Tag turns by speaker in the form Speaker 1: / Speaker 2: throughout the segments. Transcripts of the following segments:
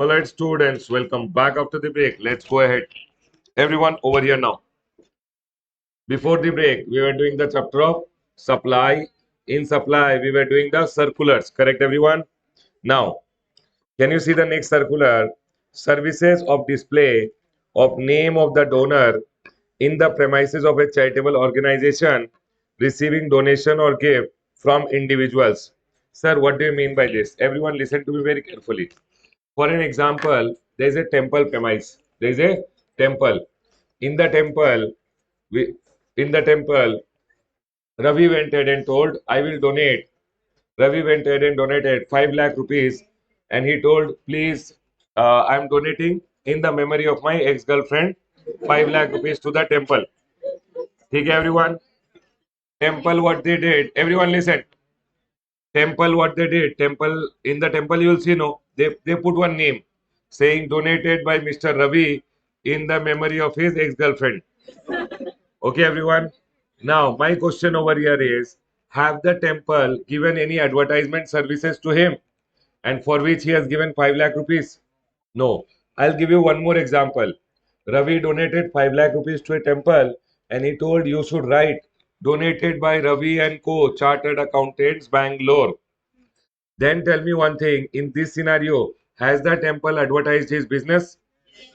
Speaker 1: Alright, students, welcome back after the break. Let's go ahead. Everyone over here now. Before the break, we were doing the chapter of supply. In supply, we were doing the circulars. Correct, everyone? Now, can you see the next circular? Services of display of name of the donor in the premises of a charitable organization receiving donation or gift from individuals. Sir, what do you mean by this? Everyone listen to me very carefully. For an example, there is a temple premise. There is a temple. In the temple, we, in the temple, Ravi went ahead and told, I will donate. Ravi went ahead and donated 5 lakh rupees and he told, please, I am donating in the memory of my ex-girlfriend 5 lakh rupees to the temple. Okay, everyone? Temple, what they did, everyone listen. Temple, what they did, temple, in the temple, you'll see, no, they put one name saying donated by Mr. Ravi in the memory of his ex-girlfriend. Okay, everyone. Now, my question over here is, have the temple given any advertisement services to him and for which he has given 5 lakh rupees? No. I'll give you one more example. Ravi donated 5 lakh rupees to a temple and he told you should write donated by Ravi and Co. Chartered Accountants, Bangalore. Then tell me one thing, in this scenario, has the temple advertised his business?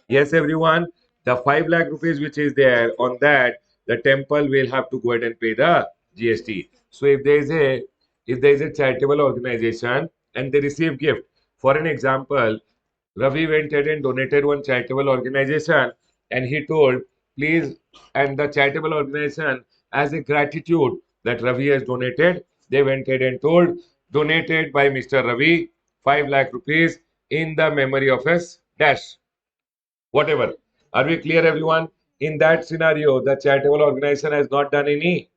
Speaker 1: Yes, everyone. The 5 lakh rupees which is there, on that, the temple will have to go ahead and pay the GST. So if there is a charitable organization and they receive gift, for an example, Ravi went ahead and donated one charitable organization and he told, please, and the charitable organization, as a gratitude that Ravi has donated, they went ahead and told, donated by Mr. Ravi, 5 lakh rupees in the memory of his dash. Whatever. Are we clear, everyone? In that scenario, the charitable organization has not done any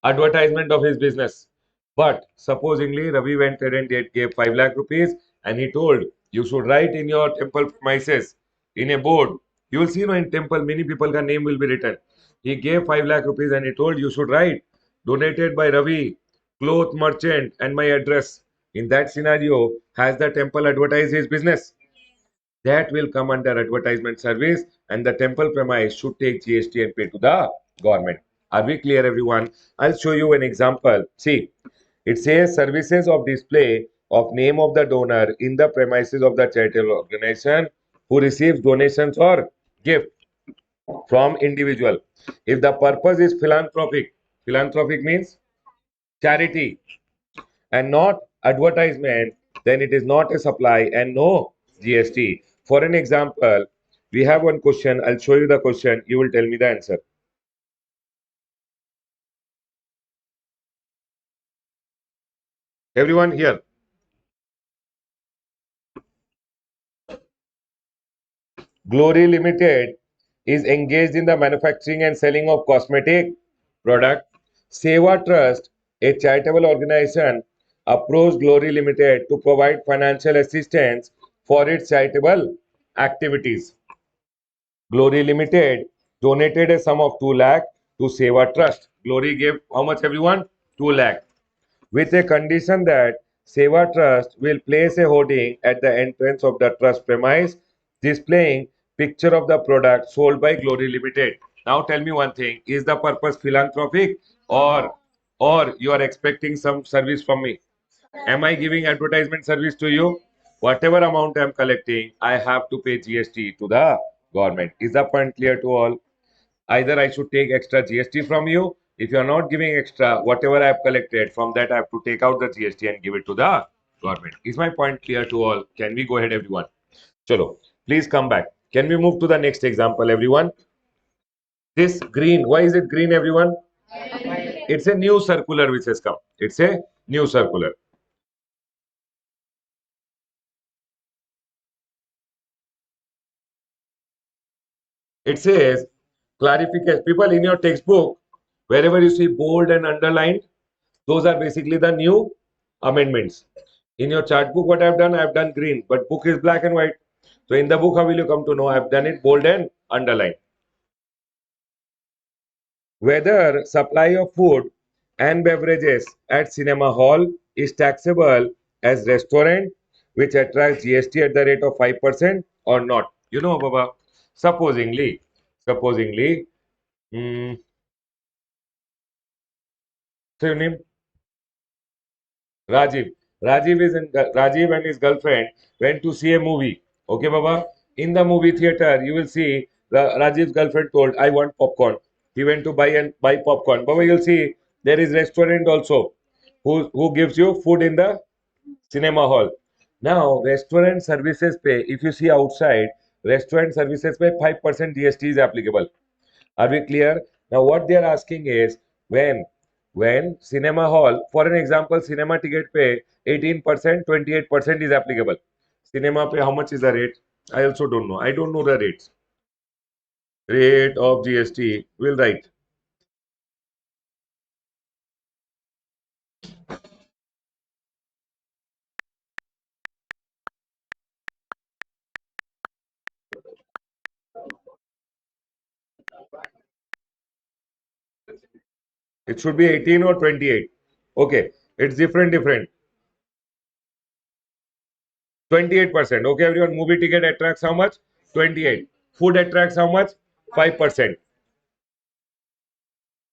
Speaker 1: advertisement of his business. But supposingly, Ravi went ahead and gave 5 lakh rupees and he told, you should write in your temple premises in a board. You will see, no, in temple, many people, ka name will be written. He gave 5 lakh rupees and he told, you should write, donated by Ravi, cloth merchant, and my address. In that scenario, has the temple advertised his business? That will come under advertisement service and the temple premise should take GST and pay to the government. Are we clear, everyone? I'll show you an example. See, it says services of display of name of the donor in the premises of the charitable organization who receives donations or gift from individual. If the purpose is philanthropic means charity and not advertisement, then it is not a supply and no GST. For an example, we have one question. I'll show you the question. You will tell me the answer. Everyone here. Glory Limited is engaged in the manufacturing and selling of cosmetic product. Seva Trust, a charitable organization, approached Glory Limited to provide financial assistance for its charitable activities. Glory Limited donated a sum of 2 lakh to Seva Trust. Glory gave how much, everyone? 2 lakh. With a condition that Seva Trust will place a hoarding at the entrance of the trust premise displaying picture of the product sold by Glory Limited. Now tell me one thing, is the purpose philanthropic or you are expecting some service from me? Am I giving advertisement service to you? Whatever amount I am collecting, I have to pay GST to the government. Is the point clear to all? Either I should take extra GST from you. If you are not giving extra, whatever I have collected, from that I have to take out the GST and give it to the government. Is my point clear to all? Can we go ahead, everyone? Chalo, please come back. Can we move to the next example, everyone? This green, why is it green, everyone? It's a new circular which has come. It's a new circular. It says clarification. People, in your textbook, wherever you see bold and underlined, those are basically the new amendments. In your chart book, what I've done green, but book is black and white. So in the book, how will you come to know? I've done it bold and underlined. Whether supply of food and beverages at cinema hall is taxable as restaurant which attracts GST at the rate of 5% or not? You know, Baba, supposingly, mm, say your name, Rajiv. Rajiv and his girlfriend went to see a movie. Okay, Baba. In the movie theater, you will see Rajiv's girlfriend told, "I want popcorn." He went to buy popcorn. Baba, you'll see there is restaurant also who gives you food in the cinema hall. Now, restaurant services pay. If you see outside, restaurant services pay 5% GST is applicable. Are we clear? Now, what they are asking is when cinema hall, for an example, cinema ticket pay 18%, 28% is applicable. Cinema pay, how much is the rate? I also don't know. I don't know the rates. Rate of GST. We'll write. It should be 18 or 28. Okay, it's different. 28%. Okay, everyone. Movie ticket attracts how much? 28. Food attracts how much? 5%.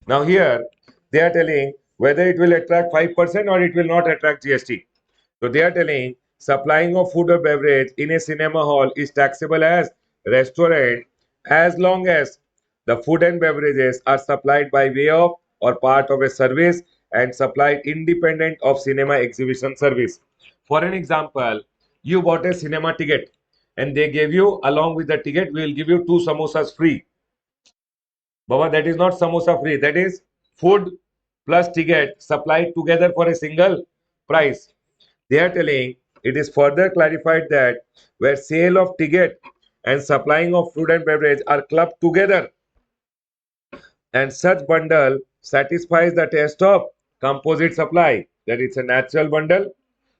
Speaker 1: Now here they are telling whether it will attract 5% or it will not attract GST. So they are telling supplying of food or beverage in a cinema hall is taxable as restaurant as long as the food and beverages are supplied by way of or part of a service and supplied independent of cinema exhibition service. For an example, you bought a cinema ticket and they gave you along with the ticket we will give you two samosas free. Baba, that is not samosa free. That is food plus ticket supplied together for a single price. They are telling it is further clarified that where sale of ticket and supplying of food and beverage are clubbed together and such bundle satisfies the test of composite supply, that it's a natural bundle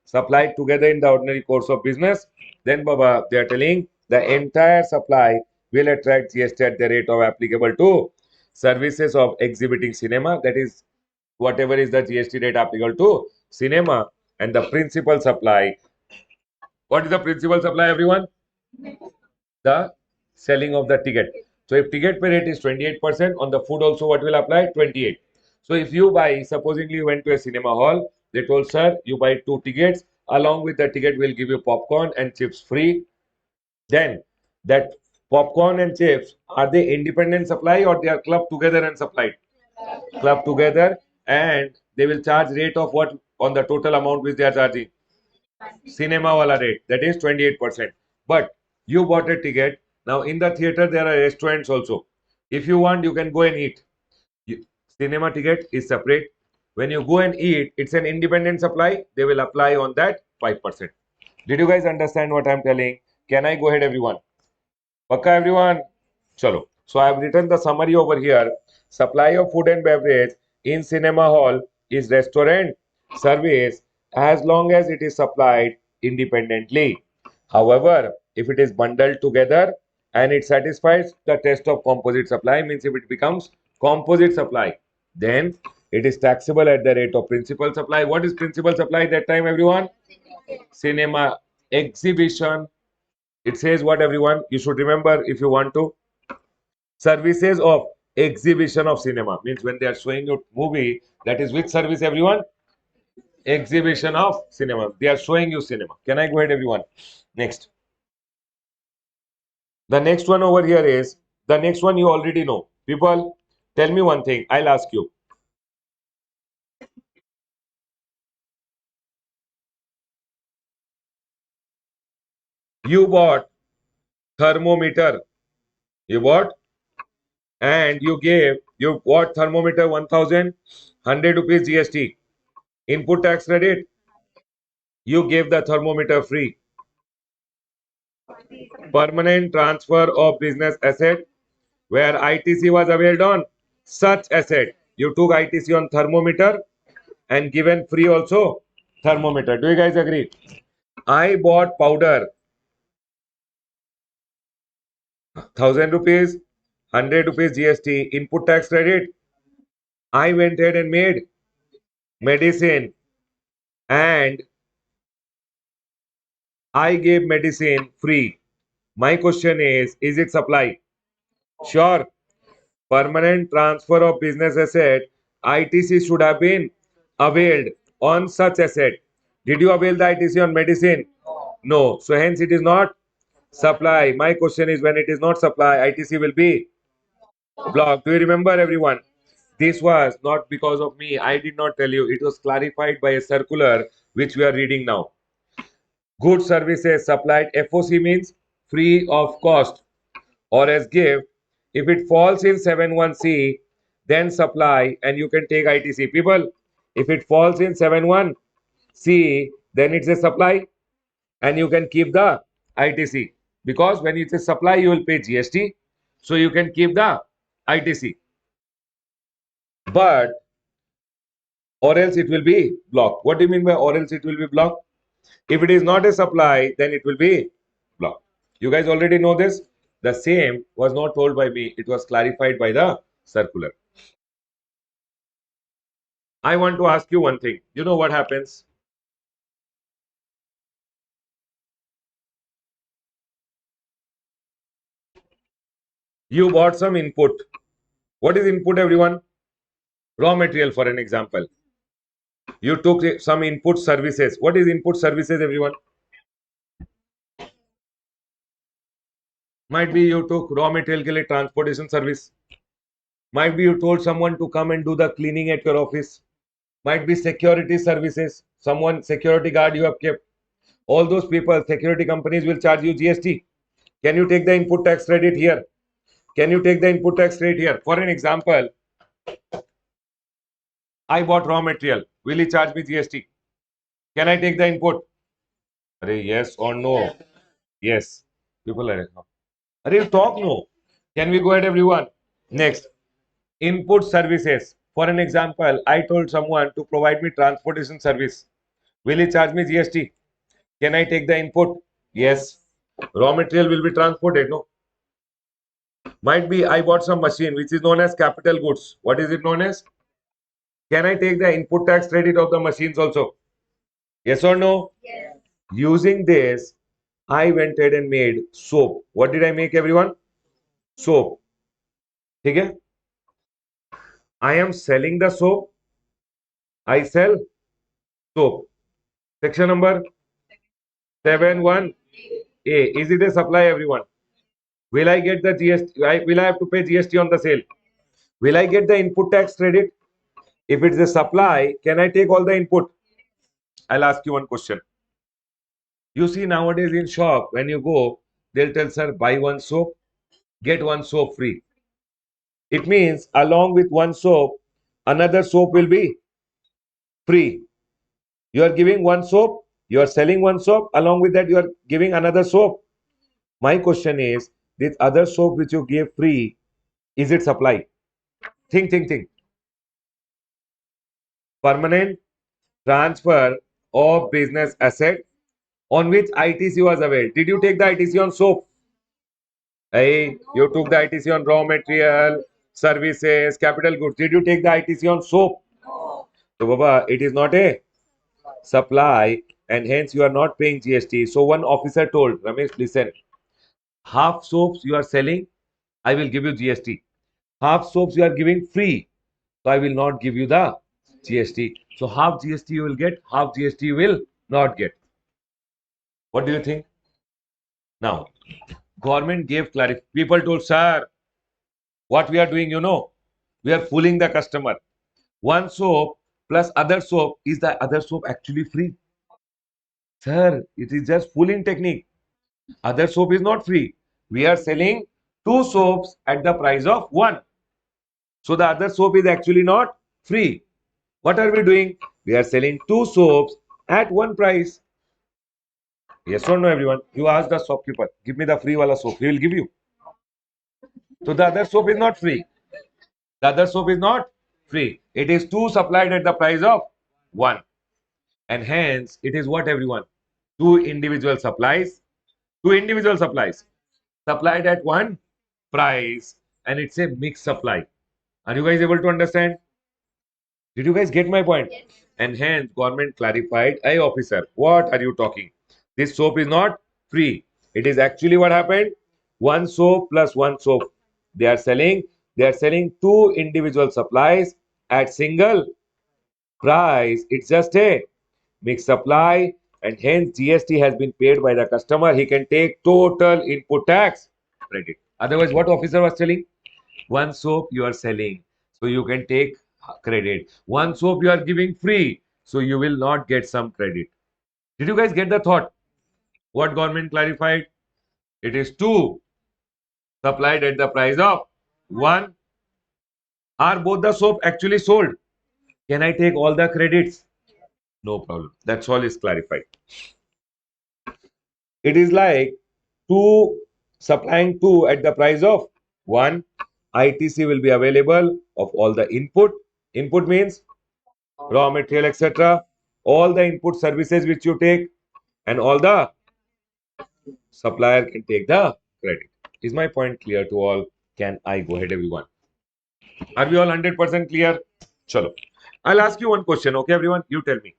Speaker 1: supplied together in the ordinary course of business, then Baba, they are telling the entire supply will attract GST at the rate of applicable to services of exhibiting cinema, that is whatever is the GST rate applicable to cinema, and the principal supply. What is the principal supply, everyone? The selling of the ticket. So if ticket pay rate is 28%, on the food also what will apply? 28. So if you buy, supposingly you went to a cinema hall, they told, sir, you buy two tickets, along with the ticket we'll give you popcorn and chips free. Then that popcorn and chips, are they independent supply or they are clubbed together and supplied? Clubbed together, and they will charge rate of what on the total amount which they are charging? Cinema wala rate, that is 28%. But you bought a ticket. Now in the theater there are restaurants also. If you want, you can go and eat. Cinema ticket is separate. When you go and eat, it's an independent supply. They will apply on that 5%. Did you guys understand what I'm telling? Can I go ahead, everyone? Pakka, everyone? Chalo. So I have written the summary over here. Supply of food and beverage in cinema hall is restaurant service as long as it is supplied independently. However, if it is bundled together and it satisfies the test of composite supply, means if it becomes composite supply, then it is taxable at the rate of principal supply. What is principal supply that time, everyone? Cinema exhibition. It says what, everyone? You should remember if you want to. Services of exhibition of cinema means when they are showing you movie, that is which service, everyone? Exhibition of cinema. They are showing you cinema. Can I go ahead, everyone? Next. The next one over here is the next one you already know. People, tell me one thing. I'll ask you. You bought thermometer. You bought and you bought thermometer 1,100 rupees GST. Input tax credit. You gave the thermometer free. Permanent transfer of business asset where ITC was availed on such asset. You took ITC on thermometer and given free also thermometer. Do you guys agree? I bought powder 1,000 rupees, 100 rupees GST, input tax credit. I went ahead and made medicine and I gave medicine free. My question is it supply? Sure. Permanent transfer of business asset, ITC should have been availed on such asset. Did you avail the ITC on medicine? No. So hence it is not supply. My question is when it is not supply, ITC will be blocked. Do you remember everyone? This was not because of me. I did not tell you. It was clarified by a circular which we are reading now. Goods services supplied FOC means free of cost or as gift. If it falls in 71C, then supply and you can take ITC. People, if it falls in 71C, then it's a supply and you can keep the ITC. Because when it's a supply, you will pay GST. So you can keep the ITC. But or else it will be blocked. What do you mean by or else it will be blocked? If it is not a supply, then it will be blocked. You guys already know this. The same was not told by me. It was clarified by the circular. I want to ask you one thing. You know what happens? You bought some input. What is input, everyone? Raw material, for an example. You took some input services. What is input services, everyone? Might be you took raw material के लिए transportation service. Might be you told someone to come and do the cleaning at your office. Might be security services. Someone, security guard you have kept. All those people, security companies will charge you GST. Can you take the input tax credit here? Can you take the input tax rate here? For an example, I bought raw material. Will he charge me GST? Can I take the input? Yes or no? Yes. People are no. You talk no. Can we go ahead, everyone? Next, input services. For an example, I told someone to provide me transportation service. Will he charge me GST? Can I take the input? Yes. Raw material will be transported. No. Might be I bought some machine which is known as capital goods. What is it known as? Can I take the input tax credit of the machines also? Yes or no? Yes. Using this, I went ahead and made soap. What did I make, everyone? Soap. Okay? I am selling the soap. I sell soap. Section number 71A. Is it a supply, everyone? Will I get the GST? Will I have to pay GST on the sale? Will I get the input tax credit? If it's a supply, can I take all the input? I'll ask you one question. You see, nowadays in shop, when you go, they'll tell, sir, buy one soap, get one soap free. It means along with one soap, another soap will be free. You are giving one soap, you are selling one soap, along with that, you are giving another soap. My question is, this other soap which you gave free, is it supply? Think. Permanent transfer of business asset on which ITC was availed. Did you take the ITC on soap? Hey, you took the ITC on raw material, services, capital goods. Did you take the ITC on soap? So, Baba, it is not a supply and hence you are not paying GST. So, one officer told Ramesh, listen, half soaps you are selling, I will give you GST. Half soaps you are giving free, so I will not give you the GST. So, half GST you will get, half GST you will not get. What do you think? Now, government gave clarity. People told, sir, what we are doing, we are fooling the customer. One soap plus other soap, is the other soap actually free? Sir, it is just fooling technique. Other soap is not free. We are selling two soaps at the price of one. So the other soap is actually not free. What are we doing? We are selling two soaps at one price. Yes or no, everyone? You ask the shopkeeper, give me the free wala soap. He will give you. So the other soap is not free. The other soap is not free. It is two supplied at the price of one. And hence, it is what, everyone? Two individual supplies. Two individual supplies supplied at one price, and it's a mixed supply. Are you guys able to understand? Did you guys get my point? Yes. And hence, government clarified, hey officer, what are you talking? This soap is not free. It is actually what happened. One soap plus one soap. They are selling. They are selling two individual supplies at single price. It's just a mixed supply, and hence GST has been paid by the customer. He can take total input tax credit. Otherwise, what officer was telling? One soap you are selling, so you can take credit. One soap you are giving free, so you will not get some credit. Did you guys get the thought? What government clarified? It is two supplied at the price of one. Are both the soap actually sold? Can I take all the credits? No problem. That's all is clarified. It is like two supplying two at the price of one. ITC will be available of all the input. Input means raw material, etc. All the input services which you take, and all the supplier can take the credit. Is my point clear to all? Can I go ahead, everyone? Are we all 100% clear? Chalo. I'll ask you one question, okay, everyone? You tell me.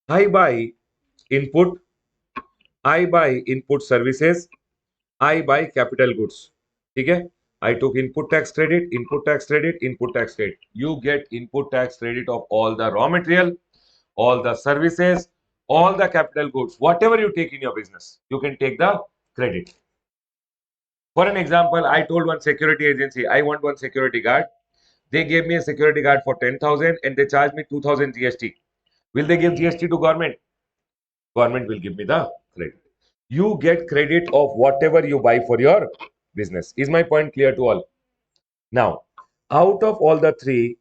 Speaker 1: I buy input, I buy input services, I buy capital goods. Okay? I took input tax credit, input tax credit, input tax credit. You get input tax credit of all the raw material, all the services, all the capital goods. Whatever you take in your business, you can take the credit. For an example, I told one security agency, I want one security guard. They gave me a security guard for 10,000 and they charged me 2,000 GST. Will they give GST to government? Government will give me the credit. You get credit of whatever you buy for your business. Is my point clear to all? Now, out of all the three,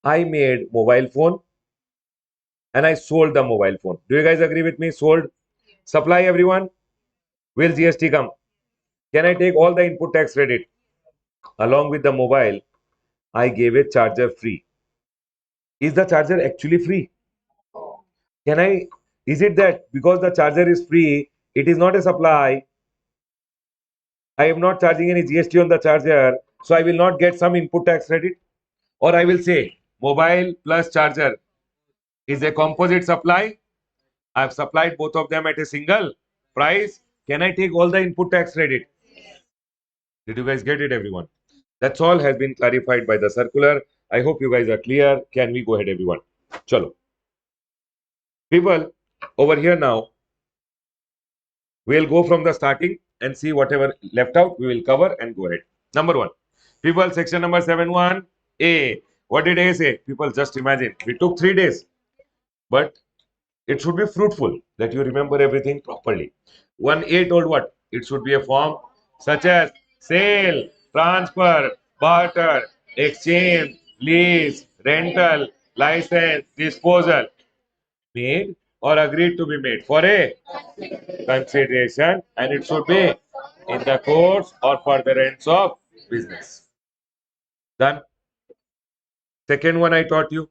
Speaker 1: I made mobile phone and I sold the mobile phone. Do you guys agree with me? Sold. Supply everyone. Will GST come? Can I take all the input tax credit? Along with the mobile, I gave a charger free. Is the charger actually free? Can I? Is it that because the charger is free, it is not a supply? I am not charging any GST on the charger, so I will not get some input tax credit. Or I will say mobile plus charger is a composite supply. I've supplied both of them at a single price. Can I take all the input tax credit? Did you guys get it, everyone? That's all has been clarified by the circular. I hope you guys are clear. Can we go ahead, everyone? Chalo. People, over here now, we'll go from the starting and see whatever left out, we will cover and go ahead. Number one, people, section number 7(1)(a). What did A say? People, just imagine. We took 3 days, but it should be fruitful that you remember everything properly. 1(a) told what? It should be a form such as sale, transfer, barter, exchange, lease, rental, license, disposal, made or agreed to be made for a consideration, and it should be in the course or furtherance of business. Done. Second one I taught you,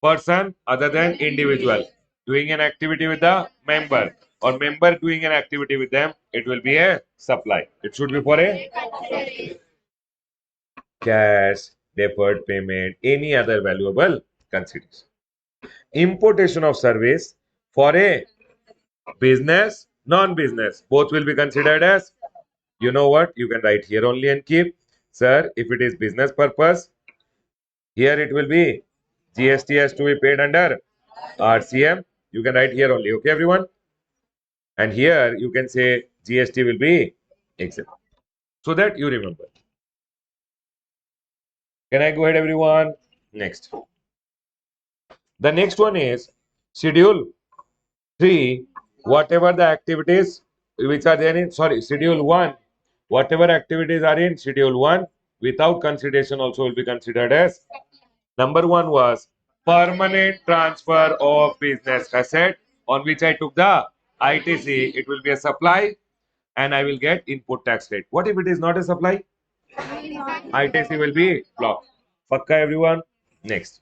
Speaker 1: person other than individual doing an activity with the member or member doing an activity with them, it will be a supply. It should be for a cash, deferred payment, any other valuable consideration. Importation of service for a business, non-business, both will be considered as, you know what, you can write here only and keep, sir, if it is business purpose, here it will be GST has to be paid under RCM. You can write here only, okay, everyone? And here you can say GST will be exempt. So that you remember. Can I go ahead, everyone? Next. The next one is Schedule 3. Whatever the activities which are there in, sorry, Schedule 1. Whatever activities are in Schedule 1 without consideration also will be considered as. Number one was permanent transfer of business asset on which I took the ITC. It will be a supply and I will get input tax rate. What if it is not a supply? ITC will be blocked. Pakka, everyone. Next.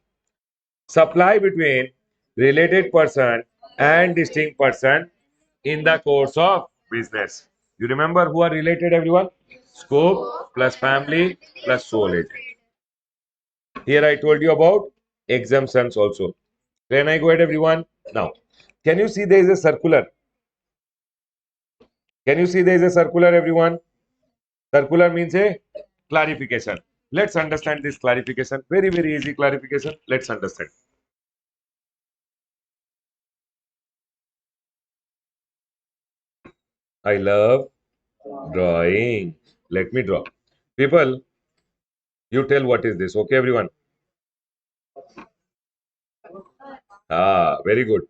Speaker 1: Supply between related person and distinct person in the course of business. You remember who are related, everyone? Scope plus family plus sole agent. Here I told you about exemptions also. Can I go ahead, everyone? Now, can you see there is a circular? Can you see there is a circular, everyone? Circular means a clarification. Let's understand this clarification. Very, very easy clarification. Let's understand. I love drawing. Let me draw. People, you tell what is this. Okay, everyone? Ah, very good.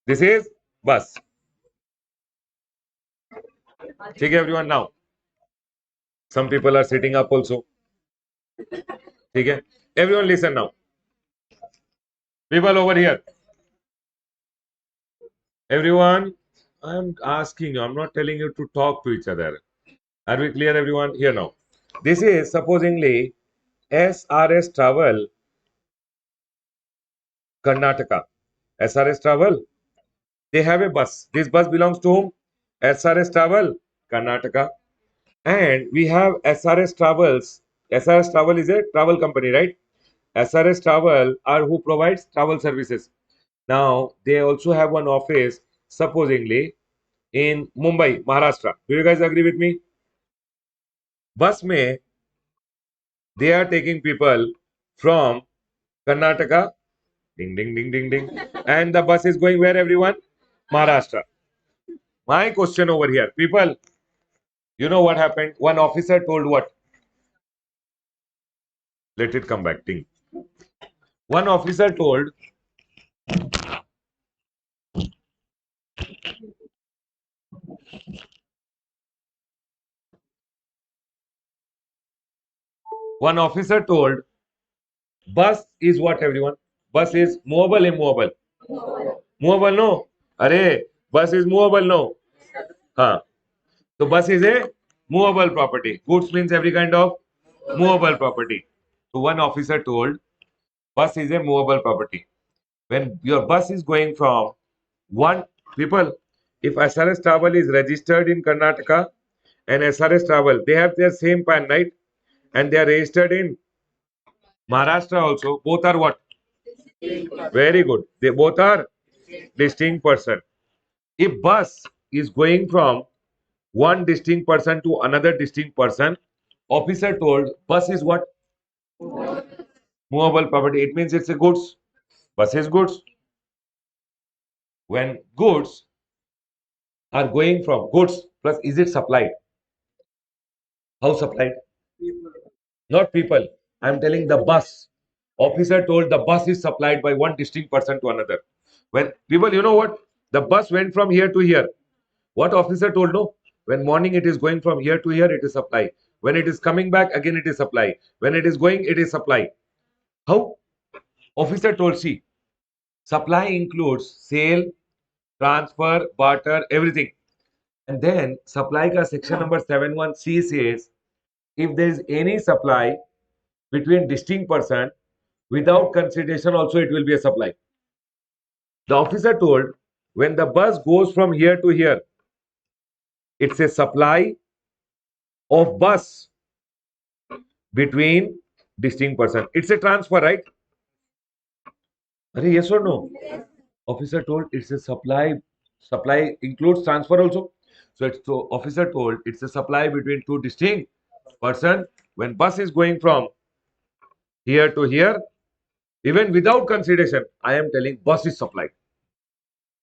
Speaker 1: This is bus. Okay, everyone. Now, some people are sitting up also. Okay? Everyone listen now. People over here. Everyone, I'm asking you. I'm not telling you to talk to each other. Are we clear, everyone? Here now. This is supposingly SRS Travel, Karnataka. SRS Travel, they have a bus. This bus belongs to whom? SRS Travel, Karnataka. And we have SRS Travels. SRS Travel is a travel company, right? SRS Travel are who provides travel services. Now, they also have one office, supposingly, in Mumbai, Maharashtra. Do you guys agree with me? Bus mein, they are taking people from Karnataka. Ding, ding, ding, ding, ding. And the bus is going where, everyone? Maharashtra. My question over here, people, you know what happened? One officer told what? Let it come back. Ding. One officer told, one officer told, bus is what, everyone? Bus is movable, immovable. Movable, no. Arey, bus is movable, no. Huh. So bus is a movable property. Goods means every kind of movable property. So one officer told, bus is a movable property. When your bus is going from one people, if SRS Travel is registered in Karnataka and SRS Travel, they have their same PAN, right? And they are registered in Maharashtra also. Both are what? Very good. They both are distinct person. If bus is going from one distinct person to another distinct person, officer told bus is what? Movable property. It means it's a goods. Bus is goods. When goods are going from goods plus is it supplied? How supplied? Not people. I'm telling the bus. Officer told the bus is supplied by one distinct person to another. When people, you know what? The bus went from here to here. What officer told? No. When morning it is going from here to here, it is supply. When it is coming back, again it is supply. When it is going, it is supply. How? Officer told, see, supply includes sale, transfer, barter, everything. And then supply ka section number 71C says, if there is any supply between distinct person, without consideration also it will be a supply. The officer told, when the bus goes from here to here, it's a supply of bus between distinct person. It's a transfer, right? Yes or no? Officer told it's a supply. Supply includes transfer also. So officer told it's a supply between two distinct person. When bus is going from here to here, even without consideration, I am telling bus is supplied.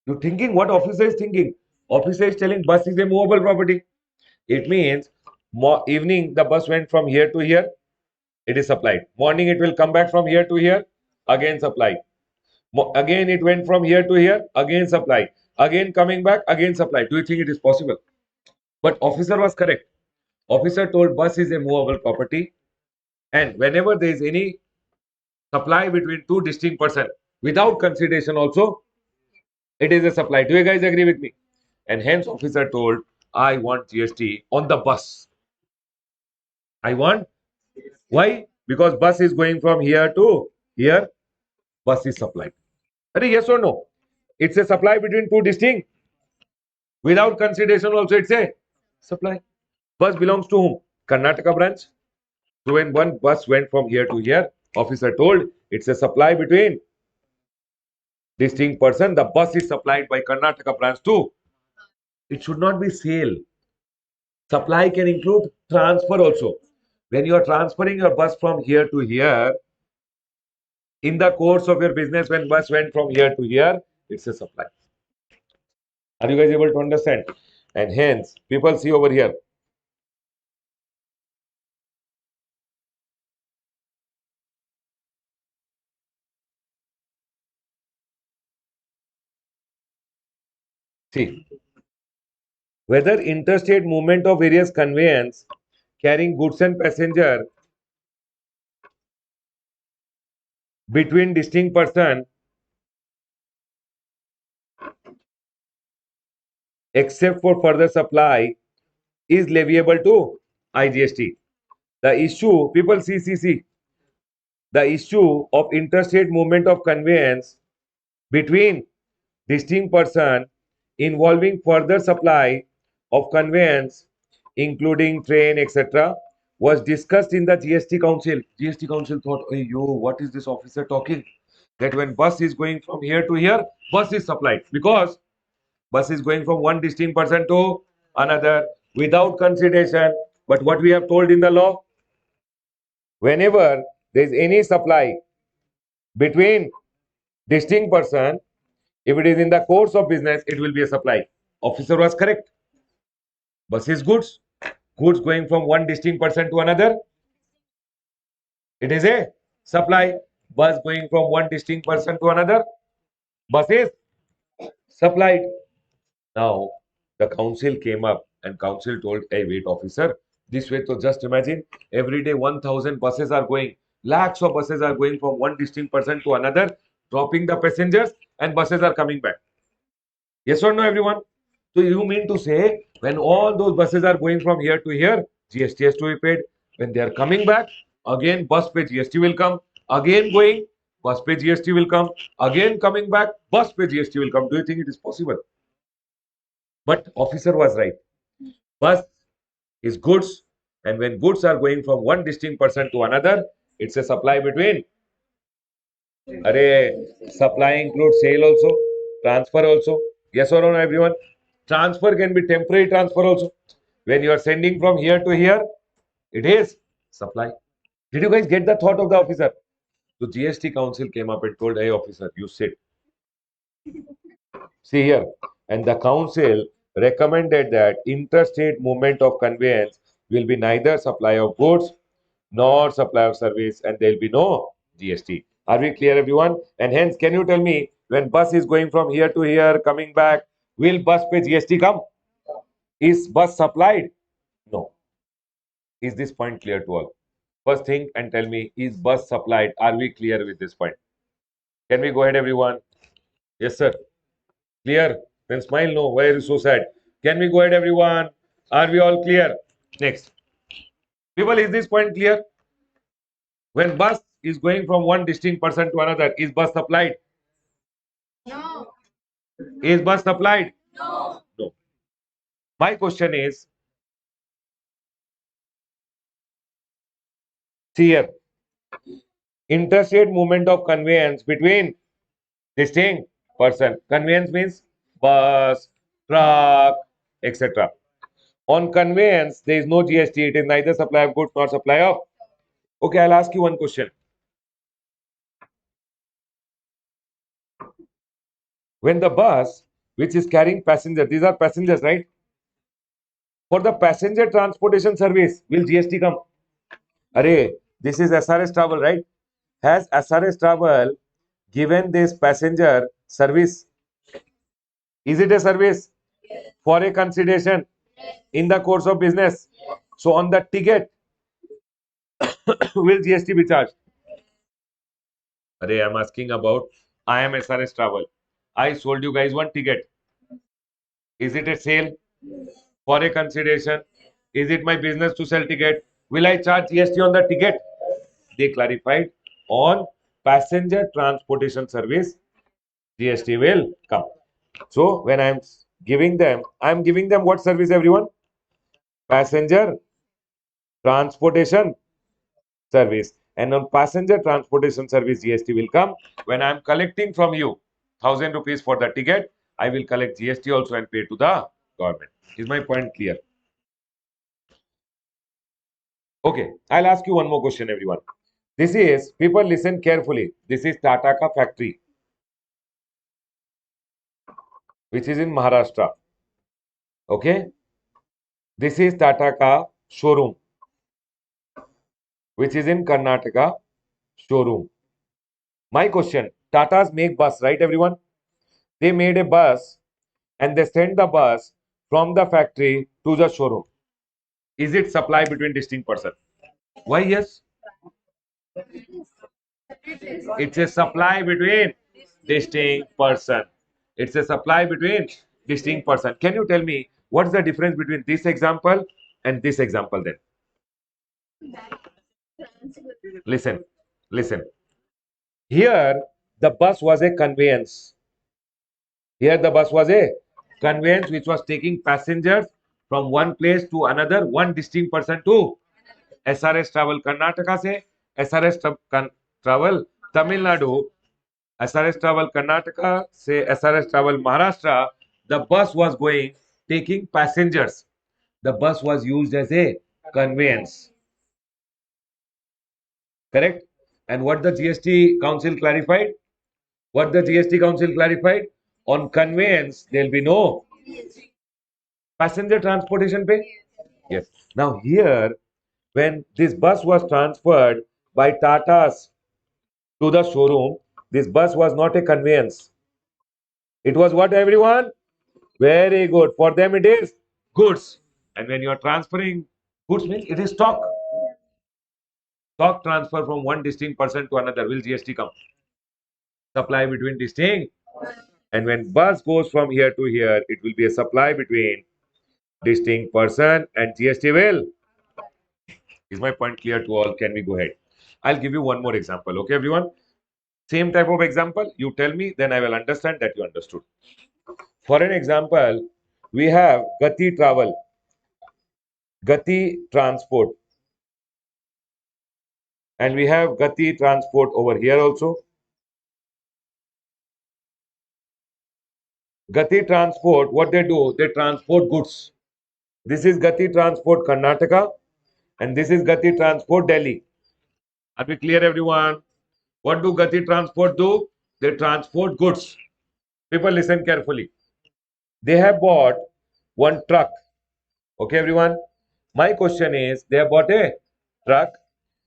Speaker 1: You're thinking what officer is thinking? Officer is telling bus is a movable property. It means evening the bus went from here to here, it is supplied. Morning it will come back from here to here, again supply. Again it went from here to here, again supply. Again coming back, again supply. Do you think it is possible? But officer was correct. Officer told bus is a movable property, and whenever there is any supply between two distinct person, without consideration also, it is a supply. Do you guys agree with me? And hence officer told, I want GST on the bus. I want. Why? Because bus is going from here to here. Bus is supplied. Yes or no? It's a supply between two distinct. Without consideration also it's a supply. Bus belongs to whom? Karnataka branch. So when one bus went from here to here, officer told it's a supply between distinct person. The bus is supplied by Karnataka branch too. It should not be sale. Supply can include transfer also. When you are transferring your bus from here to here, in the course of your business, when bus went from here to here, it's a supply. Are you guys able to understand? And hence, people see over here. See, whether interstate movement of various conveyance carrying goods and passenger between distinct person except for further supply is leviable to IGST. The issue, people see, the issue of interstate movement of conveyance between distinct person involving further supply of conveyance, including train, etc., was discussed in the GST Council. GST Council thought, hey, yo, what is this officer talking? That when bus is going from here to here, bus is supplied because bus is going from one distinct person to another without consideration. But what we have told in the law, whenever there is any supply between distinct person, if it is in the course of business, it will be a supply. Officer was correct. Bus is goods. Goods going from one distinct person to another. It is a supply. Bus going from one distinct person to another. Bus is supplied. Now, the council came up and council told, hey, wait, officer, this way, so just imagine every day 1,000 buses are going, lakhs of buses are going from one distinct person to another, dropping the passengers, and buses are coming back. Yes or no, everyone? So you mean to say when all those buses are going from here to here, GST has to be paid. When they are coming back, again bus pay GST will come. Again going, bus pay GST will come. Again coming back, bus pay GST will come. Do you think it is possible? But officer was right. Bus is goods, and when goods are going from one distinct person to another, it's a supply between. Array, supply includes sale also, transfer also. Yes or no, everyone? Transfer can be temporary transfer also. When you are sending from here to here, it is supply. Did you guys get the thought of the officer? So GST Council came up and told, hey officer, you sit. See here. And the council recommended that interstate movement of conveyance will be neither supply of goods nor supply of service, and there will be no GST. Are we clear, everyone? And hence, can you tell me when bus is going from here to here, coming back, will bus pay GST come? Is bus supplied? No. Is this point clear to all? First think and tell me, is bus supplied? Are we clear with this point? Can we go ahead, everyone? Yes, sir. Clear? Then smile. No. Why are you so sad? Can we go ahead, everyone? Are we all clear? Next. People, is this point clear? When bus is going from one distinct person to another, is bus supplied? No. Is bus supplied? No. No. My question is, see here, interstate movement of conveyance between distinct person. Conveyance means bus, truck, etc. On conveyance, there is no GST. It is neither supply of goods nor supply of. Okay, I'll ask you one question. When the bus, which is carrying passengers, these are passengers, right? For the passenger transportation service, will GST come? Array, this is SRS travel, right? Has SRS travel given this passenger service? Is it a service for a consideration in the course of business? So on the ticket, will GST be charged? Array, I'm asking about I am SRS travel. I sold you guys one ticket. Is it a sale for a consideration? Is it my business to sell ticket? Will I charge GST on the ticket? They clarified on passenger transportation service, GST will come. So when I'm giving them what service, everyone? Passenger transportation service. And on passenger transportation service, GST will come when I'm collecting from you. ₹1,000 for the ticket, I will collect GST also and pay to the government. Is my point clear? Okay, I'll ask you one more question, everyone. This is, people listen carefully. This is Tata ka factory, which is in Maharashtra. Okay, this is Tata ka showroom, which is in Karnataka showroom. My question, Tatas make bus, right, everyone? They made a bus and they sent the bus from the factory to the showroom. Is it supply between distinct person? Why yes? It's a supply between distinct person. It's a supply between distinct person. Can you tell me what's the difference between this example and this example then? Listen, listen. Here, the bus was a conveyance. Here, the bus was a conveyance which was taking passengers from one place to another, one distinct person to SRS Travel Karnataka से SRS Travel Tamil Nadu, SRS Travel Karnataka से SRS Travel Maharashtra. The bus was going taking passengers. The bus was used as a conveyance. Correct? And what the GST Council clarified? What the GST Council clarified? On conveyance, there will be no passenger transportation pay. Yes. Now here, when this bus was transferred by Tata's to the showroom, this bus was not a conveyance. It was what, everyone? Very good. For them it is goods. And when you are transferring goods means it is stock. Stock transfer from one distinct person to another. Will GST come? Supply between distinct. And when bus goes from here to here, it will be a supply between distinct person and GST will. Is my point clear to all? Can we go ahead? I'll give you one more example. Okay, everyone? Same type of example. You tell me, then I will understand that you understood. For an example, we have Gati Travel, Gati Transport, and we have Gati Transport over here also. Gati Transport, what they do, they transport goods. This is Gati Transport Karnataka, and this is Gati Transport Delhi. Are we clear, everyone? What do Gati Transport do? They transport goods. People listen carefully. They have bought one truck. Okay, everyone? My question is, they have bought a truck.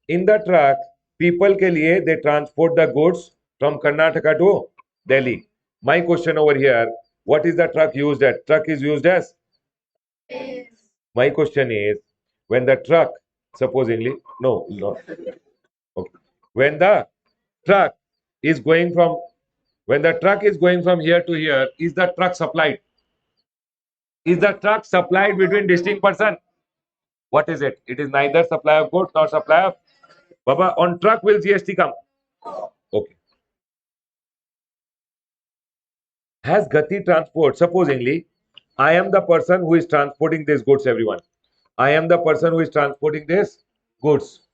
Speaker 1: In the truck, people के लिए they transport the goods from Karnataka to Delhi. My question over here, what is the truck used at? Truck is used as? My question is, when the truck, supposingly, no. Okay. When the truck is going from, when the truck is going from here to here, is the truck supplied? Is the truck supplied between distinct person? What is it? It is neither supply of goods nor supply of. Baba, on truck will GST come? Okay. Has Gati Transport, supposingly, I am the person who is transporting these goods, everyone. I am the person who is transporting these goods.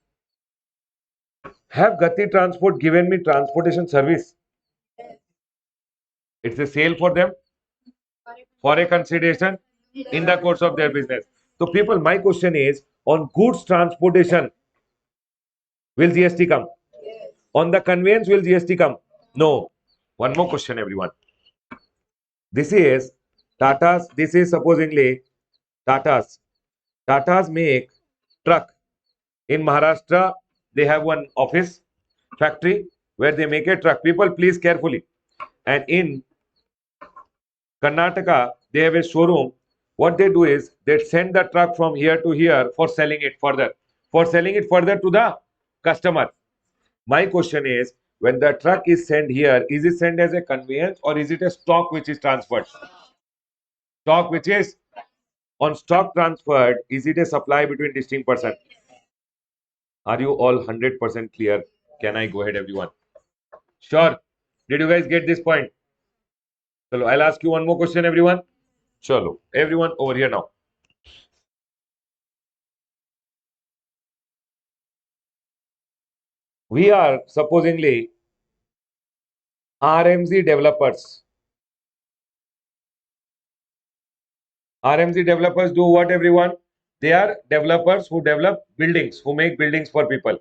Speaker 1: Have Gati Transport given me transportation service? It's a sale for them for a consideration in the course of their business. So, people, my question is on goods transportation, will GST come? On the conveyance, will GST come? No. One more question, everyone. This is Tata's, this is supposingly Tata's. Tata's make truck. In Maharashtra, they have one office, factory, where they make a truck. People, please carefully. And in Karnataka, they have a showroom. What they do is they send the truck from here to here for selling it further. For selling it further to the customer. My question is, when the truck is sent here, is it sent as a conveyance or is it a stock which is transferred? Stock which is on stock transferred, is it a supply between distinct person? Are you all 100% clear? Can I go ahead, everyone? Sure. Did you guys get this point? So I'll ask you one more question, everyone. Chalo. Everyone over here now. We are supposingly RMZ developers. RMZ developers do what, everyone? They are developers who develop buildings, who make buildings for people.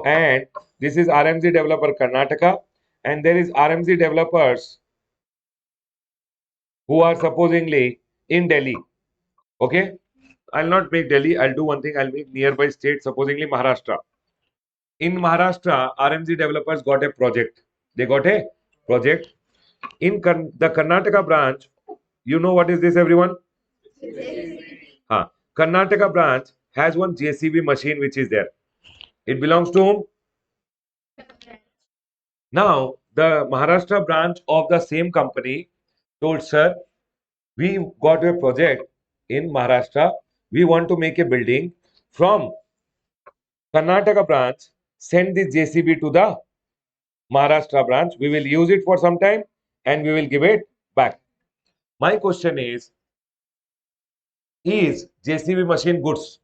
Speaker 1: And this is RMZ developer Karnataka, and there is RMZ developers who are supposedly in Delhi. Okay, I'll not make Delhi. I'll do one thing. I'll make nearby state, supposedly Maharashtra. In Maharashtra, RMZ developers got a project. They got a project in the Karnataka branch. You know what is this, everyone? Huh. Karnataka branch has one JCB machine which is there. It belongs to whom? Now, the Maharashtra branch of the same company told, sir, we got a project in Maharashtra. We want to make a building from Karnataka branch. Send this JCB to the Maharashtra branch. We will use it for some time and we will give it back. My question is JCB machine goods?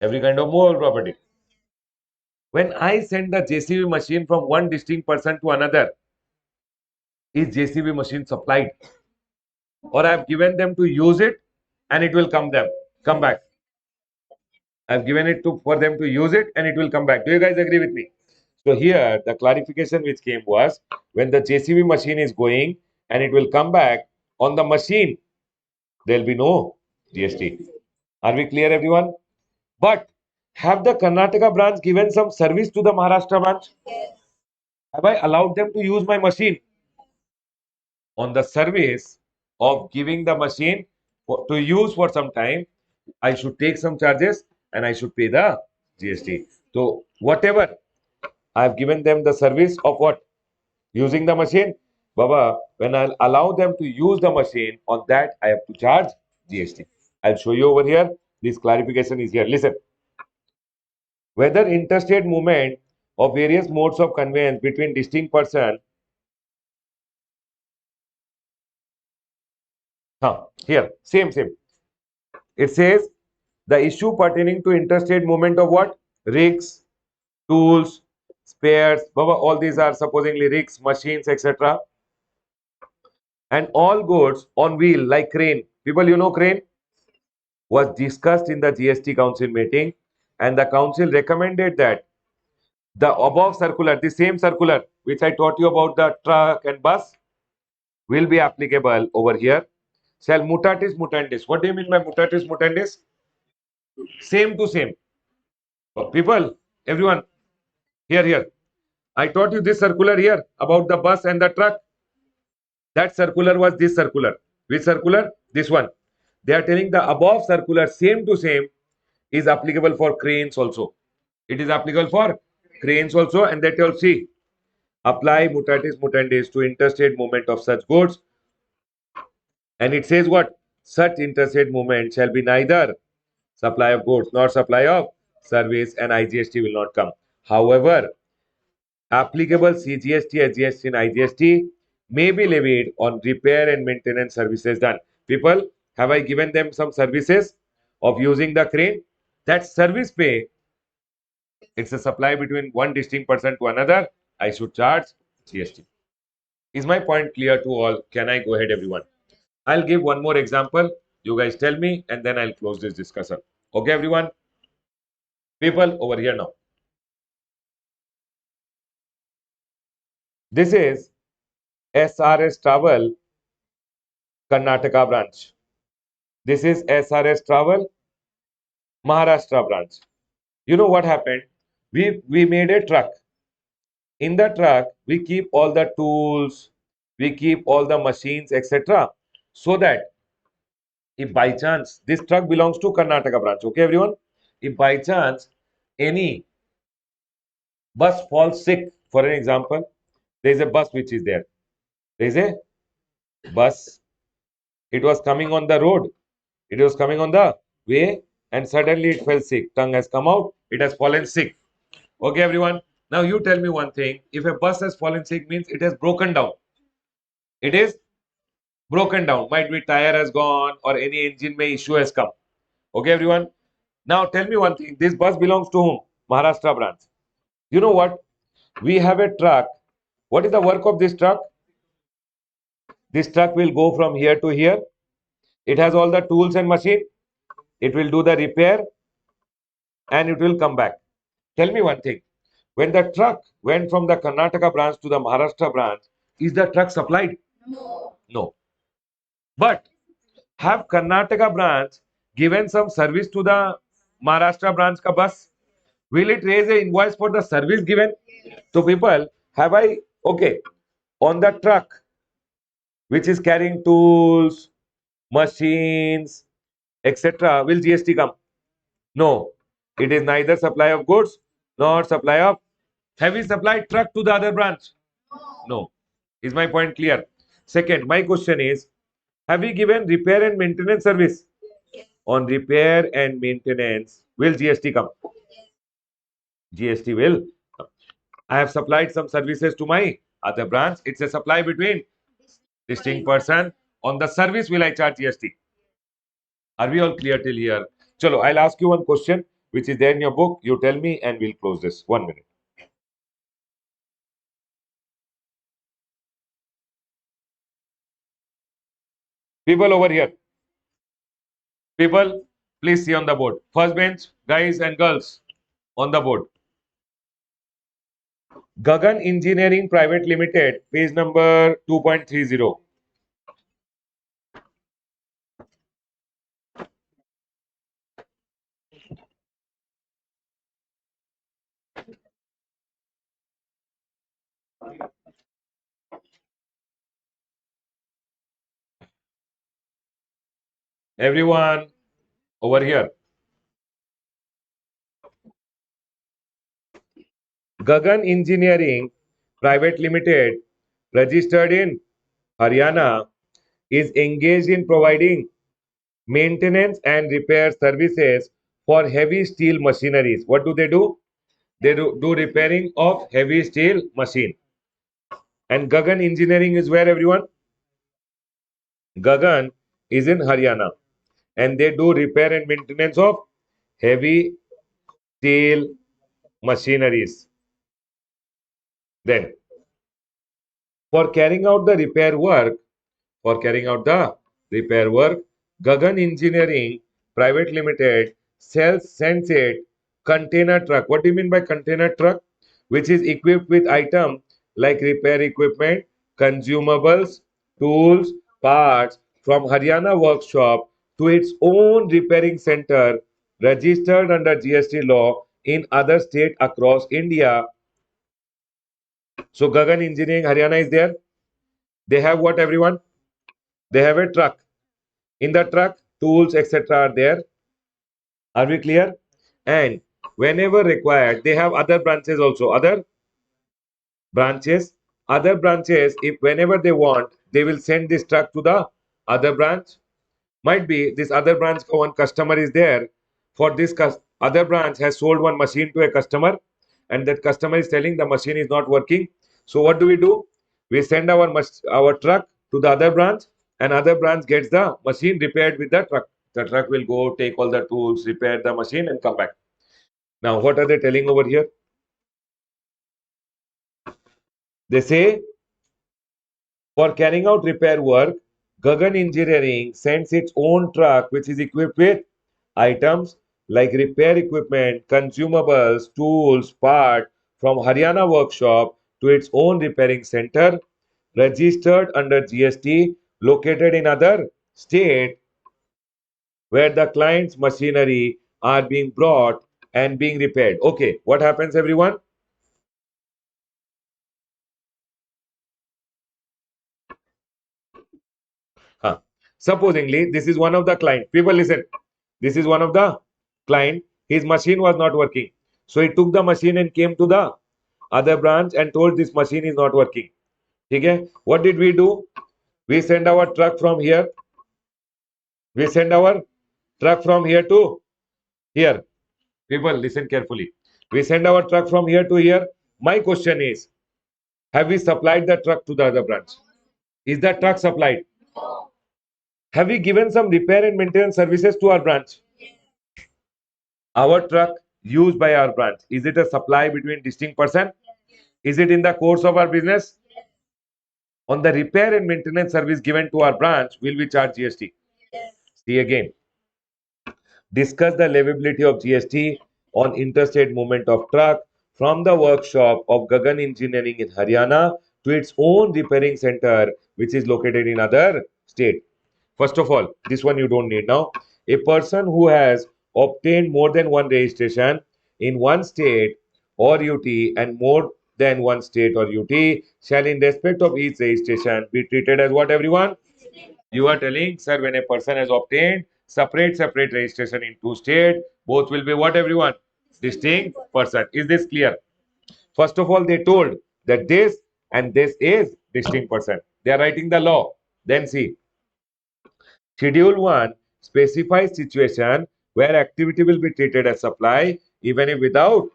Speaker 1: Every kind of movable property. When I send the JCB machine from one distinct person to another, is JCB machine supplied? Or I have given them to use it and it will come back. I've given it to for them to use it and it will come back. Do you guys agree with me? So here the clarification which came was when the JCB machine is going and it will come back on the machine, there will be no GST. Are we clear, everyone? But have the Karnataka branch given some service to the Maharashtra branch? Have I allowed them to use my machine? On the service of giving the machine to use for some time, I should take some charges and I should pay the GST. So whatever I have given them the service of what? Using the machine. Baba, when I allow them to use the machine, on that I have to charge GST. I'll show you over here. This clarification is here. Listen. Whether interstate movement of various modes of conveyance between distinct persons. Here, same. It says the issue pertaining to interstate movement of what? Rigs, tools, spares, Baba, all these are supposedly rigs, machines, etc. And all goods on wheel like crane. People, you know crane? Was discussed in the GST Council meeting, and the Council recommended that the above circular, the same circular which I taught you about the truck and bus, will be applicable over here. Shall mutatis mutandis. What do you mean by mutatis mutandis? Same to same. People, everyone, here. I taught you this circular here about the bus and the truck. That circular was this circular. Which circular? This one. They are telling the above circular, same to same, is applicable for cranes also. It is applicable for cranes also, and that you'll see. Apply mutatis mutandis to interstate movement of such goods. And it says what? Such interstate movement shall be neither supply of goods nor supply of service, and IGST will not come. However, applicable CGST, SGST, and IGST may be levied on repair and maintenance services done. People, have I given them some services of using the crane? That service pay, it's a supply between one distinct person to another. I should charge GST. Is my point clear to all? Can I go ahead, everyone? I'll give one more example. You guys tell me, and then I'll close this discussion. Okay, everyone? People, over here now. This is SRS Travel Karnataka branch. This is SRS Travel Maharashtra branch. You know what happened? We made a truck. In the truck, we keep all the tools, we keep all the machines, etc. So that if by chance this truck belongs to Karnataka branch, okay, everyone? If by chance any bus falls sick, for an example, there is a bus which is there. There is a bus. It was coming on the road. It was coming on the way, and suddenly it fell sick. Tongue has come out. It has fallen sick. Okay, everyone. Now you tell me one thing. If a bus has fallen sick, means it has broken down. It is broken down. Might be tire has gone or any engine may issue has come. Okay, everyone. Now tell me one thing. This bus belongs to whom? Maharashtra branch. You know what? We have a truck. What is the work of this truck? This truck will go from here to here. It has all the tools and machine. It will do the repair and it will come back. Tell me one thing. When the truck went from the Karnataka branch to the Maharashtra branch, is the truck supplied? No. But have Karnataka branch given some service to the Maharashtra branch ka bus? Will it raise a invoice for the service given? So people, have I, okay, on the truck which is carrying tools, machines, etc., will GST come? No. It is neither supply of goods nor supply of. Have we supplied truck to the other branch? No. Is my point clear? Second, my question is, have we given repair and maintenance service? On repair and maintenance, will GST come? GST will. I have supplied some services to my other branch. It's a supply between distinct person. On the service, will I charge GST? Are we all clear till here? Chalo, I'll ask you one question which is there in your book. You tell me and we'll close this. 1 minute. People over here. People, please see on the board. First bench, guys and girls on the board. Gagan Engineering Private Limited, page number 2.30. Everyone over here. Gagan Engineering Private Limited, registered in Haryana, is engaged in providing maintenance and repair services for heavy steel machineries. What do? They do repairing of heavy steel machine. And Gagan Engineering is where, everyone? Gagan is in Haryana and they do repair and maintenance of heavy steel machineries. Then, for carrying out the repair work, for carrying out the repair work, Gagan Engineering Private Limited sends it container truck. What do you mean by container truck? Which is equipped with item like repair equipment, consumables, tools, parts from Haryana workshop to its own repairing center registered under GST law in other state across India. So Gagan Engineering Haryana is there. They have what, everyone? They have a truck. In the truck, tools, etc. are there. Are we clear? And whenever required, they have other branches also. Branches, other branches, if whenever they want, they will send this truck to the other branch. Might be this other branch, one customer is there. For this other branch has sold one machine to a customer, and that customer is telling the machine is not working. So what do? We send our truck to the other branch, and other branch gets the machine repaired with the truck. The truck will go take all the tools, repair the machine, and come back. Now, what are they telling over here? They say for carrying out repair work, Gagan Engineering sends its own truck which is equipped with items like repair equipment, consumables, tools, parts from Haryana workshop to its own repairing center registered under GST located in other state where the client's machinery are being brought and being repaired. Okay, what happens, everyone? Huh. Supposingly, this is one of the client. People listen. This is one of the client. His machine was not working. So he took the machine and came to the other branch and told this machine is not working. Okay? What did we do? We send our truck from here. We send our truck from here to here. People listen carefully. We send our truck from here to here. My question is, have we supplied the truck to the other branch? Is that truck supplied? Have we given some repair and maintenance services to our branch? Our truck used by our branch, is it a supply between distinct person? Is it in the course of our business? On the repair and maintenance service given to our branch, will we charge GST? See again. Discuss the leviability of GST on interstate movement of truck from the workshop of Gagan Engineering in Haryana to its own repairing center, which is located in other state. First of all, this one you don't need now. A person who has obtained more than one registration in one state or UT and more than one state or UT shall, in respect of each registration, be treated as what, everyone? You are telling, sir, when a person has obtained separate registration in two states, both will be what, everyone? Distinct person. Is this clear? First of all, they told that this and this is distinct person. They are writing the law. Then see, Schedule 1 specifies situation where activity will be treated as supply even if without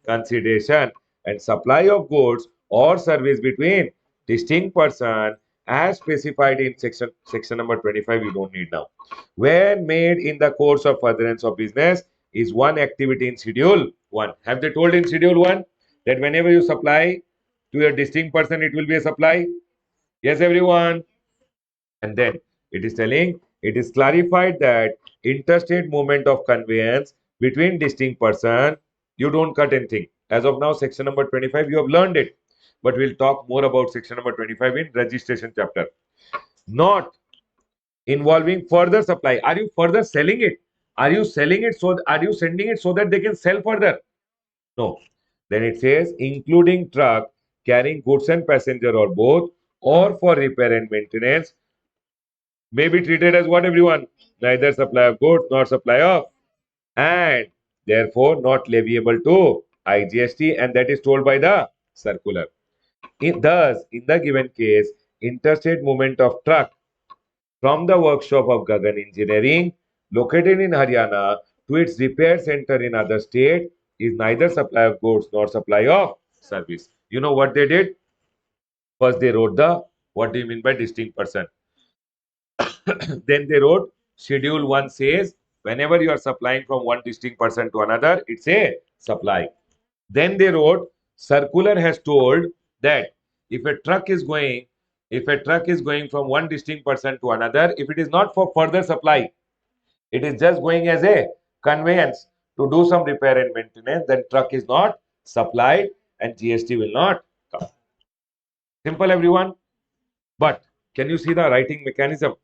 Speaker 1: consideration, and supply of goods or service between distinct person as specified in section number 25 you don't need now. When made in the course of furtherance of business is one activity in schedule 1. Have they told in schedule 1 that whenever you supply to a distinct person it will be a supply? Yes, everyone. And then it is telling, it is clarified that interstate movement of conveyance between distinct person, you don't cut anything. As of now, section number 25, you have learned it. But we'll talk more about section number 25 in registration chapter. Not involving further supply. Are you further selling it? Are you selling it so are you sending it so that they can sell further? No. Then it says including truck carrying goods and passenger or both, or for repair and maintenance, may be treated as what, everyone? Neither supply of goods nor supply of, and therefore not leviable to IGST, and that is told by the circular. Thus, in the given case, interstate movement of truck from the workshop of Gagan Engineering located in Haryana to its repair center in other state is neither supply of goods nor supply of service. You know what they did? First, they wrote the what do you mean by distinct person? Then they wrote schedule 1 says whenever you are supplying from one distinct person to another, it's a supply. Then they wrote circular has told that if a truck is going from one distinct person to another, if it is not for further supply, it is just going as a conveyance to do some repair and maintenance, then truck is not supplied and GST will not come. Simple, everyone. But can you see the writing mechanism?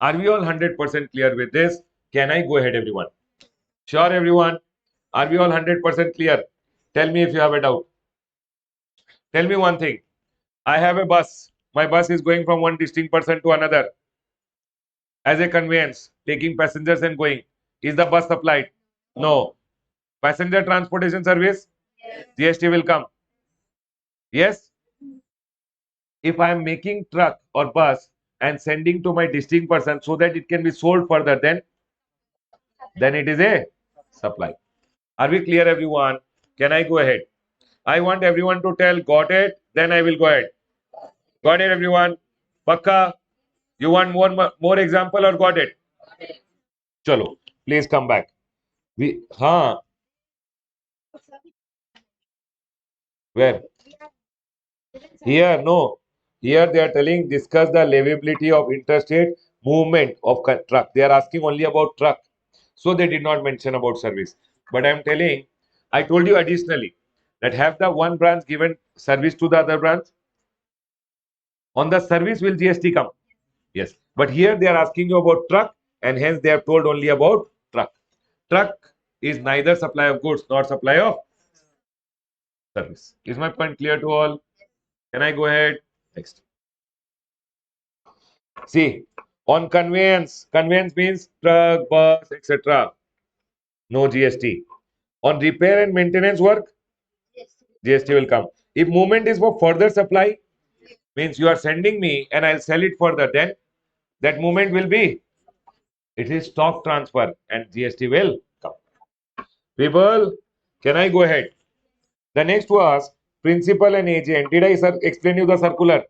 Speaker 1: Are we all 100% clear with this? Can I go ahead, everyone? Sure, everyone. Are we all 100% clear? Tell me if you have a doubt. Tell me one thing. I have a bus. My bus is going from one distinct person to another as a conveyance, taking passengers and going. Is the bus supplied? No. Passenger transportation service? GST will come. Yes. If I am making truck or bus and sending to my distinct person so that it can be sold further, then it is a supply. Are we clear, everyone? Can I go ahead? I want everyone to tell, got it? Then I will go ahead. Got it, everyone? Pakka? You want more example or got it? Chalo, please come back. Where? Here, no. Here they are telling discuss the leviability of interstate movement of truck. They are asking only about truck. So they did not mention about service. But I am telling, I told you additionally that have the one branch given service to the other branch. On the service will GST come? Yes. But here they are asking you about truck and hence they have told only about truck. Truck is neither supply of goods nor supply of service. Is my point clear to all? Can I go ahead? Next. See, on conveyance means truck, bus, etc. No GST. On repair and maintenance work, GST will come. If movement is for further supply, means you are sending me and I'll sell it further, then that movement will be, it is stock transfer and GST will come. People, can I go ahead? The next was principal and agent. Did I explain you the circular?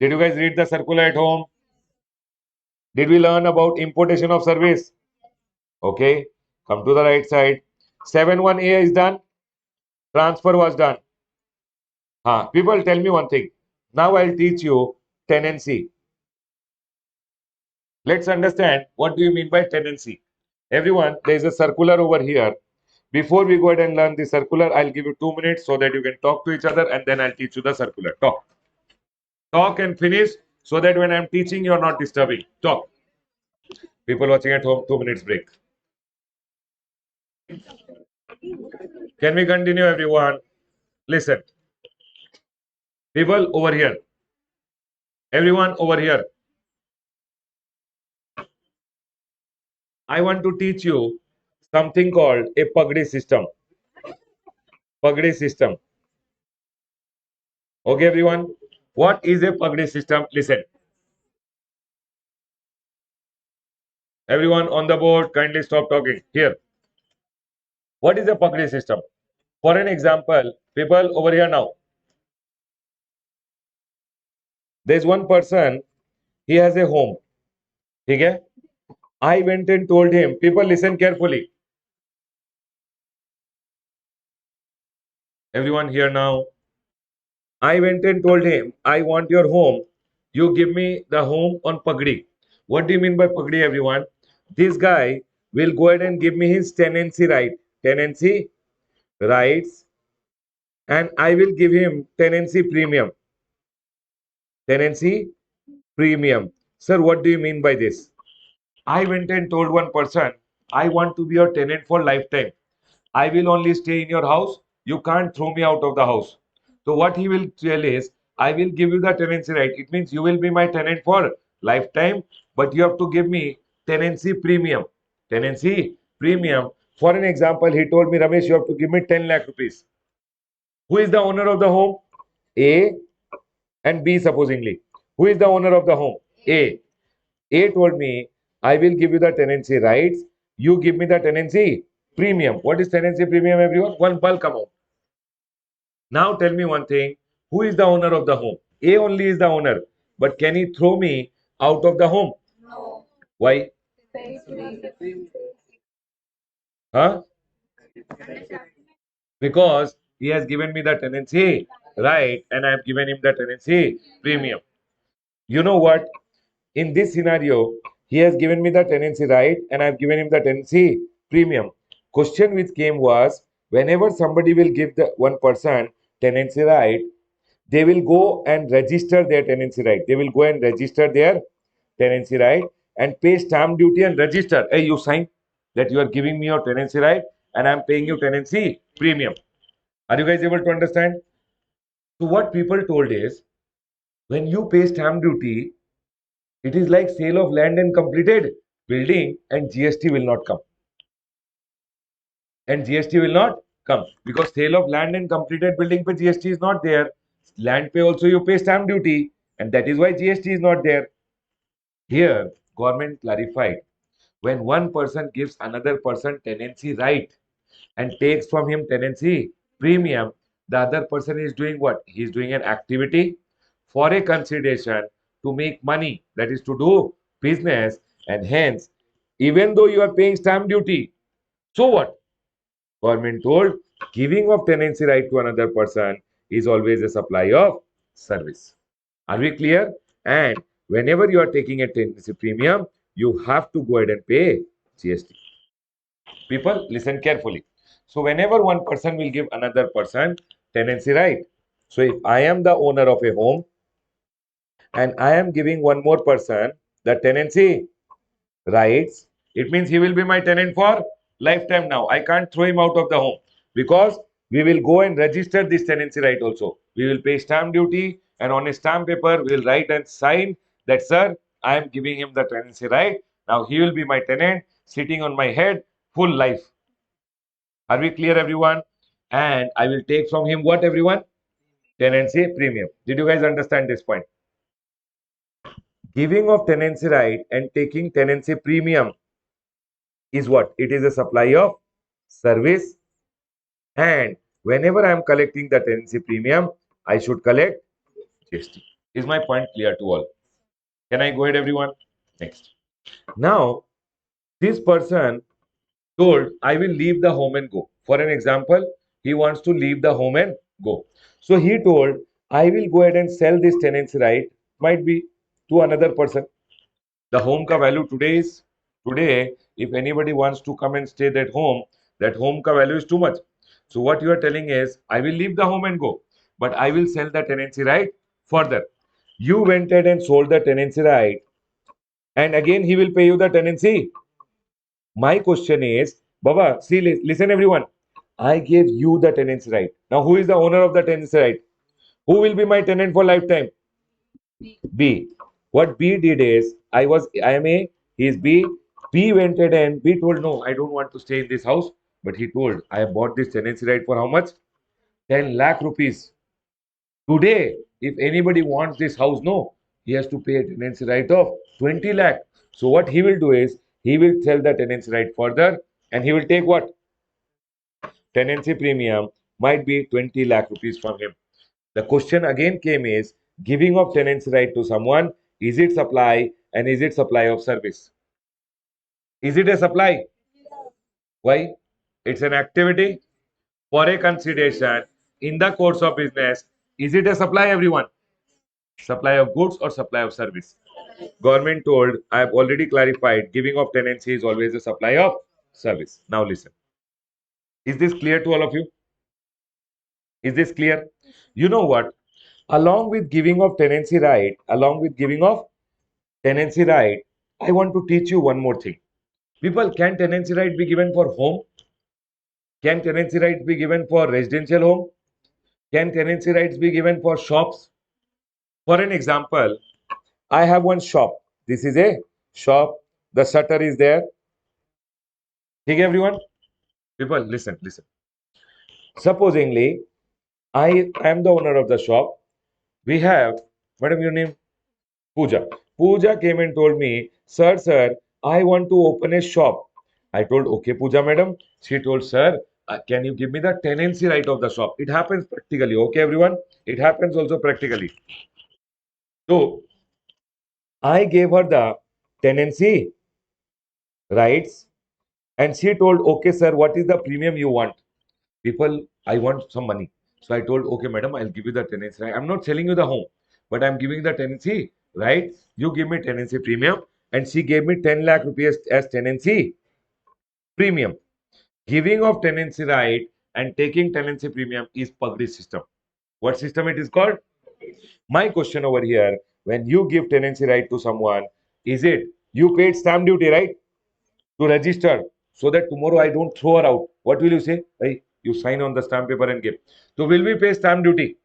Speaker 1: Did you guys read the circular at home? Did we learn about importation of service? Okay, come to the right side. 7.1a is done. Transfer was done. People tell me one thing. Now I'll teach you tenancy. Let's understand what do you mean by tenancy. Everyone, there is a circular over here. Before we go ahead and learn the circular, I'll give you 2 minutes so that you can talk to each other and then I'll teach you the circular. Talk. Talk and finish so that when I'm teaching, you're not disturbing. Talk. People watching at home, 2 minutes break. Can we continue, everyone? Listen. People over here. Everyone over here. I want to teach you something called a pagdi system. Pagdi system. Okay, everyone. What is a pagdi system? Listen. Everyone on the board, kindly stop talking. Here. What is a pagdi system? For an example, people over here now. There's one person, he has a home. Okay? I went and told him, people listen carefully. Everyone here now. I went and told him, I want your home. You give me the home on Pagdi. What do you mean by Pagdi, everyone? This guy will go ahead and give me his tenancy right. Tenancy rights. And I will give him tenancy premium. Tenancy premium. Sir, what do you mean by this? I went and told one person, I want to be your tenant for lifetime. I will only stay in your house. You can't throw me out of the house. So what he will tell is, I will give you the tenancy right. It means you will be my tenant for lifetime, but you have to give me tenancy premium. Tenancy premium. For an example, he told me, Ramesh, you have to give me 10 lakh rupees. Who is the owner of the home? A and B supposingly. Who is the owner of the home? A. A told me, I will give you the tenancy rights. You give me the tenancy premium. What is tenancy premium, everyone? One bulk amount. Now tell me one thing. Who is the owner of the home? A only is the owner. But can he throw me out of the home? Why? Huh? Because he has given me the tenancy right and I have given him the tenancy premium. You know what? In this scenario, he has given me the tenancy right and I have given him the tenancy premium. Question which came was, whenever somebody will give the one person tenancy right, they will go and register their tenancy right. They will go and register their tenancy right and pay stamp duty and register. Hey, you sign that you are giving me your tenancy right and I'm paying you tenancy premium. Are you guys able to understand? So what people told is, when you pay stamp duty, it is like sale of land and completed building and GST will not come. And GST will not come because sale of land and completed building per GST is not there. Land pay also you pay stamp duty and that is why GST is not there. Here, government clarified, when one person gives another person tenancy right and takes from him tenancy premium, the other person is doing what? He is doing an activity for a consideration to make money, that is to do business, and hence, even though you are paying stamp duty, so what? Government told giving of tenancy right to another person is always a supply of service. Are we clear? And whenever you are taking a tenancy premium, you have to go ahead and pay GST. People, listen carefully. So, whenever one person will give another person tenancy right, so if I am the owner of a home and I am giving one more person the tenancy rights, it means he will be my tenant for lifetime now. I can't throw him out of the home because we will go and register this tenancy right also. We will pay stamp duty and on a stamp paper we will write and sign that, sir, I am giving him the tenancy right. Now he will be my tenant sitting on my head full life. Are we clear, everyone? And I will take from him what, everyone? Tenancy premium. Did you guys understand this point? Giving of tenancy right and taking tenancy premium is what? It is a supply of service. And whenever I am collecting the tenancy premium, I should collect GST. Is my point clear to all? Can I go ahead, everyone? Next. Now, this person told, I will leave the home and go. For an example, he wants to leave the home and Go. So he told, I will go ahead and sell this tenancy right, might be to another person. The home ka value today, if anybody wants to come and stay that home ka value is too much. So what you are telling is, I will leave the home and go, but I will sell the tenancy right further. You went ahead and sold the tenancy right, and again he will pay you the tenancy. My question is, Baba, see, listen everyone. I gave you the tenancy right. Now, who is the owner of the tenancy right? Who will be my tenant for lifetime? B. What B did is, I am A, he is B. B went ahead and B told, no, I don't want to stay in this house. But he told, I have bought this tenancy right for how much? 10 lakh rupees. Today, if anybody wants this house, no, he has to pay a tenancy right of 20 lakh. So what he will do is, he will sell the tenancy right further, and he will take what? Tenancy premium might be 20 lakh rupees from him. The question again came is, giving of tenancy right to someone, is it supply and is it supply of service? Is it a supply? Why? It's an activity for a consideration in the course of business. Is it a supply, everyone? Supply of goods or supply of service? Government told, I have already clarified, giving of tenancy is always a supply of service. Now listen. Is this clear to all of you? Is this clear? You know what? Along with giving of tenancy right, I want to teach you one more thing. People, can tenancy right be given for home? Can tenancy rights be given for residential home? Can tenancy rights be given for shops? For an example, I have one shop. This is a shop. The shutter is there. Okay, everyone? People, listen, listen. Supposingly, I am the owner of the shop. We have, madam, your name? Pooja. Pooja came and told me, sir, I want to open a shop. I told, okay, Pooja, madam. She told, sir, can you give me the tenancy right of the shop? It happens practically. Okay, everyone? It happens also practically. So I gave her the tenancy rights, and she told, okay, sir, what is the premium you want? People, I want some money. So I told, okay, madam, I'll give you the tenancy right. I'm not selling you the home, but I'm giving the tenancy right. You give me tenancy premium, and she gave me 10 lakh rupees as tenancy premium. Giving of tenancy right and taking tenancy premium is Pagdi system. What system it is called? My question over here, when you give tenancy right to someone, is it you paid stamp duty, right? To register, so that tomorrow I don't throw her out. What will you say? Hey, you sign on the stamp paper and give. So will we pay stamp duty?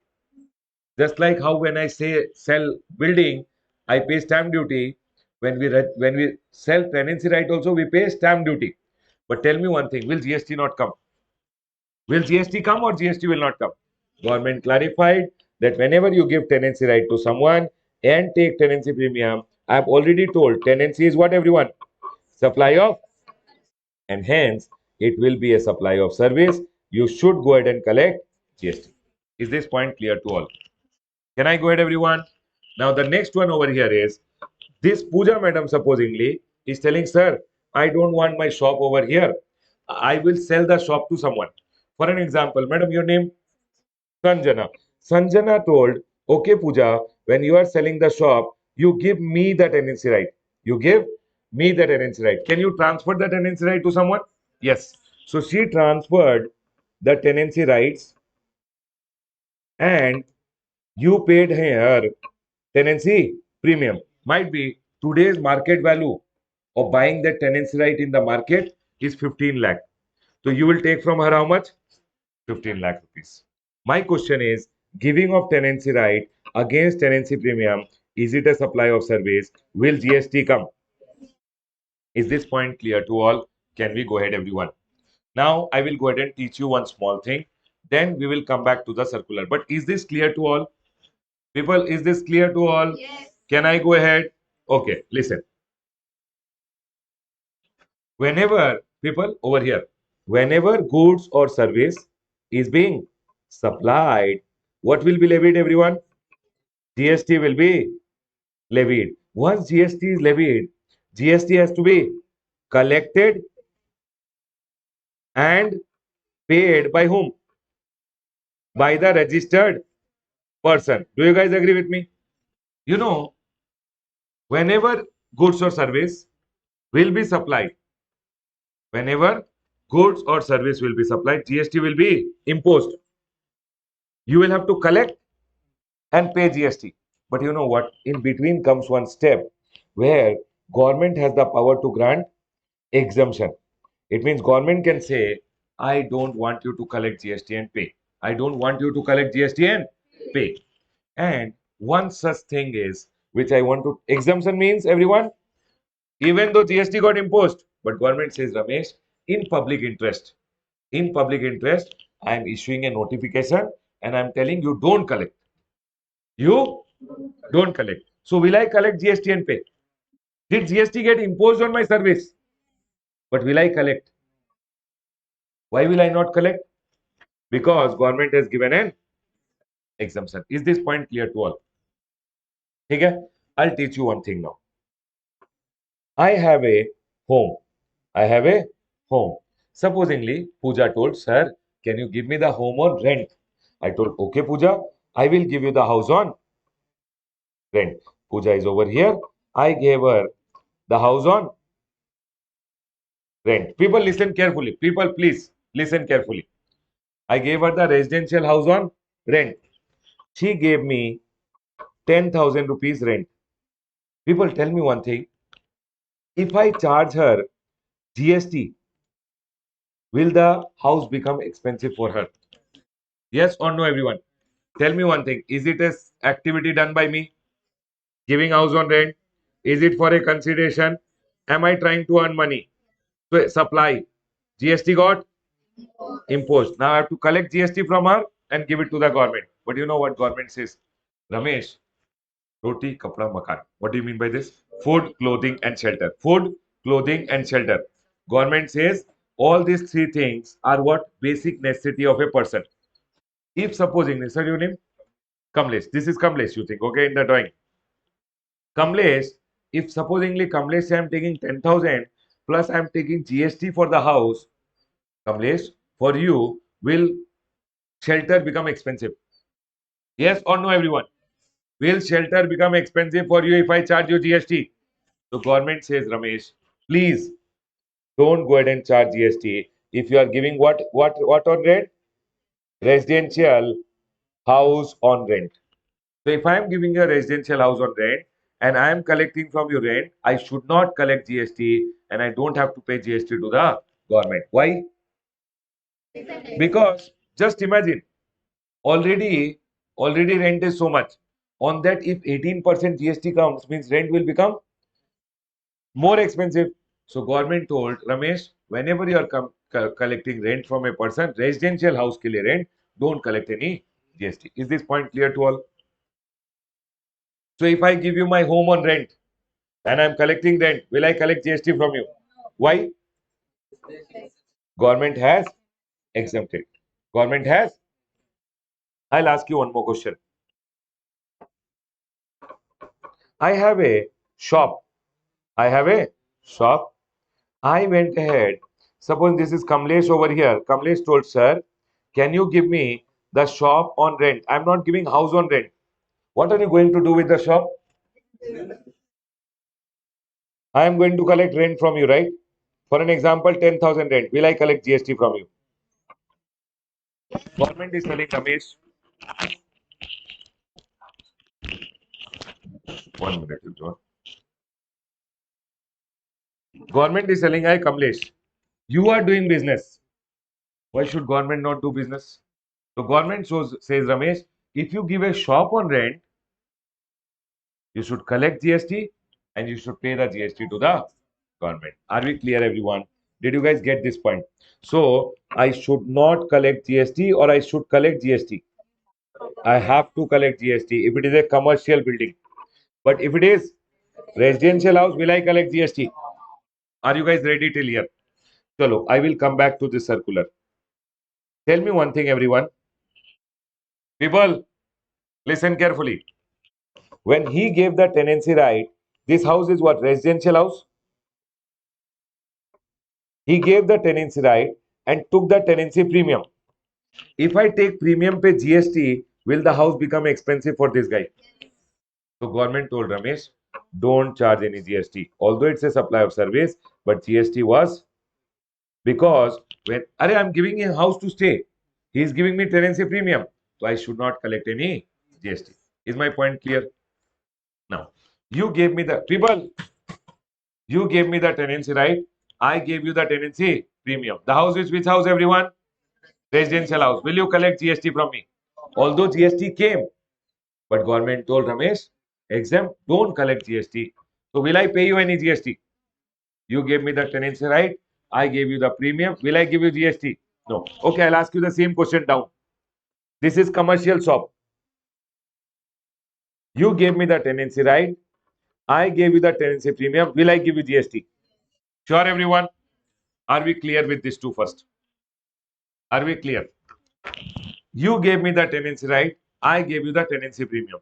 Speaker 1: Just like how when I say sell building, I pay stamp duty. When we sell tenancy right also, we pay stamp duty. But tell me one thing, will GST not come? Will GST come or GST will not come? Government clarified that whenever you give tenancy right to someone and take tenancy premium, I have already told tenancy is what, everyone? Supply of, and hence it will be a supply of service. You should go ahead and collect GST. Is this point clear to all? Can I go ahead, everyone? Now the next one over here is this Pooja madam supposingly is telling, sir, I don't want my shop over here. I will sell the shop to someone. For an example, madam, your name? Sanjana. Sanjana told, okay, Pooja, when you are selling the shop, you give me the tenancy right. You give me the tenancy right. Can you transfer the tenancy right to someone? Yes. So she transferred the tenancy rights, and you paid her tenancy premium. Might be today's market value of buying that tenancy right in the market is 15 lakh. So you will take from her how much? 15 lakh rupees. My question is, giving of tenancy right against tenancy premium, is it a supply of service? Will GST come? Is this point clear to all? Can we go ahead, everyone? Now I will go ahead and teach you one small thing. Then we will come back to the circular. But is this clear to all? People, is this clear to all? Yes. Can I go ahead? Okay, listen. Whenever, people over here, whenever goods or service is being supplied, what will be levied, everyone? GST will be levied. Once GST is levied, GST has to be collected and paid by whom? by the registered person. Do you guys agree with me? You know, whenever goods or service will be supplied, whenever goods or service will be supplied, GST will be imposed. You will have to collect and pay GST. But you know what? In between comes one step where government has the power to grant exemption. It means government can say, I don't want you to collect GST and pay. I don't want you to collect GST and pay. And one such thing is, which I want to, exemption means everyone, even though GST got imposed, but government says, Ramesh, in public interest, I am issuing a notification and I'm telling you don't collect. You don't collect. So will I collect GST and pay? Did GST get imposed on my service? But will I collect? Why will I not collect? Because government has given an exemption. Is this point clear to all? Okay? I'll teach you one thing now. I have a home. I have a home. Supposingly, Pooja told, Sir, can you give me the home on rent? I told, okay, Pooja, I will give you the house on rent. Pooja is over here. I gave her the house on rent. People listen carefully. People, please listen carefully. I gave her the residential house on rent. She gave me 10,000 rupees rent. People, tell me one thing. If I charge her GST, will the house become expensive for her? Yes or no, everyone? Tell me one thing. Is it a activity done by me? Giving house on rent? Is it for a consideration? Am I trying to earn money? So supply. GST got imposed. Now I have to collect GST from her and give it to the government. But you know what government says? Ramesh, roti, kapda, makan. What do you mean by this? Food, clothing, and shelter. Food, clothing, and shelter. Government says all these three things are what basic necessity of a person. If supposing, sir, your name Kamlesh. This is Kamlesh. You think okay in the drawing? Kamlesh. If supposingly Kamlesh, I am taking 10,000 plus I am taking GST for the house. Kamlesh, for you will shelter become expensive? Yes or no, everyone? Will shelter become expensive for you if I charge you GST? So government says, Ramesh, please don't go ahead and charge GST. If you are giving what on rent? Residential house on rent. So if I am giving you a residential house on rent and I am collecting from your rent, I should not collect GST and I don't have to pay GST to the government. Why? Because just imagine already rent is so much. On that, if 18% GST comes, means rent will become more expensive. So government told Ramesh, whenever you are collecting rent from a person, residential house ke liye rent, don't collect any GST. Is this point clear to all? So if I give you my home on rent and I'm collecting rent, will I collect GST from you? Why? Government has exempted. Government has. I'll ask you one more question. I have a shop. I have a shop. I went ahead. Suppose this is Kamlesh over here. Kamlesh told, Sir, can you give me the shop on rent? I'm not giving house on rent. What are you going to do with the shop? I am going to collect rent from you, right? For an example, 10,000 rent. Will I collect GST from you? Government is telling Ramesh, 1 minute. Government is telling, I Kamlesh, you are doing business. Why should government not do business? So government says, Ramesh, if you give a shop on rent, you should collect GST and you should pay the GST to the government. Are we clear, everyone? Did you guys get this point? So I should not collect GST or I should collect GST. I have to collect GST if it is a commercial building. But if it is residential house, will I collect GST? Are you guys ready till here? Chalo, I will come back to this circular. Tell me one thing, everyone. People, listen carefully. When he gave the tenancy right, this house is what? Residential house? He gave the tenancy right and took the tenancy premium. If I take premium pay GST, will the house become expensive for this guy? So government told Ramesh, don't charge any GST. Although it's a supply of service, but GST was because when I'm giving a house to stay, he is giving me tenancy premium, so I should not collect any GST. Is my point clear? Now, you gave me the people, you gave me the tenancy right. I gave you the tenancy premium. The house is which house, everyone? Residential house. Will you collect GST from me? Although GST came, but government told Ramesh, exempt, don't collect GST. So will I pay you any GST? You gave me the tenancy right. I gave you the premium. Will I give you GST? No. Okay, I'll ask you the same question down. This is commercial shop. You gave me the tenancy right. I gave you the tenancy premium. Will I give you GST? Sure, everyone. Are we clear with this two first? Are we clear? You gave me the tenancy right. I gave you the tenancy premium.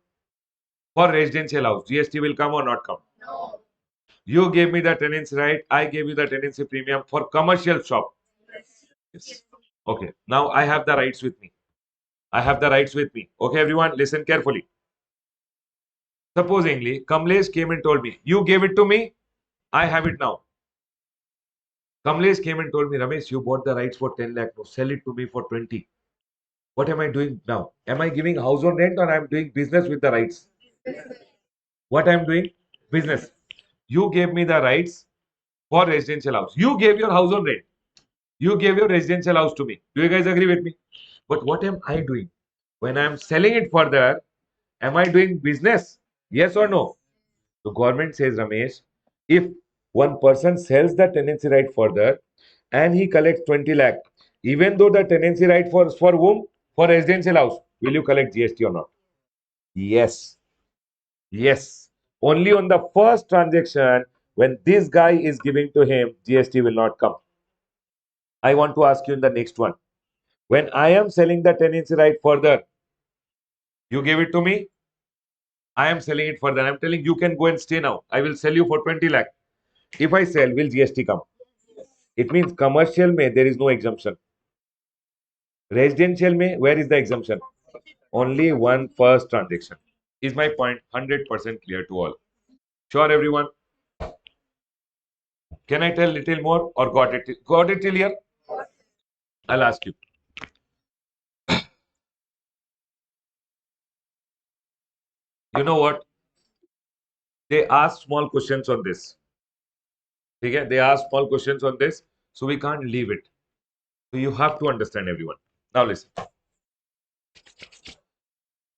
Speaker 1: For residential house, GST will come or not come? You gave me the tenancy right. I gave you the tenancy premium for commercial shop. Yes. Okay. Now I have the rights with me. I have the rights with me. Okay, everyone, listen carefully. Supposingly, Kamlesh came and told me, you gave it to me, I have it now. Kamlesh came and told me, Ramesh, you bought the rights for 10 lakh. No, sell it to me for 20. What am I doing now? Am I giving house on rent or I am doing business with the rights? What I am doing? Business. You gave me the rights for residential house. You gave your house on rent. You gave your residential house to me. Do you guys agree with me? But what am I doing? When I am selling it further, am I doing business? Yes or no? The government says, Ramesh, if one person sells the tenancy right further and he collects 20 lakh, even though the tenancy right for whom? For residential house, will you collect GST or not? Yes. Yes. Only on the first transaction, when this guy is giving to him, GST will not come. I want to ask you in the next one. When I am selling the tenancy right further, you gave it to me, I am selling it further. I am telling you can go and stay now. I will sell you for 20 lakh. If I sell, will GST come? It means commercial may there is no exemption. Residential may where is the exemption? Only one first transaction. Is my point 100% clear to all? Sure, everyone. Can I tell little more or got it? Got it till here? I'll ask you. You know what? They ask small questions on this. Okay? They ask small questions on this, so we can't leave it. So you have to understand everyone. Now listen.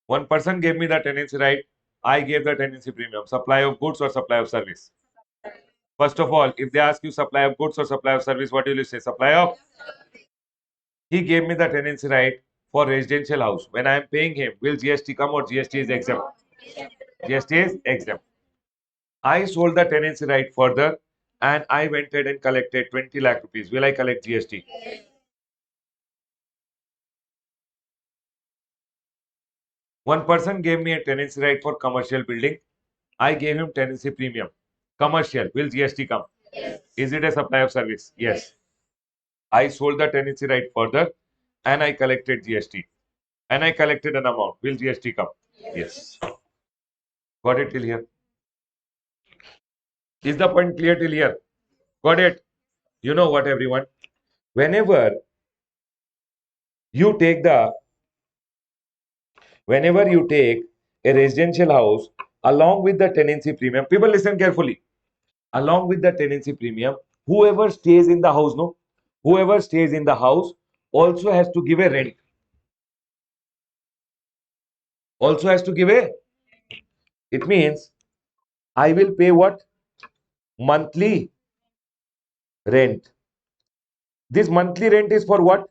Speaker 1: One person gave me the tenancy right. I gave the tenancy premium. Supply of goods or supply of service? First of all, if they ask you supply of goods or supply of service, what will you say? Supply of. He gave me the tenancy right for residential house. When I am paying him, will GST come or GST is exempt? GST is exempt. I sold the tenancy right further and I went ahead and collected 20 lakh rupees. Will I collect GST? One person gave me a tenancy right for commercial building. I gave him tenancy premium. Commercial. Will GST come? Is it a supply of service? Yes. I sold the tenancy right further and I collected GST. And I collected an amount. Will GST come? Yes. Got it till here? Is the point clear till here? Got it? You know what, everyone? Whenever you take the whenever you take a residential house along with the tenancy premium, people listen carefully. Along with the tenancy premium, whoever stays in the house, no, whoever stays in the house also has to give a rent. Also has to give a. It means I will pay what? Monthly rent. This monthly rent is for what?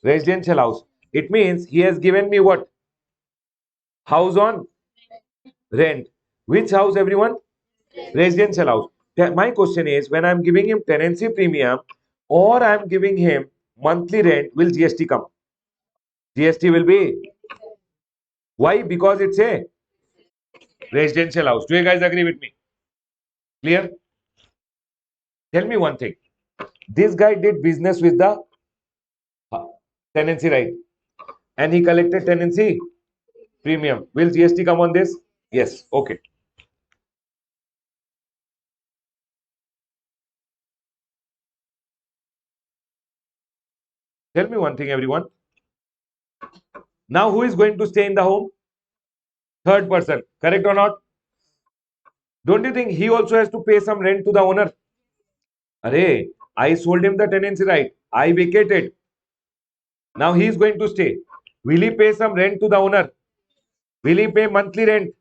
Speaker 1: Residential house. It means he has given me what? House on rent. Which house, everyone? Residential house. My question is when I'm giving him tenancy premium or I'm giving him monthly rent, will GST come? GST will be. Why? Because it's a residential house. Do you guys agree with me? Clear? Tell me one thing. This guy did business with the tenancy right, and he collected tenancy premium. Will GST come on this? Yes. Okay. Tell me one thing, everyone. Now, who is going to stay in the home? Third person. Correct or not? Don't you think he also has to pay some rent to the owner? Array, I sold him the tenancy right. I vacated. Now he is going to stay. Will he pay some rent to the owner? Will he pay monthly rent?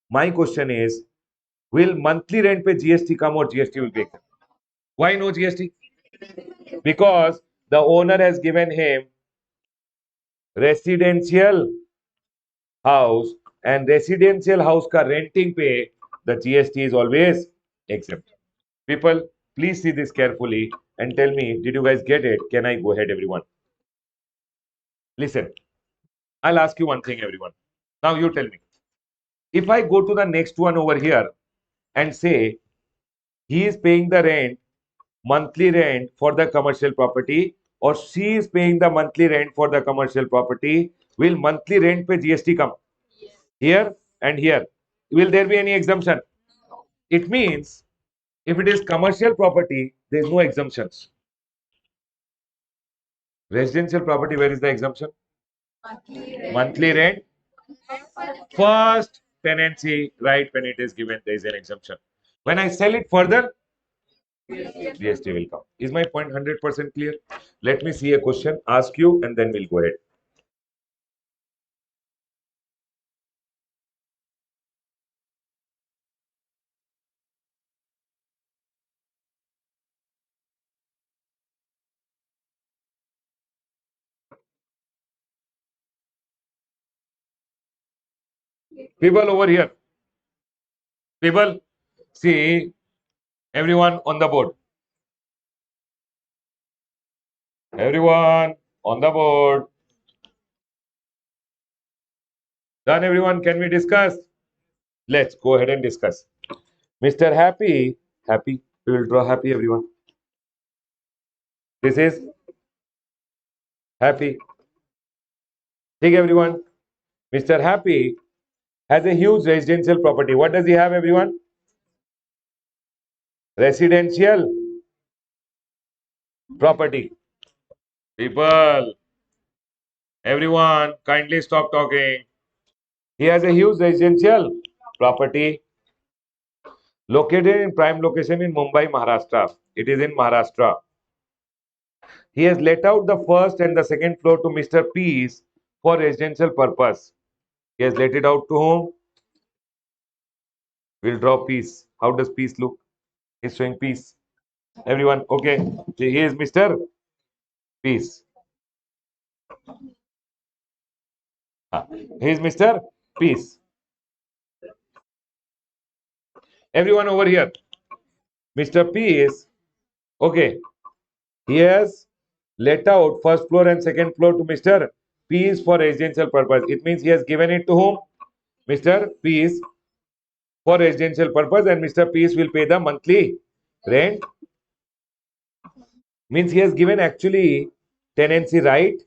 Speaker 1: My question is, will monthly rent pay GST come or GST will pay? Why no GST? Because the owner has given him residential house, and residential house ka renting pay, the GST is always exempt. People, please see this carefully and tell me, did you guys get it? Can I go ahead, everyone? Listen, I'll ask you one thing, everyone. Now you tell me. If I go to the next one over here and say he is paying the rent, monthly rent for the commercial property, or she is paying the monthly rent for the commercial property, will monthly rent pay GST come? Here and here. Will there be any exemption? It means if it is commercial property, there is no exemptions. Residential property, where is the exemption? Monthly rent. First tenancy right when it is given, there is an exemption. When I sell it further, GST will come. Is my point 100% clear? Let me see a question, ask you, and then we'll go ahead. People over here, people, see everyone on the board. Everyone on the board. Done, everyone? Can we discuss? Let's go ahead and discuss. Mr. Happy, happy. We will draw happy, everyone. This is happy. Take everyone. Mr. Happy has a huge residential property. What does he have, everyone? Residential property. People, everyone, kindly stop talking. He has a huge residential property located in prime location in Mumbai, Maharashtra. It is in Maharashtra. He has let out the first and the second floor to Mr. Peace for residential purpose. He has let it out to whom? We'll draw peace. How does peace look? He's showing peace. Everyone, okay. He is Mr. Peace. He is Mr. Peace. Everyone over here. Mr. Peace, okay. He has let out first floor and second floor to Mr. Peace for residential purpose. It means he has given it to whom? Mr. Peace for residential purpose, and Mr. Peace will pay the monthly rent. Means he has given actually tenancy right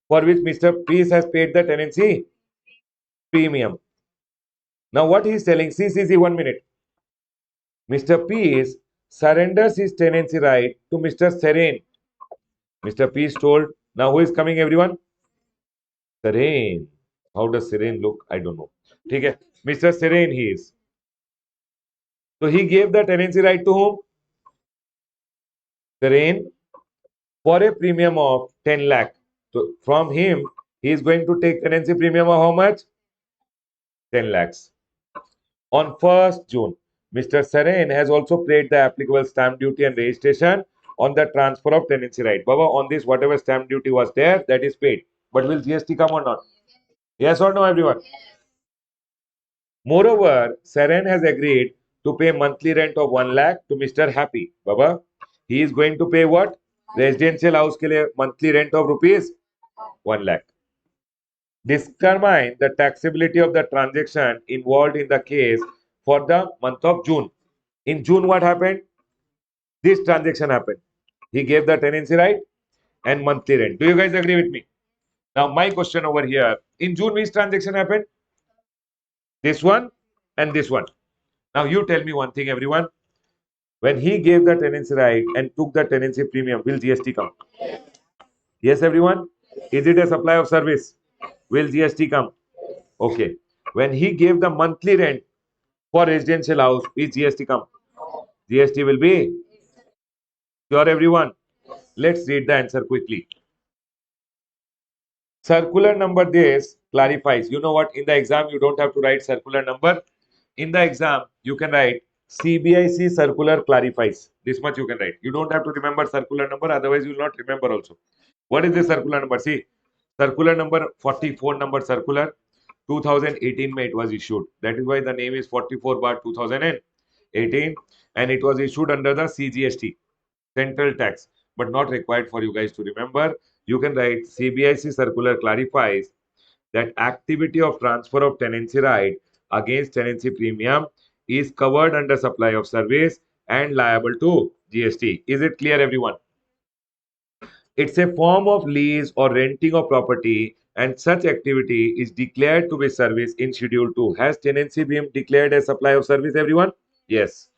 Speaker 1: for which Mr. Peace has paid the tenancy premium. Now what he is telling, see, 1 minute. Mr. Peace surrenders his tenancy right to Mr. Serene. Mr. Peace told, now who is coming, everyone? Serene. How does Serene look? I don't know. Okay. Mr. Serene he is. So he gave the tenancy right to whom? Serene for a premium of 10 lakh. So from him, he is going to take tenancy premium of how much? 10 lakhs. On 1st June, Mr. Serene has also paid the applicable stamp duty and registration on the transfer of tenancy right. Baba, on this, whatever stamp duty was there, that is paid. But will GST come or not? Yes or no, everyone? Moreover, Serene has agreed to pay monthly rent of 1 lakh to Mr. Happy. Baba, he is going to pay what? Residential house ke liye monthly rent of rupees 1 lakh. Determine the taxability of the transaction involved in the case for the month of June. In June, what happened? This transaction happened. He gave the tenancy right. and monthly rent. Do you guys agree with me? Now, my question over here, in June, which transaction happened? This one and this one. Now, you tell me one thing, everyone. When he gave the tenancy right and took the tenancy premium, will GST come? Yes, everyone. Is it a supply of service? Will GST come? Okay. When he gave the monthly rent for residential house, will GST come? GST will be sure, everyone. Let's read the answer quickly. Circular number this clarifies. You know what? In the exam, you don't have to write circular number. In the exam, you can write CBIC circular clarifies. This much you can write. You don't have to remember circular number, otherwise, you will not remember also. What is the circular number? See, circular number 44 number circular 2018 May it was issued. That is why the name is 44 bar 2018 and it was issued under the CGST, central tax, but not required for you guys to remember. You can write CBIC circular clarifies that activity of transfer of tenancy right against tenancy premium is covered under supply of service and liable to GST. Is it clear, everyone? It's a form of lease or renting of property, and such activity is declared to be service in Schedule 2. Has tenancy been declared as supply of service, everyone? Yes.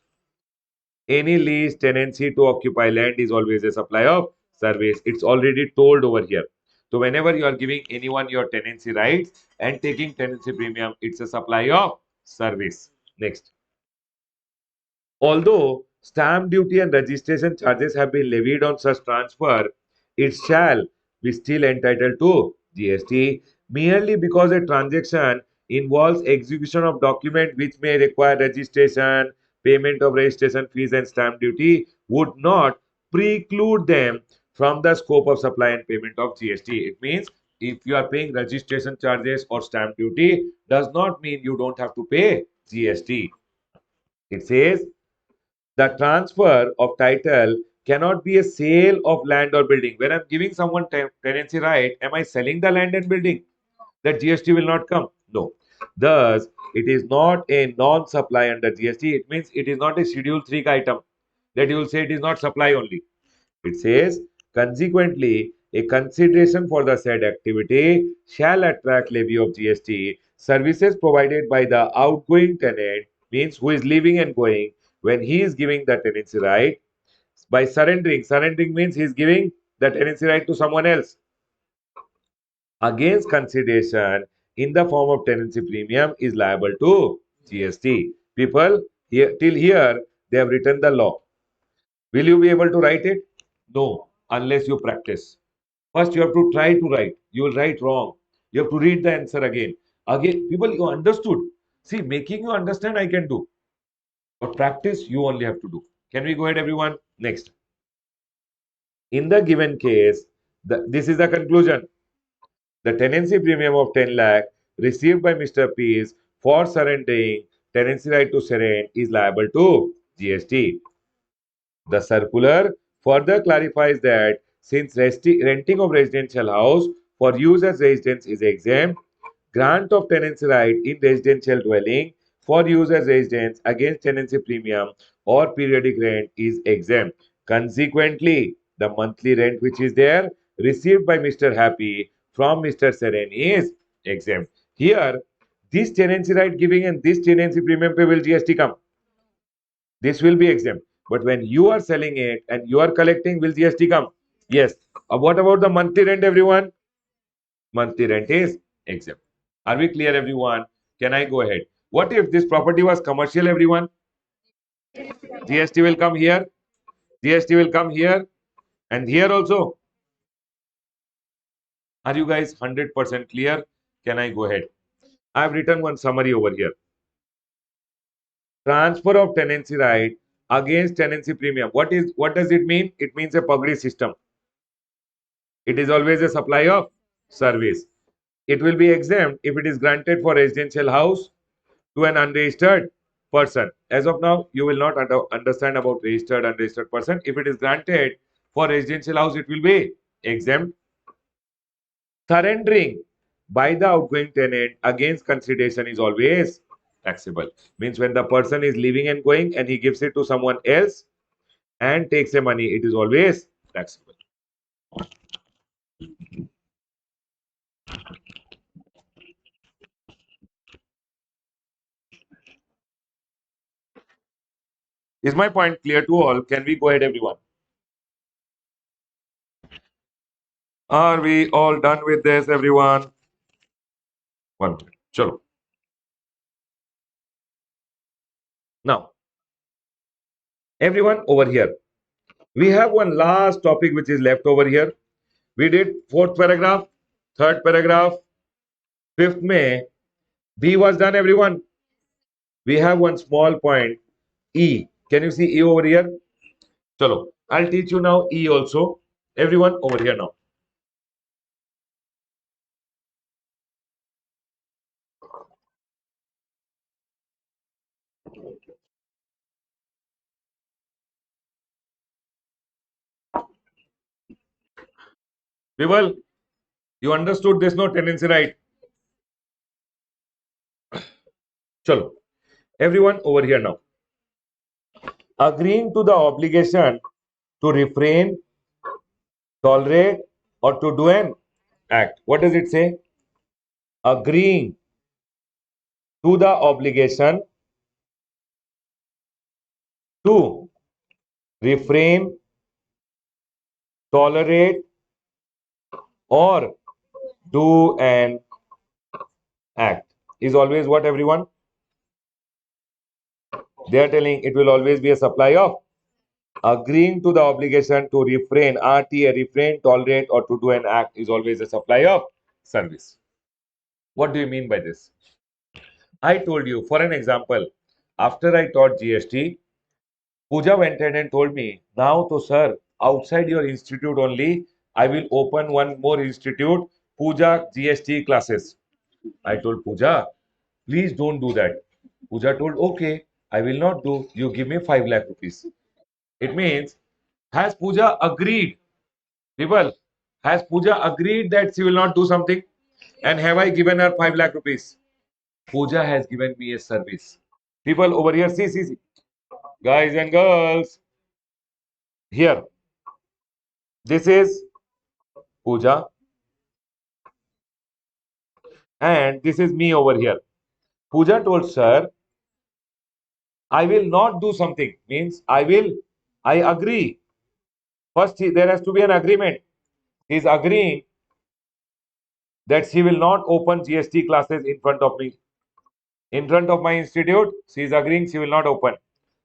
Speaker 1: Any lease tenancy to occupy land is always a supply of service. It's already told over here. So whenever you are giving anyone your tenancy rights and taking tenancy premium, it's a supply of service. Next. Although stamp duty and registration charges have been levied on such transfer, it shall be still entitled to GST merely because a transaction involves execution of document which may require registration, payment of registration fees and stamp duty would not preclude them from the scope of supply and payment of GST. It means if you are paying registration charges or stamp duty does not mean you don't have to pay GST. It says the transfer of title cannot be a sale of land or building. When I'm giving someone tenancy right, am I selling the land and building? That GST will not come. No. Thus, it is not a non-supply under GST. It means it is not a Schedule 3 item that you will say it is not supply only. It says, consequently, a consideration for the said activity shall attract levy of GST. Services provided by the outgoing tenant means who is leaving and going when he is giving the tenancy right by surrendering. Surrendering means he is giving the tenancy right to someone else against consideration in the form of tenancy premium is liable to GST. People, here till here they have written the law. Will you be able to write it? No, unless you practice. First, you have to try to write. You will write wrong. You have to read the answer again. Again, people, you understood. See, making you understand, I can do. But practice, you only have to do. Can we go ahead, everyone? Next. In the given case, this is the conclusion. The tenancy premium of 10 lakh received by Mr. Pease for surrendering tenancy right to surrender is liable to GST. The circular further clarifies that since renting of residential house for use as residence is exempt, grant of tenancy right in residential dwelling for use as residence against tenancy premium or periodic rent is exempt. Consequently, the monthly rent which is there received by Mr. Happy from Mr. Seren is exempt. Here, this tenancy right giving and this tenancy premium pay will GST come. This will be exempt. But when you are selling it and you are collecting, will GST come? Yes. What about the monthly rent, everyone? Monthly rent is exempt. Are we clear, everyone? Can I go ahead? What if this property was commercial, everyone? GST will come here. GST will come here and here also. Are you guys 100% clear? Can I go ahead? I have written one summary over here. Transfer of tenancy right against tenancy premium. What does it mean? It means a pugri system. It is always a supply of service. It will be exempt if it is granted for residential house to an unregistered person. As of now, you will not understand about registered, unregistered person. If it is granted for residential house, it will be exempt. Surrendering by the outgoing tenant against consideration is always taxable. Means when the person is leaving and going and he gives it to someone else and takes the money, it is always taxable. Is my point clear to all? Can we go ahead, everyone? Are we all done with this, everyone? 1 minute. Chalo. Now, everyone over here. We have one last topic which is left over here. We did fourth paragraph, third paragraph, fifth May. B was done, everyone. We have one small point, E. Can you see E over here? Chalo. I'll teach you now E also. Everyone over here now. People, you understood this no tenancy right? Chalo. Everyone over here now. Agreeing to the obligation to refrain, tolerate, or to do an act. What does it say? Agreeing to the obligation to refrain, tolerate, or do an act is always what, everyone? They are telling it will always be a supply of agreeing to the obligation to refrain, RTA, refrain, tolerate, or to do an act is always a supply of service. What do you mean by this? I told you, for an example, after I taught GST, Pooja went ahead and told me, now to sir, outside your institute only, I will open one more institute, Pooja GST classes. I told Pooja, please don't do that. Pooja told, okay, I will not do. You give me 5 lakh rupees. It means, has Pooja agreed? People, has Pooja agreed that she will not do something? And have I given her 5 lakh rupees? Pooja has given me a service. People over here, see. Guys and girls, here, this is Pooja, and this is me over here. Pooja told sir, I will not do something. Means I agree. First, there has to be an agreement. He is agreeing that she will not open GST classes in front of me. In front of my institute, she is agreeing she will not open.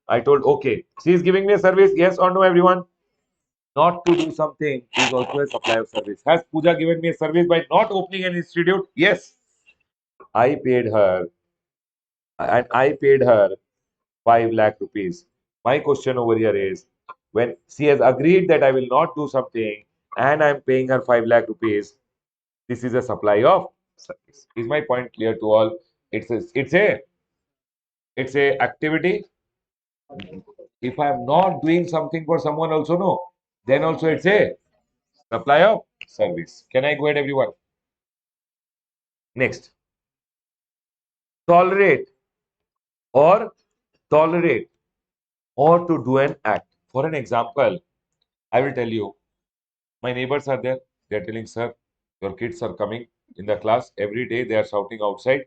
Speaker 1: I told, okay. She is giving me a service, yes or no, everyone? Not to do something is also a supply of service. Has Pooja given me a service by not opening an institute? Yes. I paid her, and I paid her 5 lakh rupees. My question over here is, when she has agreed that I will not do something and I'm paying her 5 lakh rupees, this is a supply of service. Is my point clear to all? It's a activity. If I'm not doing something for someone also, no, then also it's a supply of service. Can I go ahead, everyone? Next, tolerate or tolerate or to do an act. For an example, I will tell you, my neighbors are there. They're telling, sir, your kids are coming in the class. Every day they are shouting outside.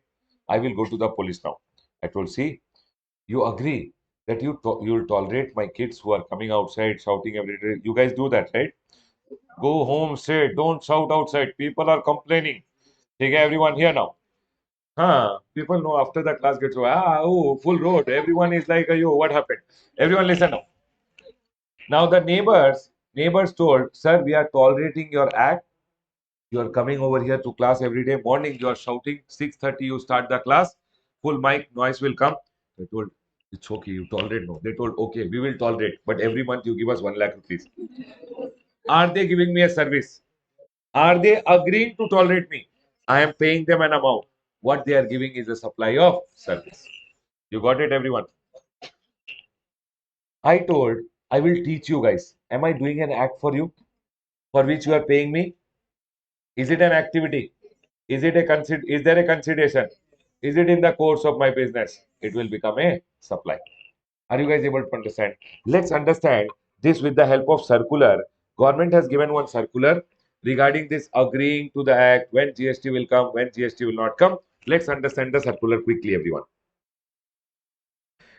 Speaker 1: I will go to the police now. I told, see, you agree that you'll tolerate my kids who are coming outside shouting every day. You guys do that, right? Go home, sit, don't shout outside. People are complaining. Okay, everyone here now. People know after the class gets over, oh, full road. Everyone is like, yo, what happened? Everyone listen now. Now the neighbors told, sir, we are tolerating your act. You are coming over here to class every day. Morning, you are shouting. 6:30, you start the class. Full mic noise will come. They told, it's okay, you tolerate. No. They told, okay, we will tolerate. But every month you give us 1 lakh rupees. Are they giving me a service? Are they agreeing to tolerate me? I am paying them an amount. What they are giving is a supply of service. You got it, everyone? I told, I will teach you guys. Am I doing an act for you for which you are paying me? Is it an activity? Is there a consideration? Is it in the course of my business? It will become a supply. Are you guys able to understand? Let's understand this with the help of circular. Government has given one circular. regarding this agreeing to the act, when GST will come, when GST will not come. Let's understand the circular quickly, everyone.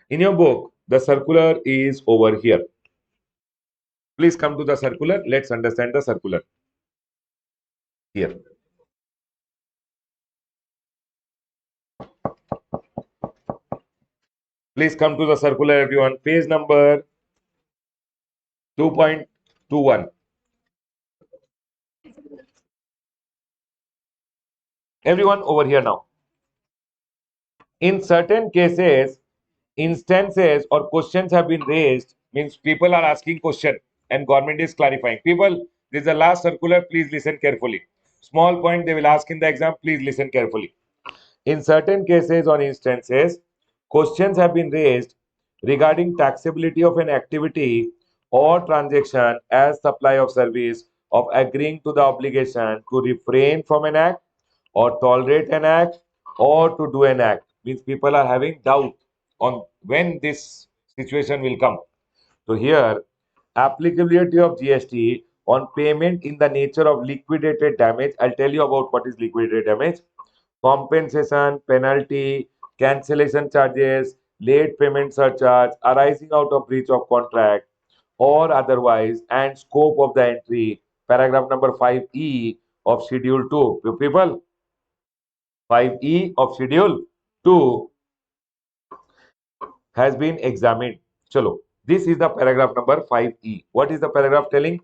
Speaker 1: In your book, the circular is over here. Please come to the circular. Let's understand the circular here. Please come to the circular, everyone. Page number 2.21. Everyone over here now. In certain cases, instances or questions have been raised, means people are asking question and government is clarifying. People, this is the last circular. Please listen carefully. Small point they will ask in the exam. Please listen carefully. In certain cases or instances, questions have been raised regarding taxability of an activity or transaction as supply of service of agreeing to the obligation to refrain from an act or tolerate an act or to do an act. Means people are having doubt on when this situation will come. So here, applicability of GST on payment in the nature of liquidated damage. I'll tell you about what is liquidated damage. Compensation, penalty, cancellation charges, late payment surcharge arising out of breach of contract or otherwise, and scope of the entry, paragraph number 5E of Schedule 2. People, 5E of Schedule 2 has been examined. Chalo, this is the paragraph number 5E. What is the paragraph telling?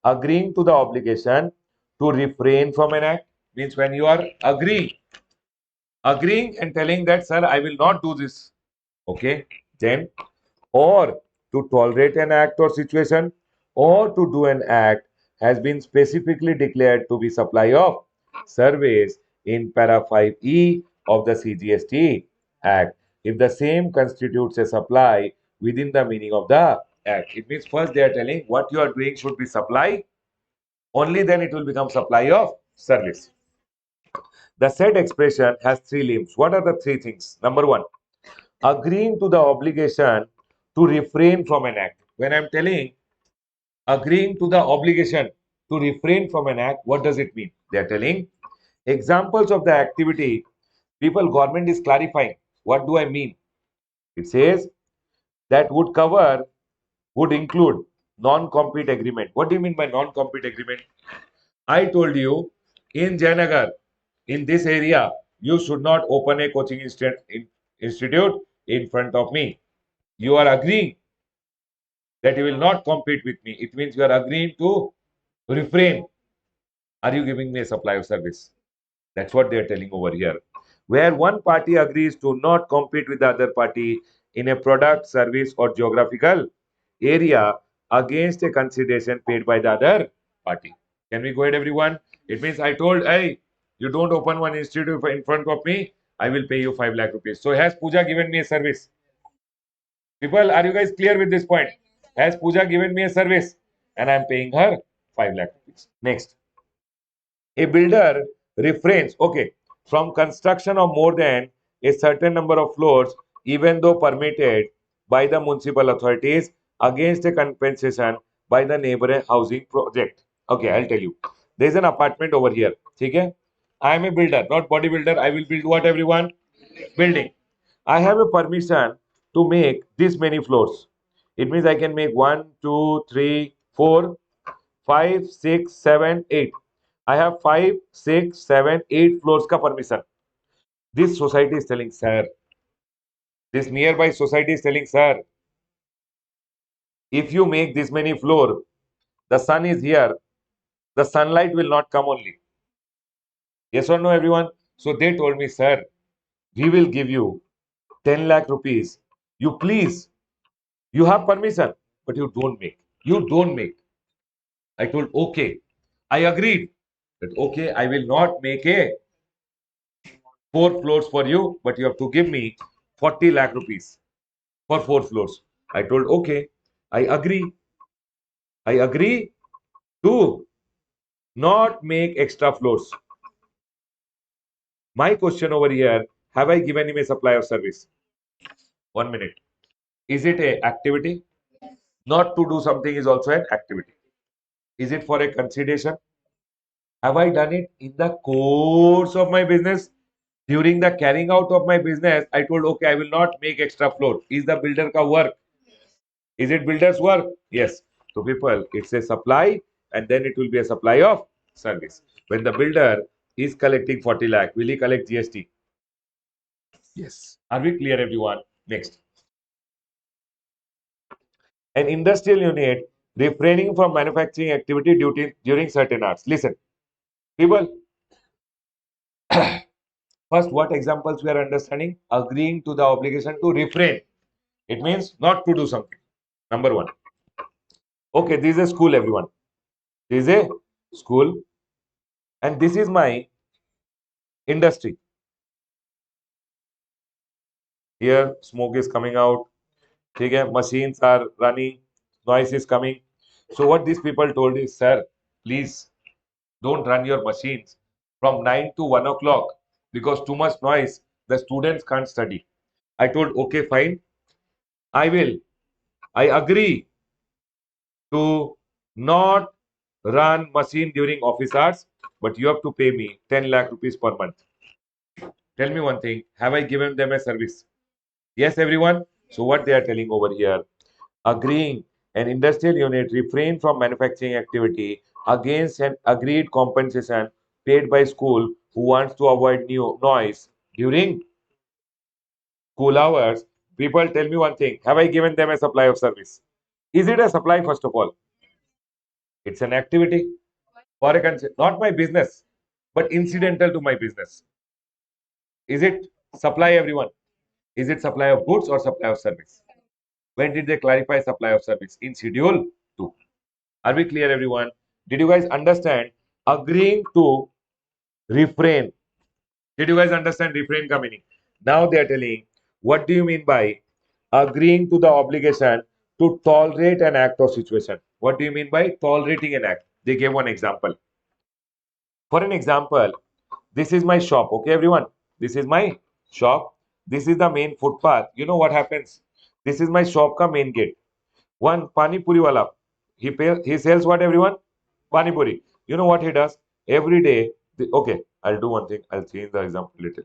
Speaker 1: Agreeing to the obligation to refrain from an act, means when you are agreeing and telling that, sir, I will not do this. Okay, then, or to tolerate an act or situation or to do an act has been specifically declared to be supply of service in para 5E of the CGST Act. If the same constitutes a supply within the meaning of the act, it means first they are telling what you are doing should be supply, only then it will become supply of service. The said expression has three limbs. What are the three things? Number one, agreeing to the obligation to refrain from an act. When I'm telling agreeing to the obligation to refrain from an act, what does it mean? They are telling examples of the activity. People, government is clarifying. What do I mean? It says that would include non-compete agreement. What do you mean by non-compete agreement? I told you in Janagar, in this area, you should not open a coaching institute in front of me. You are agreeing that you will not compete with me. It means you are agreeing to refrain. Are you giving me a supply of service? That's what they are telling over here. Where one party agrees to not compete with the other party in a product, service, or geographical area against a consideration paid by the other party. Can we go ahead, everyone? It means I told, hey, you don't open one institute in front of me, I will pay you 5 lakh rupees. So has Pooja given me a service? People, are you guys clear with this point? Has Pooja given me a service and I'm paying her 5 lakh rupees? Next, a builder refrains, okay, from construction of more than a certain number of floors, even though permitted by the municipal authorities against a compensation by the neighboring housing project. Okay, I'll tell you. There is an apartment over here. Okay? I am a builder, not bodybuilder. I will build what, everyone? Building. I have a permission to make this many floors. It means I can make 1, 2, 3, 4, 5, 6, 7, 8. I have 5, 6, 7, 8 floors ka permission. This society is telling, sir, this nearby society is telling, sir, if you make this many floor, the sun is here, the sunlight will not come only. Yes or no, everyone? So they told me, sir, we will give you 10 lakh rupees. You please, you have permission, but you don't make. You don't make. I told, okay. I agreed that, okay, I will not make a 4 floors for you, but you have to give me 40 lakh rupees for 4 floors. I told, okay, I agree. I agree to not make extra floors. My question over here, have I given him a supply of service? 1 minute. Is it a activity? Not to do something is also an activity. Is it for a consideration? Have I done it in the course of my business? During the carrying out of my business, I told, okay, I will not make extra floor. Is the builder ka work? Is it builder's work? Yes. So people, it's a supply and then it will be a supply of service. When the builder is collecting 40 lakh, will he collect GST? Yes. Are we clear, everyone? Next. An industrial unit refraining from manufacturing activity during certain hours. Listen, people, first, what examples we are understanding? Agreeing to the obligation to refrain. It means not to do something. Number one. Okay, this is a school, everyone. This is a school, and this is my industry. Here, smoke is coming out. Okay, machines are running, noise is coming. So, what these people told is, sir, please don't run your machines from 9 to 1 o'clock because too much noise, the students can't study. I told, okay, fine. I will. I agree to not run machine during office hours, but you have to pay me 10 lakh rupees per month. Tell me one thing. Have I given them a service? Yes, everyone. So what they are telling over here, agreeing an industrial unit refrain from manufacturing activity against an agreed compensation paid by school who wants to avoid new noise during school hours. People, tell me one thing. Have I given them a supply of service? Is it a supply, first of all? It's an activity for a not my business, but incidental to my business. Is it supply, everyone? Is it supply of goods or supply of service? When did they clarify supply of service? In schedule 2. Are we clear, everyone? Did you guys understand agreeing to refrain? Did you guys understand refrain ka meaning? Now they are telling, what do you mean by agreeing to the obligation to tolerate an act or situation? What do you mean by tolerating an act? They gave one example. For an example, this is my shop, okay, everyone? This is my shop. This is the main footpath. You know what happens? This is my shop ka main gate. One pani puri wala, he sells what, everyone? Pani puri. You know what he does? Every day, okay, I'll do one thing. I'll change the example a little.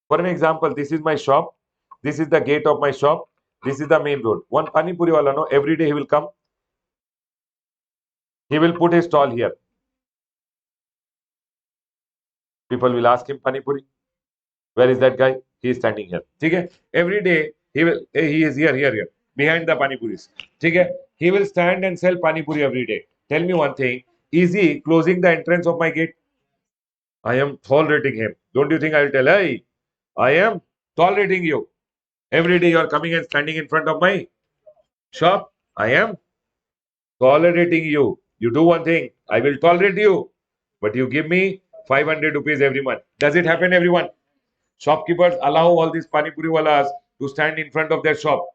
Speaker 1: For an example, this is my shop. This is the gate of my shop. This is the main road. One pani puri wala, no, every day he will come. He will put his stall here. People will ask him pani puri. Where is that guy? He is standing here. Okay? Every day he is here, behind the pani puris. Okay? He will stand and sell pani puri every day. Tell me one thing. Is he closing the entrance of my gate? I am tolerating him. Don't you think I will tell, hey, I am tolerating you. Every day you are coming and standing in front of my shop. I am tolerating you. You do one thing. I will tolerate you. But you give me 500 rupees every month. Does it happen, everyone? Shopkeepers allow all these pani puri walas to stand in front of their shop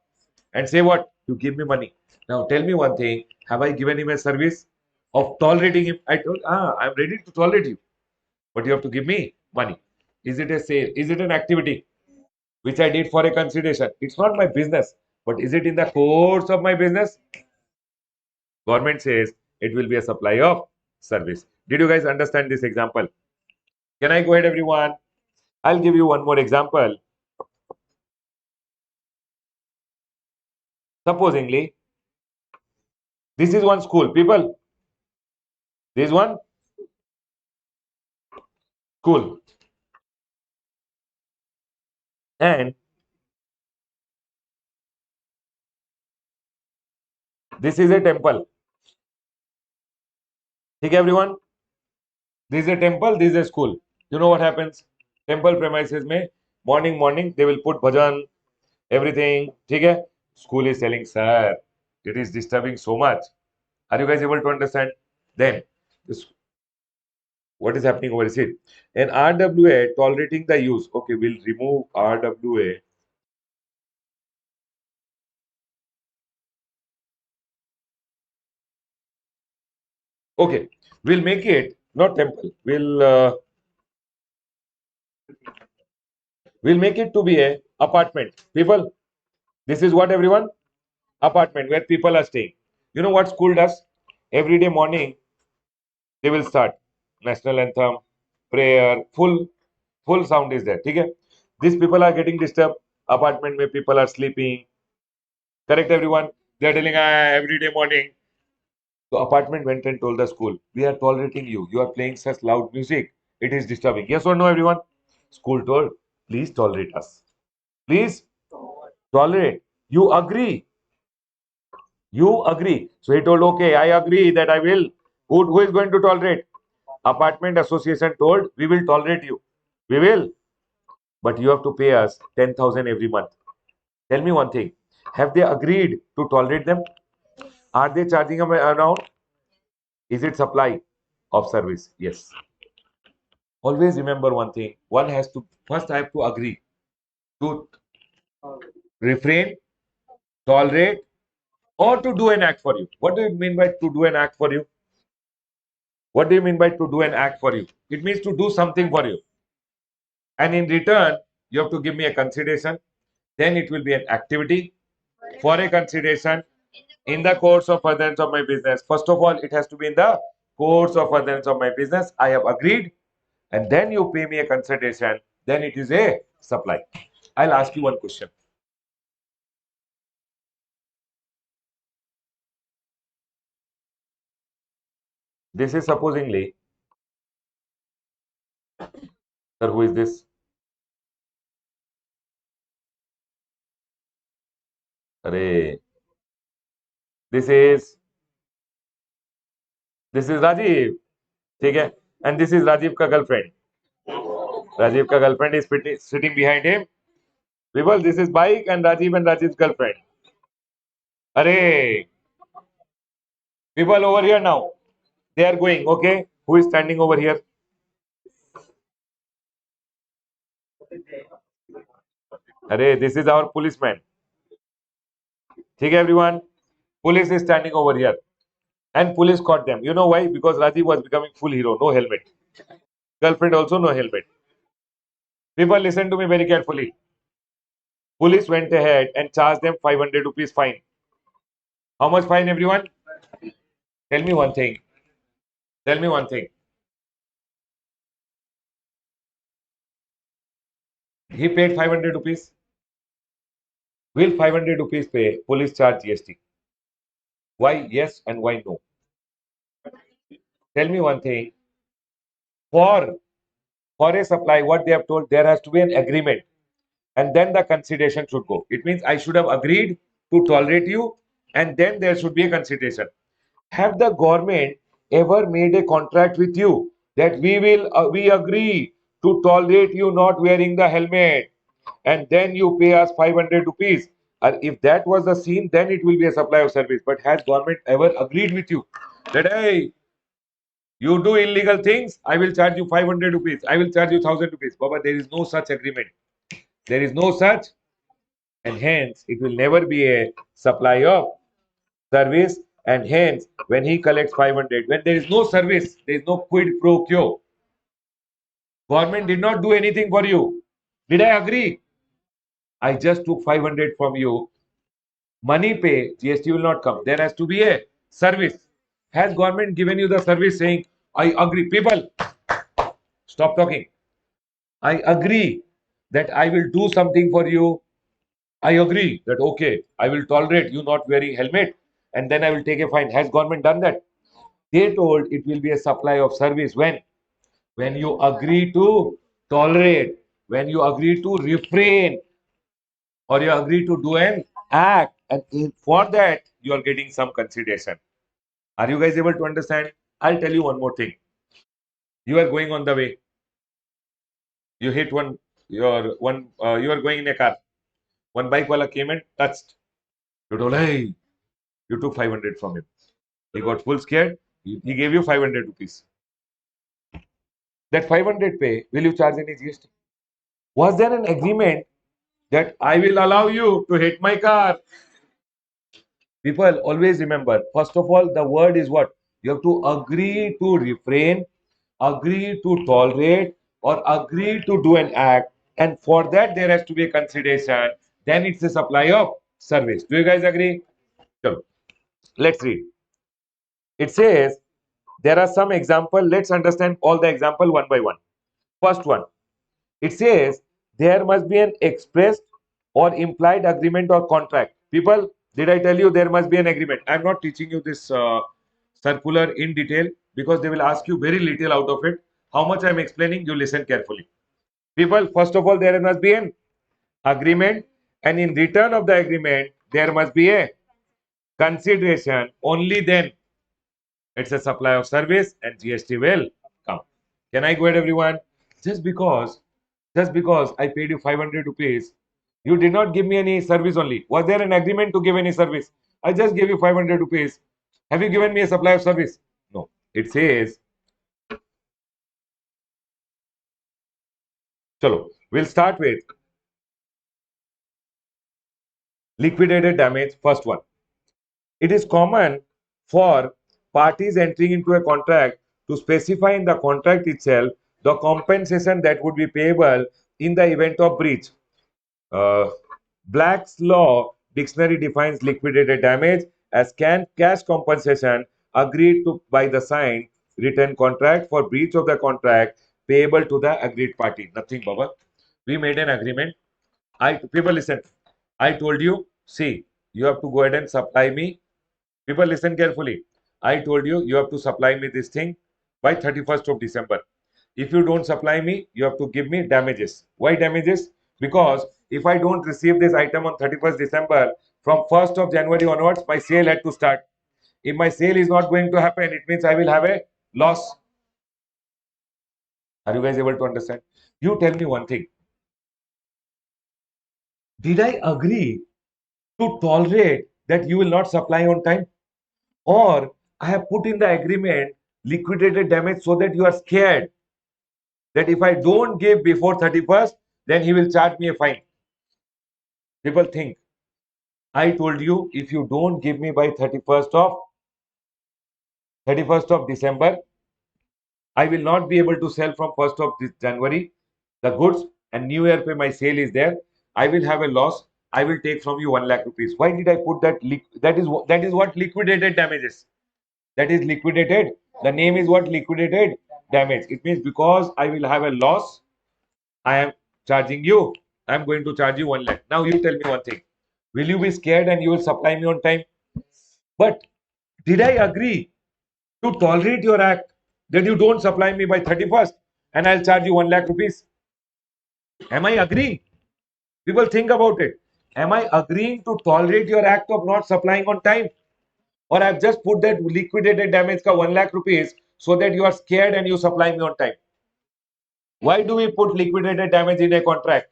Speaker 1: and say, what? You give me money. Now tell me one thing. Have I given him a service of tolerating him? I told, I'm ready to tolerate you, but you have to give me money. Is it a sale? Is it an activity which I did for a consideration? It's not my business, but is it in the course of my business? Government says it will be a supply of service. Did you guys understand this example? Can I go ahead, everyone? I'll give you one more example. Supposingly, this is one school, people. This one school, and this is a temple. Okay, everyone. This is a temple. This is a school. You know what happens? Temple premises में morning they will put bhajan, everything. Okay. School is telling, sir, it is disturbing so much. Are you guys able to understand? Then this, what is happening over here? An RWA tolerating the use. Okay, we'll remove RWA. Okay, we'll make it not temple. We'll make it to be a apartment. People, this is what, everyone? Apartment where people are staying. You know what school does? Every day morning, They will start national anthem, prayer, full sound is there. Okay? These people are getting disturbed. Apartment where people are sleeping. Correct, everyone? They are telling every day morning. The apartment went and told the school, we are tolerating you. You are playing such loud music. It is disturbing. Yes or no, everyone? School told, please tolerate us. Please tolerate. You agree. You agree. So he told, okay, I agree that I will. Who is going to tolerate? Apartment association told, we will tolerate you. We will. But you have to pay us 10,000 every month. Tell me one thing. Have they agreed to tolerate them? Are they charging them an amount? Is it supply of service? Yes. Always remember one thing. One has to first have to agree to refrain, tolerate, or to do an act for you. What do you mean by to do an act for you? What do you mean by to do an act for you? It means to do something for you. And in return, you have to give me a consideration. Then it will be an activity for a consideration in the course of furtherance of my business. First of all, it has to be in the course of furtherance of my business. I have agreed, and then you pay me a consideration. Then it is a supply. I'll ask you one question. This is supposingly, sir, who is this? Array. This is Rajiv. ठीक है? And this is Rajiv ka girlfriend. Rajiv ka girlfriend is sitting behind him. People, this is bike and Rajiv's girlfriend. Array. People over here now. They are going. Okay. Who is standing over here? Array, this is our policeman. ठीक है, everyone. Police is standing over here. And police caught them. You know why? Because Rajiv was becoming full hero. No helmet. Girlfriend also no helmet. People, listen to me very carefully. Police went ahead and charged them 500 rupees fine. How much fine, everyone? Tell me one thing. Tell me one thing. He paid 500 rupees. Will 500 rupees pay police charge GST? Why yes and why no? Tell me one thing. For for a supply, what they have told, there has to be an agreement, and then the consideration should go. It means I should have agreed to tolerate you, and then there should be a consideration. Have the government ever made a contract with you that we agree to tolerate you not wearing the helmet, and then you pay us 500 rupees? If that was the scene, then it will be a supply of service. But has government ever agreed with you that hey, you do illegal things, I will charge you 500 rupees, I will charge you 1000 rupees? Baba, there is no such agreement. There is no such, and hence it will never be a supply of service. And hence, when he collects 500, when there is no service, there is no quid pro quo. Government did not do anything for you. Did I agree? I just took 500 from you. Money pay, GST will not come. There has to be a service. Has government given you the service saying, I agree? People, stop talking. I agree that I will do something for you. I agree that okay, I will tolerate you not wearing helmet, and then I will take a fine. Has government done that? They told it will be a supply of service when you agree to tolerate, when you agree to refrain, or you agree to do an act, and for that you are getting some consideration. Are you guys able to understand? I'll tell you one more thing. You are going on the way. You hit you are going in a car. One bike wala came and touched. You told, hey, you took 500 from him. He got full scared. He gave you 500 rupees. That 500 pay, will you charge any GST? Was there an agreement that I will allow you to hit my car? People, always remember, first of all, the word is what? You have to agree to refrain, agree to tolerate, or agree to do an act. And for that, there has to be a consideration. Then it's a supply of service. Do you guys agree? Sure. Let's read. It says, There are some example. Let's understand all the example one by one. First one, it says there must be an expressed or implied agreement or contract. People, did I tell you there must be an agreement? I'm not teaching you this circular in detail because they will ask you very little out of it. How much I'm explaining, you listen carefully. People, first of all, there must be an agreement, and in return of the agreement, there must be a consideration. Only then it's a supply of service and GST will come. Can I go ahead, everyone? Just because, just because I paid you 500 rupees, you did not give me any service only. Was there an agreement to give any service? I just gave you 500 rupees. Have you given me a supply of service? No. It says, chalo, we'll start with liquidated damage, first one. It is common for parties entering into a contract to specify in the contract itself the compensation that would be payable in the event of breach. Uh, Black's Law Dictionary defines liquidated damage as cash compensation agreed to by the signed written contract for breach of the contract payable to the agreed party. Nothing, Baba. We made an agreement. People listen. I told you, see, you have to go ahead and supply me. People listen carefully. I told you, you have to supply me this thing by 31st of December. If you don't supply me, you have to give me damages. Why damages? Because if I don't receive this item on 31st December, from 1st of January onwards, my sale had to start. If my sale is not going to happen, it means I will have a loss. Are you guys able to understand? You tell me one thing. Did I agree to tolerate that you will not supply on time? Or I have put in the agreement liquidated damage so that you are scared that if I don't give before 31st, then he will charge me a fine. People think, I told you if you don't give me by 31st of December, I will not be able to sell from 1st of this January the goods, and New Year pay my sale is there. I will have a loss. I will take from you 1 lakh rupees. Why did I put that? That is what liquidated damages. That is liquidated. The name is what? Liquidated damage. It means because I will have a loss, I am charging you. I am going to charge you 1 lakh. Now you tell me one thing. Will you be scared and you will supply me on time? But did I agree to tolerate your act that you don't supply me by 31st and I'll charge you 1 lakh rupees? Am I agreeing? People think about it. Am I agreeing to tolerate your act of not supplying on time? Or I've just put that liquidated damage ka 1 lakh rupees so that you are scared and you supply me on time? Why do we put liquidated damage in a contract?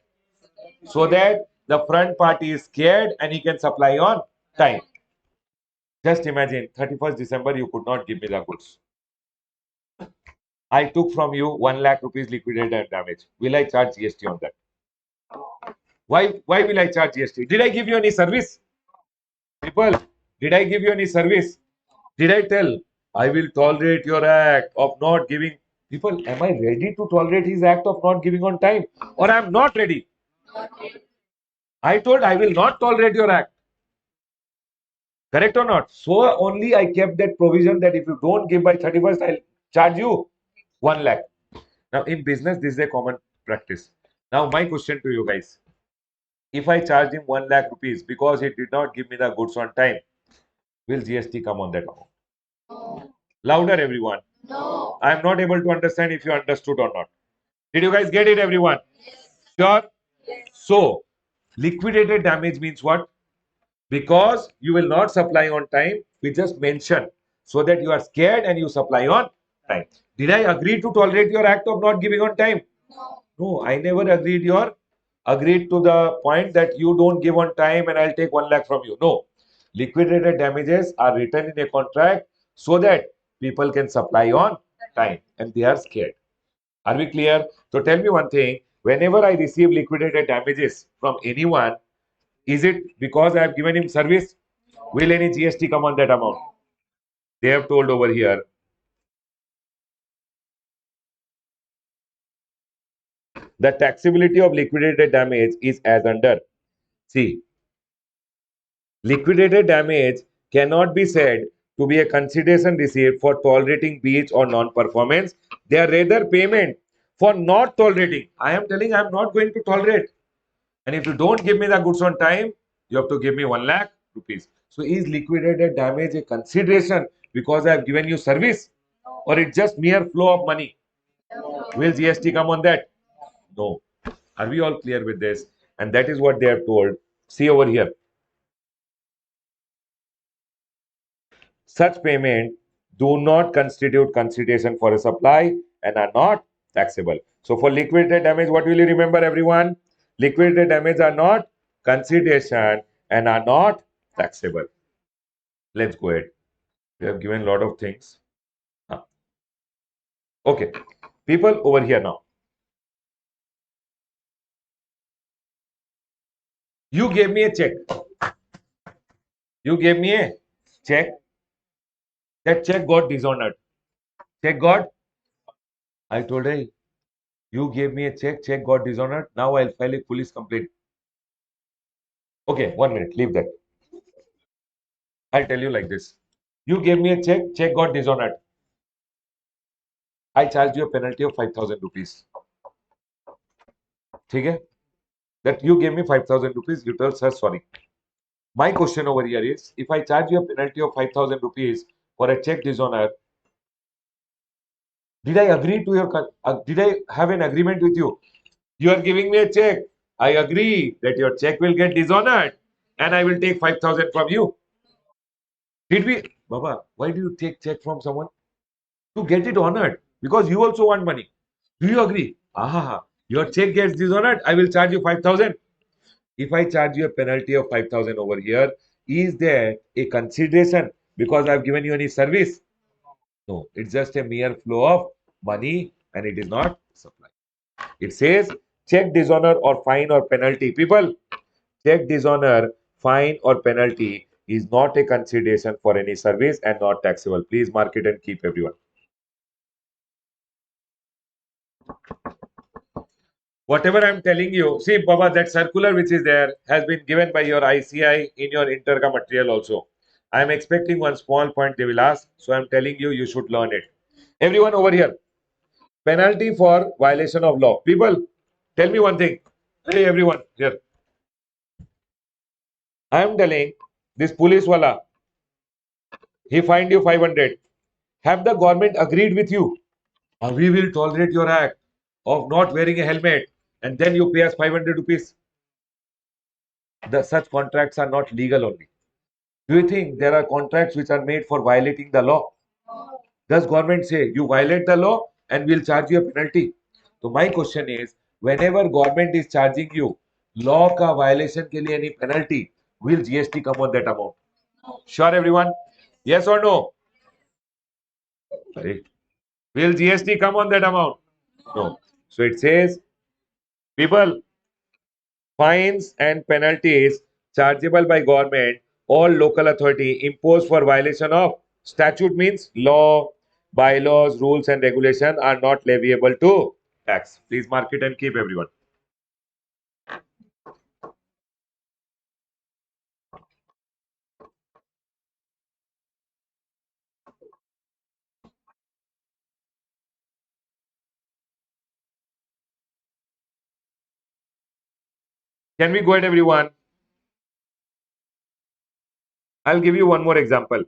Speaker 1: So that the front party is scared and he can supply on time. Just imagine 31st December you could not give me the goods. I took from you 1 lakh rupees liquidated damage. Will I charge GST on that? Why will I charge GST? Did I give you any service? People, did I give you any service? Did I tell I will tolerate your act of not giving? People, am I ready to tolerate his act of not giving on time? Or I'm not ready? I told I will not tolerate your act. Correct or not? So only I kept that provision that if you don't give by 31st, I'll charge you 1 lakh. Now in business, this is a common practice. Now my question to you guys. If I charge him 1 lakh rupees because he did not give me the goods on time, will GST come on that amount? Louder, everyone. No. I am not able to understand if you understood or not. Did you guys get it, everyone? Yes. Sure? Yes. So, liquidated damage means what? Because you will not supply on time, we just mention so that you are scared and you supply on time. Did I agree to tolerate your act of not giving on time? No. No, I never agreed to the point that you don't give on time and I'll take 1 lakh from you. No. Liquidated damages are written in a contract so that people can supply on time and they are scared. Are we clear? So tell me one thing. Whenever I receive liquidated damages from anyone, is it because I have given him service? Will any GST come on that amount? They have told over here. The taxability of liquidated damage is as under. See, liquidated damage cannot be said to be a consideration received for tolerating breach or non-performance. They are rather payment for not tolerating. I am telling I am not going to tolerate. And if you don't give me the goods on time, you have to give me 1 lakh rupees. So is liquidated damage a consideration because I have given you service, or it's just mere flow of money? Will GST come on that? No. Are we all clear with this? And that is what they are told. See over here. Such payment do not constitute consideration for a supply and are not taxable. So for liquidated damage, what will you remember, everyone? Liquidated damage are not consideration and are not taxable. Let's go ahead. We have given a lot of things. Huh. Okay. People over here now. You gave me a check. You gave me a check. That check got dishonored. Check got. I told her, you gave me a check. Check got dishonored. Now I'll file a police complaint. Okay, 1 minute. Leave that. I'll tell you like this. You gave me a check. Check got dishonored. I charged you a penalty of 5,000 rupees. Okay? That you gave me 5,000 rupees. You tell sir sorry. My question over here is, if I charge you a penalty of 5,000 rupees for a check dishonor, did I agree to your, did I have an agreement with you? You are giving me a check. I agree that your check will get dishonored and I will take 5,000 from you. Did we, Baba, why do you take check from someone? To get it honored, because you also want money. Do you agree? Ah, your check gets dishonored, I will charge you 5,000. If I charge you a penalty of 5,000 over here, is there a consideration because I've given you any service? No, it's just a mere flow of money and it is not supply. It says check dishonor or fine or penalty. People, check dishonor, fine or penalty is not a consideration for any service and not taxable. Please mark it and keep, everyone. Whatever I'm telling you, see, Baba, that circular which is there has been given by your ICI in your intercom material also. I'm expecting one small point they will ask, so I'm telling you, you should learn it. Everyone over here, penalty for violation of law. People, tell me one thing. Hey, everyone here. I am telling this police wala, he fined you 500. Have the government agreed with you? We will tolerate your act of not wearing a helmet and then you pay us 500 rupees. Such contracts are not legal only. Do you think there are contracts which are made for violating the law? Does government say you violate the law and we'll charge you a penalty? So my question is, whenever government is charging you law ka violation ke liye any penalty, will GST come on that amount? Sure, everyone? Yes or no? Sorry. Will GST come on that amount? No. So it says, people, fines and penalties chargeable by government or local authority imposed for violation of statute means law, bylaws, rules and regulation are not leviable to tax. Please mark it and keep, everyone. Can we go ahead, everyone? I'll give you one more example.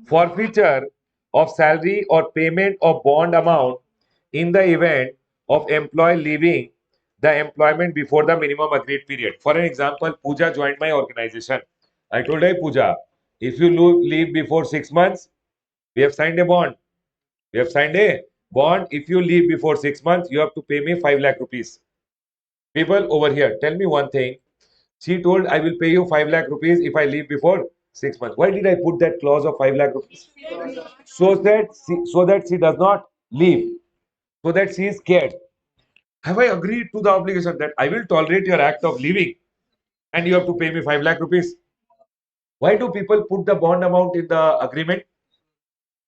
Speaker 1: Forfeiture of salary or payment of bond amount in the event of employee leaving the employment before the minimum agreed period. For an example, Pooja joined my organization. I told her, Pooja, if you leave before 6 months, we have signed a bond. We have signed a bond. If you leave before 6 months, you have to pay me 5 lakh rupees. People over here, tell me one thing. She told, I will pay you 5 lakh rupees if I leave before 6 months. Why did I put that clause of 5 lakh rupees? So that she does not leave, so that she is scared. Have I agreed to the obligation that I will tolerate your act of leaving and you have to pay me 5 lakh rupees? Why do people put the bond amount in the agreement?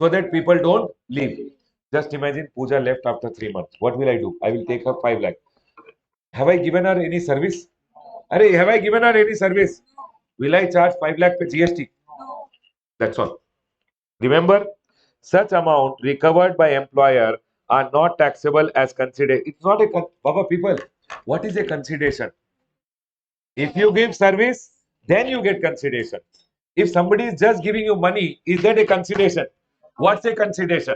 Speaker 1: So that people don't leave. Just imagine Pooja left after 3 months. What will I do? I will take her 5 lakh. Have I given her any service? Have I given her any service? Will I charge 5 lakh per GST? That's all. Remember, such amount recovered by employer are not taxable as considered. It's not a Baba people. What is a consideration? If you give service, then you get consideration. If somebody is just giving you money, is that a consideration? What's a consideration?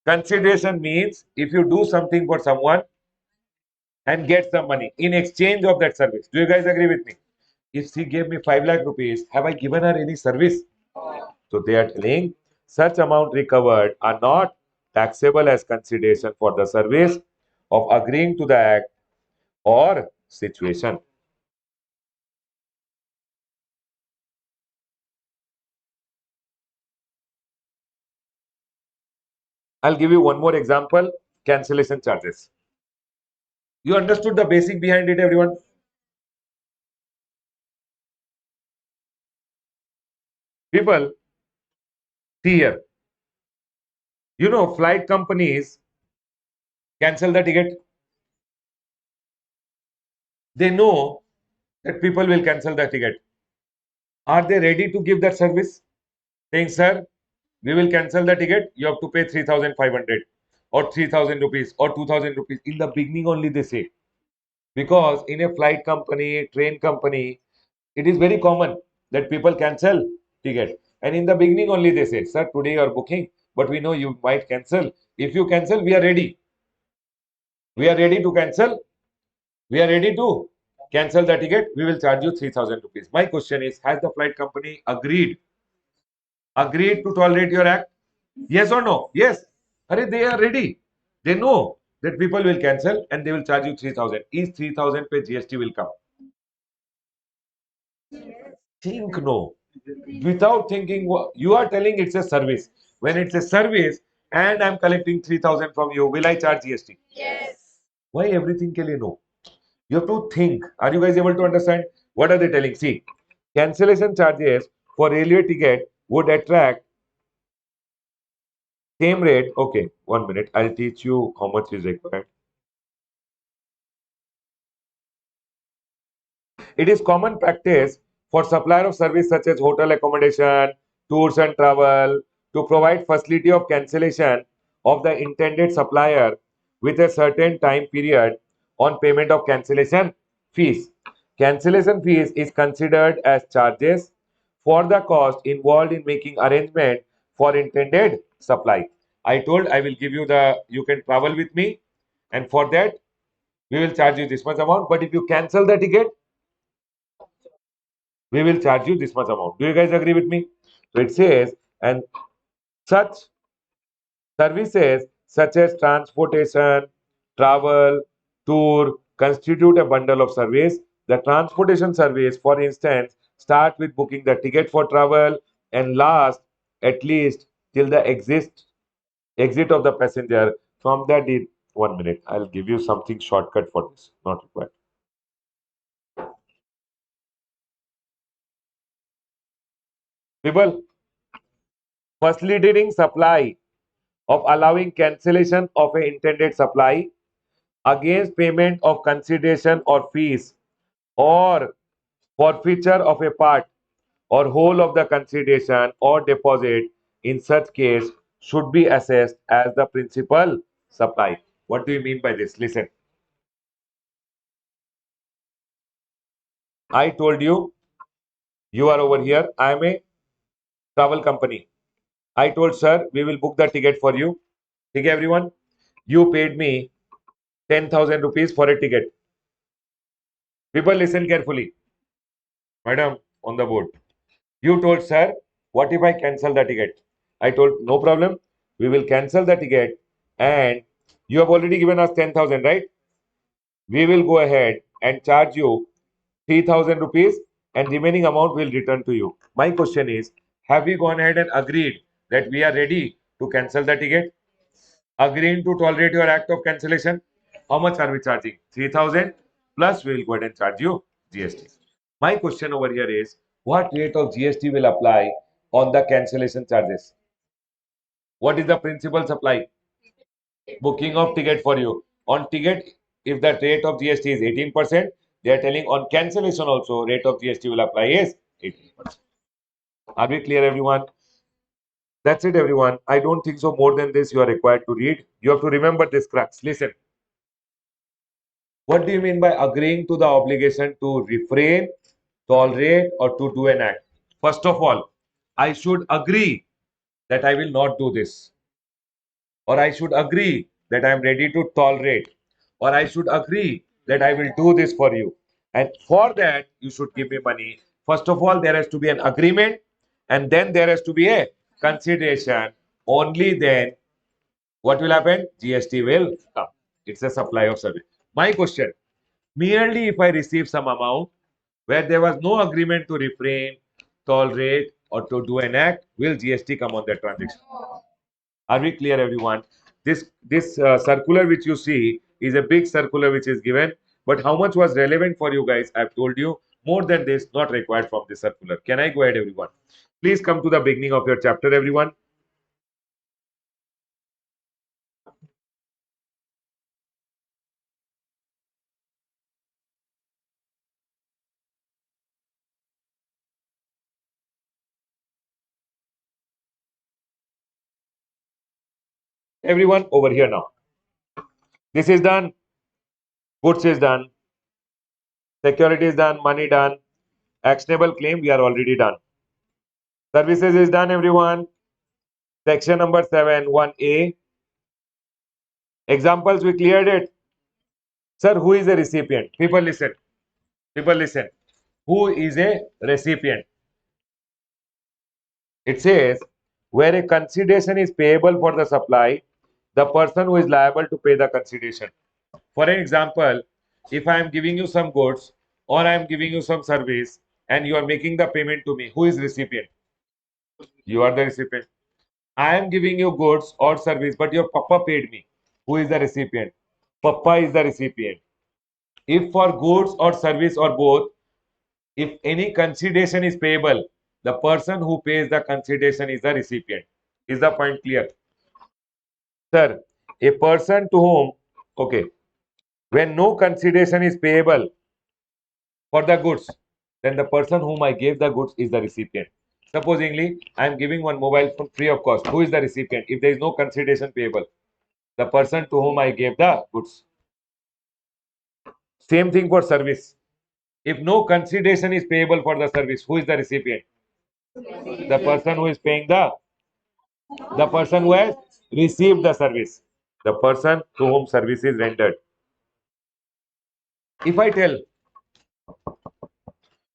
Speaker 1: Consideration means if you do something for someone and get some money in exchange of that service. Do you guys agree with me? If she gave me 5 lakh rupees, have I given her any service? So they are telling such amount recovered are not taxable as consideration for the service of agreeing to the act or situation. I'll give you one more example, cancellation charges. You understood the basic behind it, everyone? People, see here. You know, flight companies cancel the ticket. They know that people will cancel the ticket. Are they ready to give that service? Saying, sir, we will cancel the ticket. You have to pay 3,500 or 3,000 rupees or 2,000 rupees. In the beginning, only they say. Because in a flight company, train company, it is very common that people cancel ticket. And in the beginning, only they say, sir, today you are booking, but we know you might cancel. If you cancel, we are ready. We are ready to cancel. We are ready to cancel the ticket. We will charge you 3,000 rupees. My question is, has the flight company agreed to tolerate your act? Yes or no? Yes. Are they are ready. They know that people will cancel and they will charge you 3,000. Is 3,000 pay GST will come? Think no. Without thinking, you are telling it's a service. When it's a service and I'm collecting 3,000 from you, will I charge GST? Why everything ke liye no? You have to think. Are you guys able to understand? What are they telling? See, cancellation charges for railway ticket would attract same rate. Okay, 1 minute. I'll teach you how much is required. It is common practice for supplier of service such as hotel accommodation, tours and travel to provide facility of cancellation of the intended supplier with a certain time period on payment of cancellation fees. Cancellation fees is considered as charges for the cost involved in making arrangement for intended supply. I told I will give you you can travel with me, and for that we will charge you this much amount. But if you cancel the ticket, we will charge you this much amount. Do you guys agree with me? So it says, and such services such as transportation, travel, tour constitute a bundle of service. The transportation service, for instance, start with booking the ticket for travel and last at least till the exit of the passenger from the 1 minute. I'll give you something shortcut for this. Not required. People, facilitating supply of allowing cancellation of an intended supply against payment of consideration or fees or forfeiture of a part or whole of the consideration or deposit in such case should be assessed as the principal supply. What do you mean by this? Listen, I told you you are over here. I am a travel company. I told sir we will book the ticket for you. Okay, everyone. You paid me 10,000 rupees for a ticket. People listen carefully. Madam on the board. You told, sir, what if I cancel the ticket? I told, no problem. We will cancel the ticket and you have already given us 10,000, right? We will go ahead and charge you 3,000 rupees and remaining amount will return to you. My question is, have we gone ahead and agreed that we are ready to cancel the ticket? Agreeing to tolerate your act of cancellation? How much are we charging? 3,000 plus we will go ahead and charge you GST. My question over here is, what rate of GST will apply on the cancellation charges? What is the principal supply? Booking of ticket for you. On ticket, if the rate of GST is 18%, they are telling on cancellation also rate of GST will apply is 18%. Are we clear, everyone? That's it, everyone. I don't think so. More than this, you are required to read. You have to remember this crux. Listen. What do you mean by agreeing to the obligation to refrain, tolerate, or to do an act? First of all, I should agree that I will not do this, or I should agree that I am ready to tolerate, or I should agree that I will do this for you. And for that, you should give me money. First of all, there has to be an agreement, and then there has to be a consideration. Only then, what will happen? GST will come. It's a supply of service. My question, merely if I receive some amount where there was no agreement to refrain, tolerate, or to do an act, will GST come on that transaction? Are we clear, everyone? This circular which you see is a big circular which is given, but how much was relevant for you guys? I've told you more than this, not required from this circular. Can I go ahead, everyone? Please come to the beginning of your chapter, everyone. Everyone over here now. This is done. Goods is done. Security is done. Money done. Actionable claim, we are already done. Services is done, everyone. Section number 7, 1A. Examples, we cleared it. Sir, who is a recipient? People listen. People listen. Who is a recipient? It says, where a consideration is payable for the supply, the person who is liable to pay the consideration. For an example, if I am giving you some goods or I am giving you some service and you are making the payment to me, who is recipient? You are the recipient. I am giving you goods or service, but your papa paid me. Who is the recipient? Papa is the recipient. If for goods or service or both, if any consideration is payable, the person who pays the consideration is the recipient. Is the point clear? Sir, a person to whom, okay, when no consideration is payable for the goods, then the person whom I gave the goods is the recipient. Supposingly, I am giving one mobile phone free of cost. Who is the recipient? If there is no consideration payable, the person to whom I gave the goods. Same thing for service. If no consideration is payable for the service, who is the recipient? The person who is paying the person who has received the service, the person to whom service is rendered. If I tell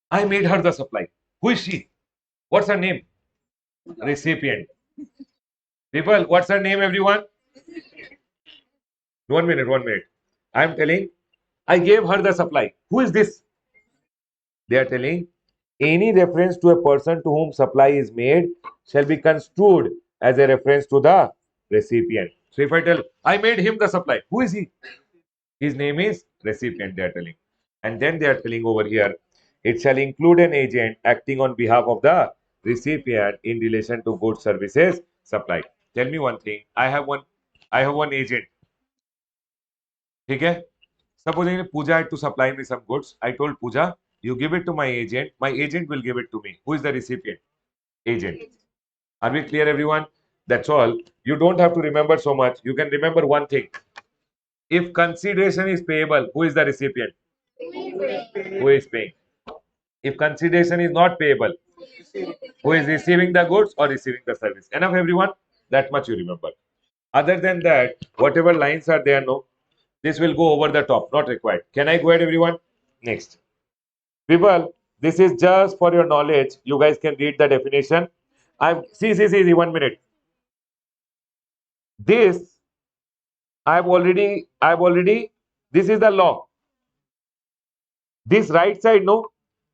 Speaker 1: I made her the supply, who is she? What's her name? Recipient. People, what's her name, everyone? 1 minute, 1 minute. I'm telling I gave her the supply. Who is this? They are telling any reference to a person to whom supply is made shall be construed as a reference to the recipient. So if I tell I made him the supply, who is he? His name is recipient, they are telling. And then they are telling over here, it shall include an agent acting on behalf of the recipient in relation to goods services supplied. Tell me one thing. I have one agent. Okay? Supposing Pooja had to supply me some goods. I told Pooja, you give it to my agent. My agent will give it to me. Who is the recipient? Agent. Are we clear, everyone? That's all. You don't have to remember so much. You can remember one thing. If consideration is payable, who is the recipient? Who is paying? If consideration is not payable, who is receiving the goods or receiving the service? Enough, everyone? That much you remember. Other than that, whatever lines are there, no, this will go over the top, not required. Can I go ahead, everyone? Next. People, this is just for your knowledge. You guys can read the definition. See, 1 minute. This, this is the law. This right side, no,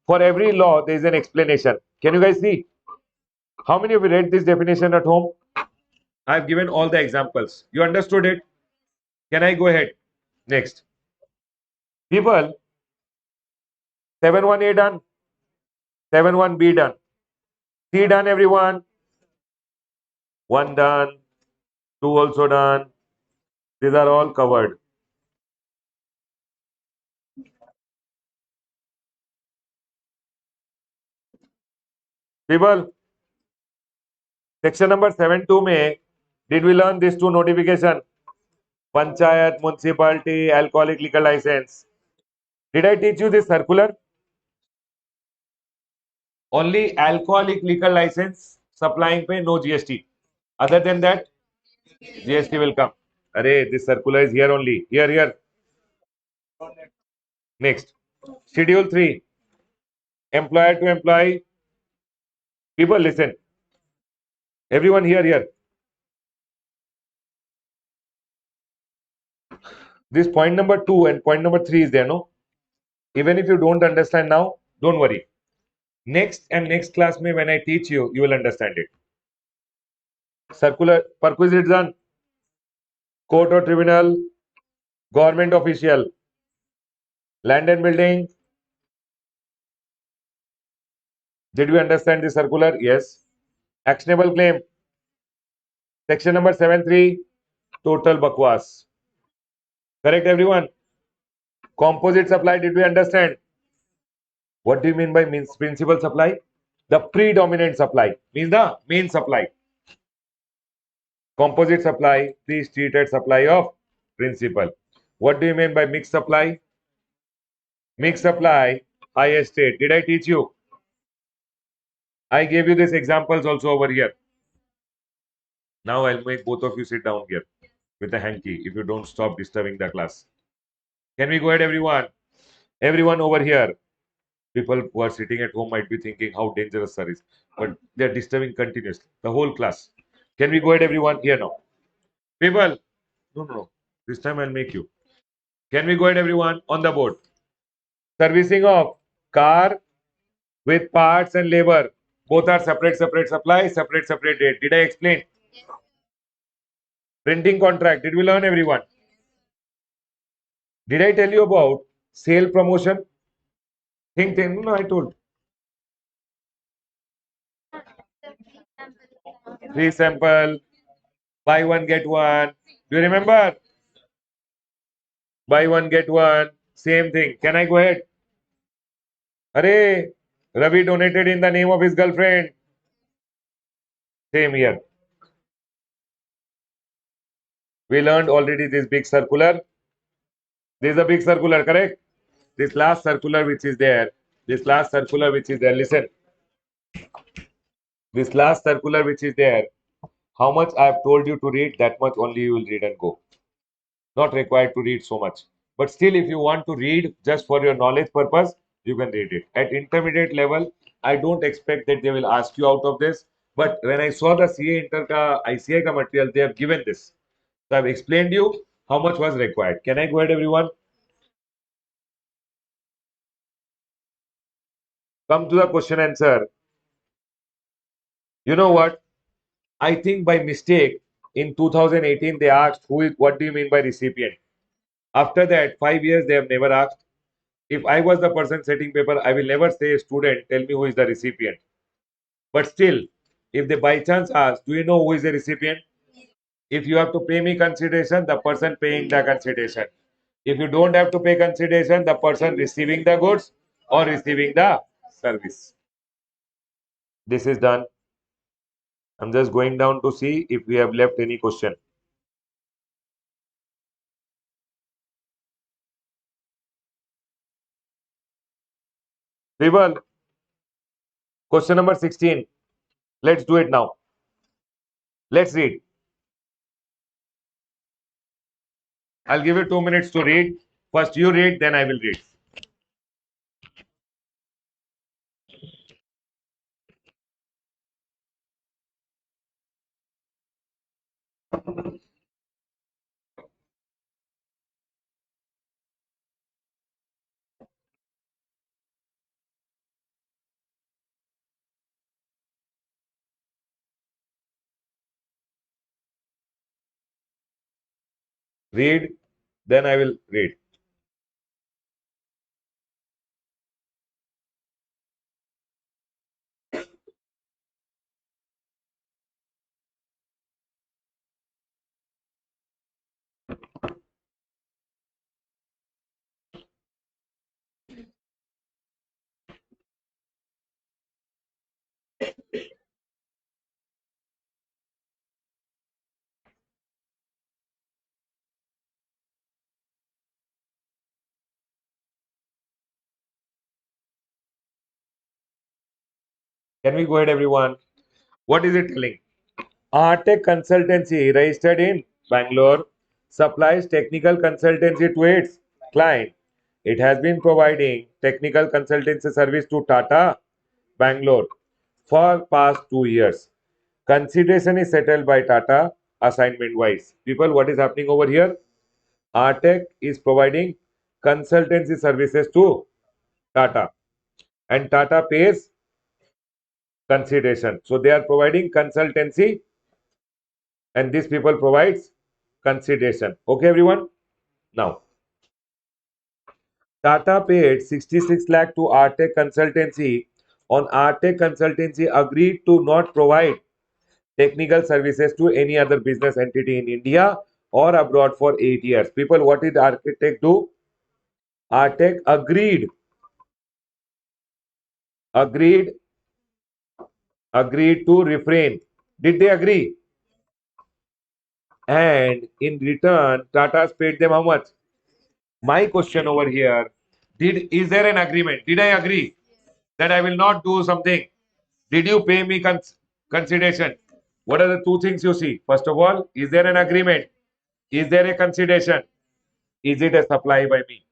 Speaker 1: for every law, there is an explanation. Can you guys see? How many of you read this definition at home? I've given all the examples. You understood it? Can I go ahead? Next. People, 7-1A done, 7-1B done. C done, everyone. 1 done, 2 also done. These are all covered. People, Section number 7.2 में did we learn these two notification? Panchayat, municipality, alcoholic liquor license. Did I teach you this circular? Only alcoholic liquor license supplying pay no GST. Other than that, GST will come. Array, this circular is here only. Here. Next. Schedule 3. Employer to employee. People listen. Everyone here. This point number 2 and point number 3 is there, no? Even if you don't understand now, don't worry. Next and next class may when I teach you, you will understand it. Circular, perquisite done. Court or tribunal, government official, land and building. Did we understand the circular? Yes. Actionable claim. Section number 7.3, total bakwas. Correct, everyone? Composite supply, did we understand? What do you mean by means principal supply? The predominant supply means the main supply. Composite supply, pre-treated supply of principal. What do you mean by mixed supply? Mixed supply, highest state. Did I teach you? I gave you these examples also over here. Now I'll make both of you sit down here with a hanky if you don't stop disturbing the class. Can we go ahead, everyone? Everyone over here. People who are sitting at home might be thinking how dangerous sir is, but they're disturbing continuously. The whole class. Can we go ahead, everyone? Here now. People, no. This time I'll make you. Can we go ahead, everyone? On the board. Servicing of car with parts and labor. Both are separate supply, separate rate. Did I explain? Printing contract. Did we learn, everyone? Did I tell you about sale promotion? Think. No, I told. Free sample, buy one, get one. Do you remember? Buy one, get one. Same thing. Can I go ahead? Array, Ravi donated in the name of his girlfriend. Same here. We learned already this big circular. This is a big circular, correct? This last circular which is there. Listen. This last circular which is there. How much I have told you to read, that much only you will read and go. Not required to read so much. But still, if you want to read just for your knowledge purpose, you can read it. At intermediate level, I don't expect that they will ask you out of this. But when I saw the CA Inter ka ICI ka material, they have given this. So I've explained you how much was required. Can I go ahead, everyone? Come to the question answer. You know what? I think by mistake in 2018 they asked what do you mean by recipient? After that, 5 years they have never asked. If I was the person setting paper, I will never say, student, tell me who is the recipient. But still, if they by chance ask, do you know who is the recipient? If you have to pay me consideration, the person paying the consideration. If you don't have to pay consideration, the person receiving the goods or receiving the service. This is done. I'm just going down to see if we have left any question. People, question number 16. Let's do it now. Let's read. I'll give you 2 minutes to read. First you read, then I will read. Read, then I will read. Can we go ahead, everyone? What is it telling? Artec Consultancy, registered in Bangalore, supplies technical consultancy to its client. It has been providing technical consultancy service to Tata, Bangalore, for past 2 years. Consideration is settled by Tata assignment wise. People, what is happening over here? Artec is providing consultancy services to Tata, and Tata pays consideration. So they are providing consultancy, and these people provides consideration. Okay, everyone. Now, Tata paid 66 lakh to Artec Consultancy. On Artec Consultancy agreed to not provide technical services to any other business entity in India or abroad for 8 years. People, what did Architect do? Artec agreed, agreed to refrain. Did they agree? And in return, Tata's paid them how much? My question over here, is there an agreement? Did I agree that I will not do something? Did you pay me consideration? What are the two things you see? First of all, is there an agreement? Is there a consideration? Is it a supply by me?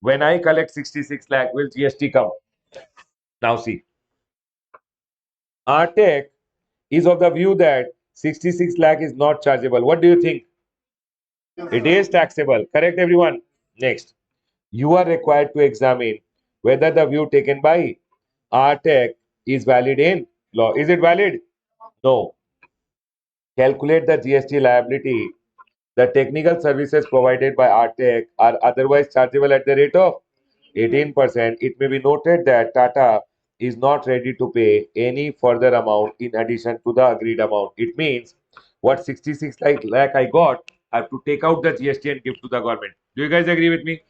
Speaker 1: When I collect 66 lakh, will GST come? Now see, Artec is of the view that 66 lakh is not chargeable. What do you think? It is taxable. Correct, everyone? Next, you are required to examine whether the view taken by Artec is valid in law. Is it valid? No. Calculate the GST liability. The technical services provided by Artec are otherwise chargeable at the rate of 18%. It may be noted that Tata is not ready to pay any further amount in addition to the agreed amount. It means what 66 lakh I got, I have to take out the GST and give to the government. Do you guys agree with me?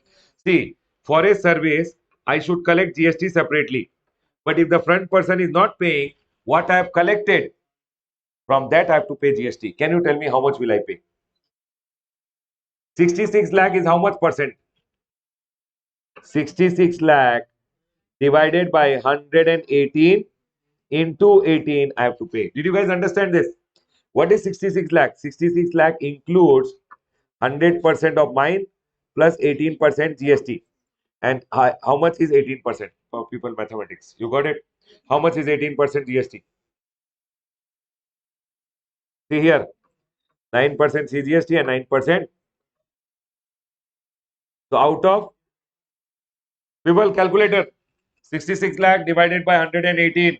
Speaker 1: See, for a service, I should collect GST separately. But if the front person is not paying what I have collected, from that I have to pay GST. Can you tell me how much will I pay? 66 lakh is how much percent? 66 lakh divided by 118 into 18 I have to pay. Did you guys understand this? What is 66 lakh? 66 lakh includes 100% of mine plus 18% GST. And how much is 18% for people mathematics? You got it? How much is 18% GST? See here, 9% CGST and 9%. So out of people calculator, 66 lakh divided by 118,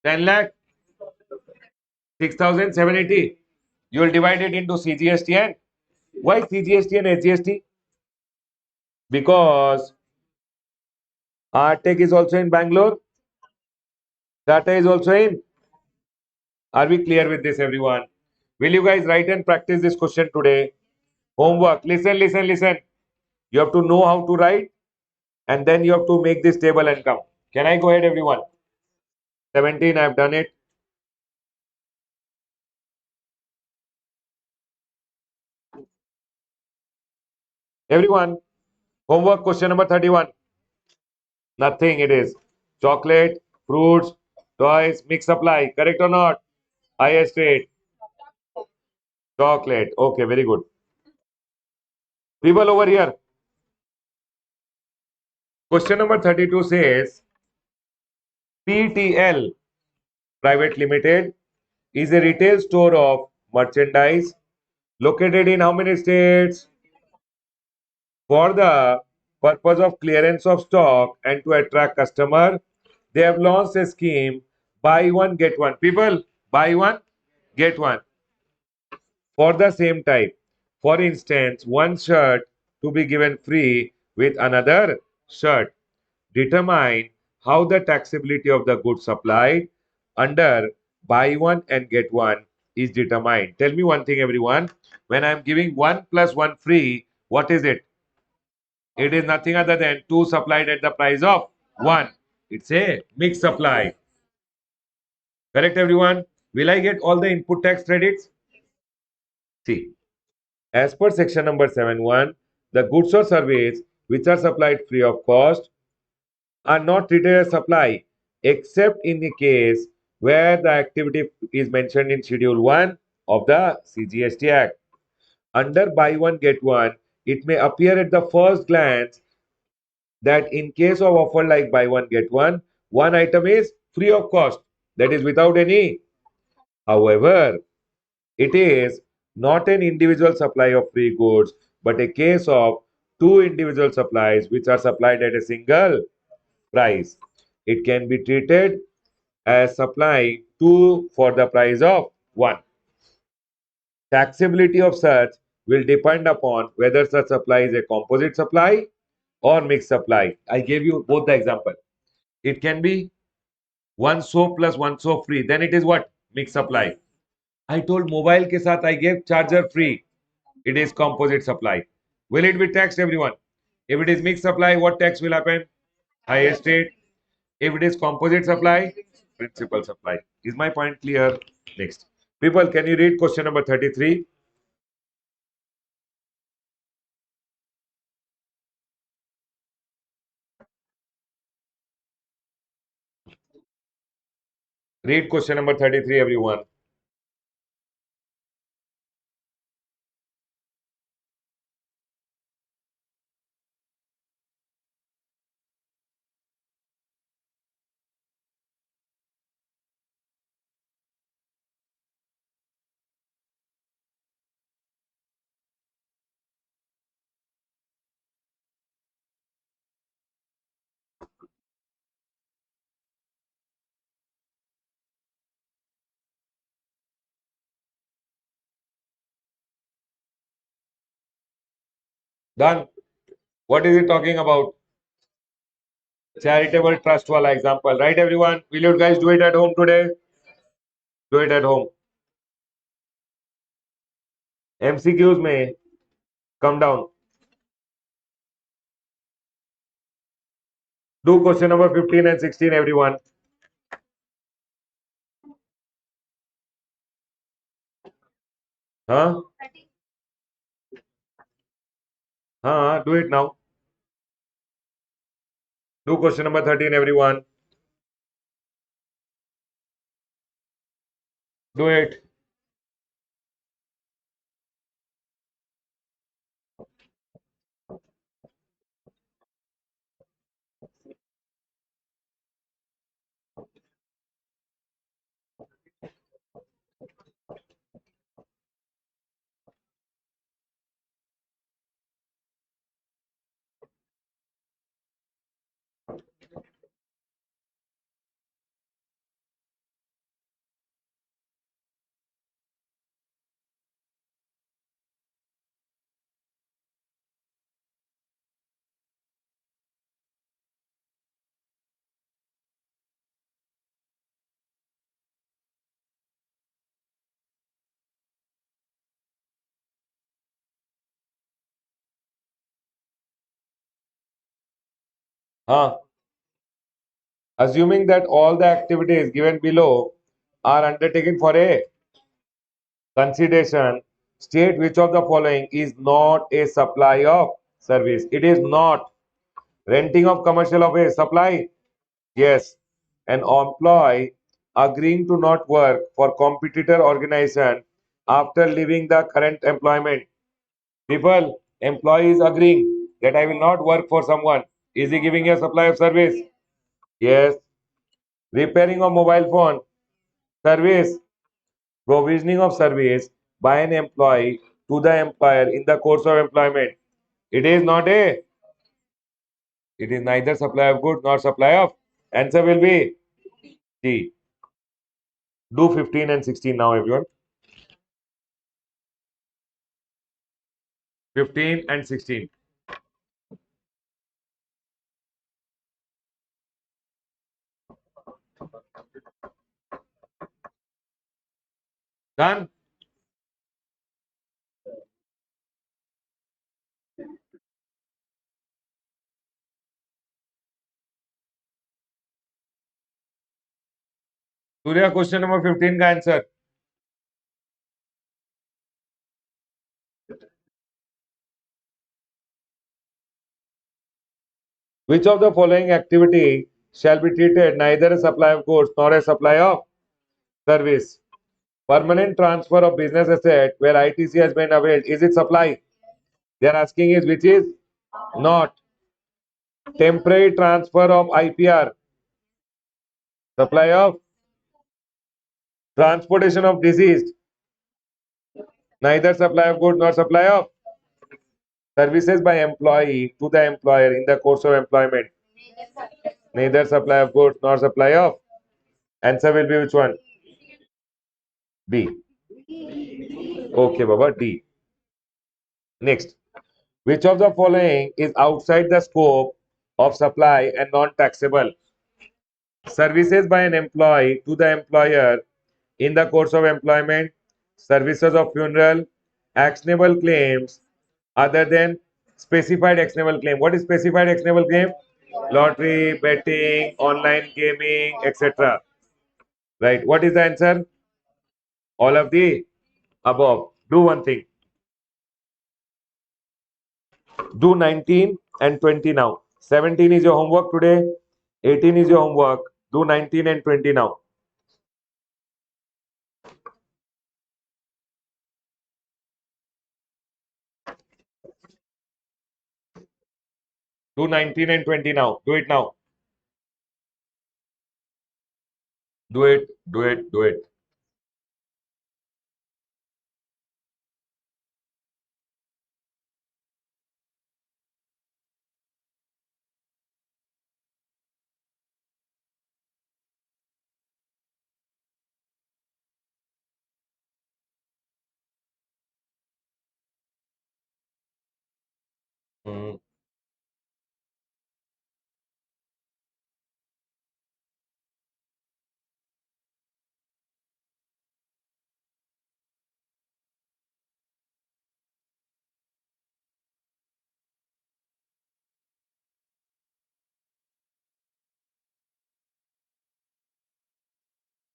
Speaker 1: 10 lakh, 6,780. You will divide it into CGST and why CGST and SGST? Because Artec is also in Bangalore. Data is also in. Are we clear with this, everyone? Will you guys write and practice this question today? Homework. Listen, listen, listen. You have to know how to write and then you have to make this table and come. Can I go ahead, everyone? 17, I've done it. Everyone, homework question number 31. Nothing it is. Chocolate, fruits, toys, mix supply. Correct or not? Highest rate. Chocolate. Okay, very good. People over here. Question number 32 says PTL Private Limited is a retail store of merchandise located in how many states? For the purpose of clearance of stock and to attract customer, they have launched a scheme buy one get one. People, buy one get one for the same type. For instance, one shirt to be given free with another shirt. Determine how the taxability of the goods supplied under buy one and get one is determined. Tell me one thing, everyone. When I am giving one plus one free, what is it? It is nothing other than two supplied at the price of one. It's a mixed supply. Correct, everyone? Will I get all the input tax credits? See, as per section number 7.1, the goods or service which are supplied free of cost are not treated as supply except in the case where the activity is mentioned in Schedule 1 of the CGST Act. Under buy one get one, it may appear at the first glance that in case of offer like buy one get one item is free of cost, that is without any. However, it is not an individual supply of free goods, but a case of two individual supplies which are supplied at a single price. It can be treated as supply two for the price of one. Taxability of such will depend upon whether such supply is a composite supply or mixed supply. I gave you both the example. It can be one soap plus one soap free. Then it is what? Mixed supply. I told mobile ke sath I gave charger free. It is composite supply. Will it be taxed, everyone? If it is mixed supply, what tax will happen? Highest rate. If it is composite supply, principal supply. Is my point clear? Next. People, can you read question number 33? Read question number 33, everyone. Done. What is it talking about? Charitable trust wala example. Right, everyone? Will you guys do it at home today? Do it at home. MCQs may come down. Do question number 15 and 16, everyone. Huh? Do it now. Do question number 13, everyone. Do it. Huh? Assuming that all the activities given below are undertaken for a consideration, state which of the following is not a supply of service. It is not. Renting of commercial of a supply. Yes. An employee agreeing to not work for competitor organization after leaving the current employment. People, employees agreeing that I will not work for someone. Is he giving a supply of service? Yes. Repairing of mobile phone. Service. Provisioning of service by an employee to the employer in the course of employment. It is not a, it is neither supply of goods nor supply of. Answer will be D. Do 15 and 16 now, everyone. 15 and 16. Done? Surya, question number 15 का answer. Which of the following activity shall be treated neither a supply of goods nor a supply of service? Permanent transfer of business asset where ITC has been availed. Is it supply? They are asking is which is not. Temporary transfer of IPR. Supply of transportation of deceased. Neither supply of goods nor supply of services by employee to the employer in the course of employment. Neither supply of goods nor supply of. Answer will be which one? B. Okay, Baba. D. Next. Which of the following is outside the scope of supply and non-taxable? Services by an employee to the employer in the course of employment, services of funeral, actionable claims other than specified actionable claim. What is specified actionable claim? Lottery, betting, online gaming, etc. Right. What is the answer? All of the above. Do one thing. Do 19 and 20 now. 17 is your homework today. 18 is your homework. Do 19 and 20 now. Do 19 and 20 now. Do it now. Do it. Do it. Do it. Mm,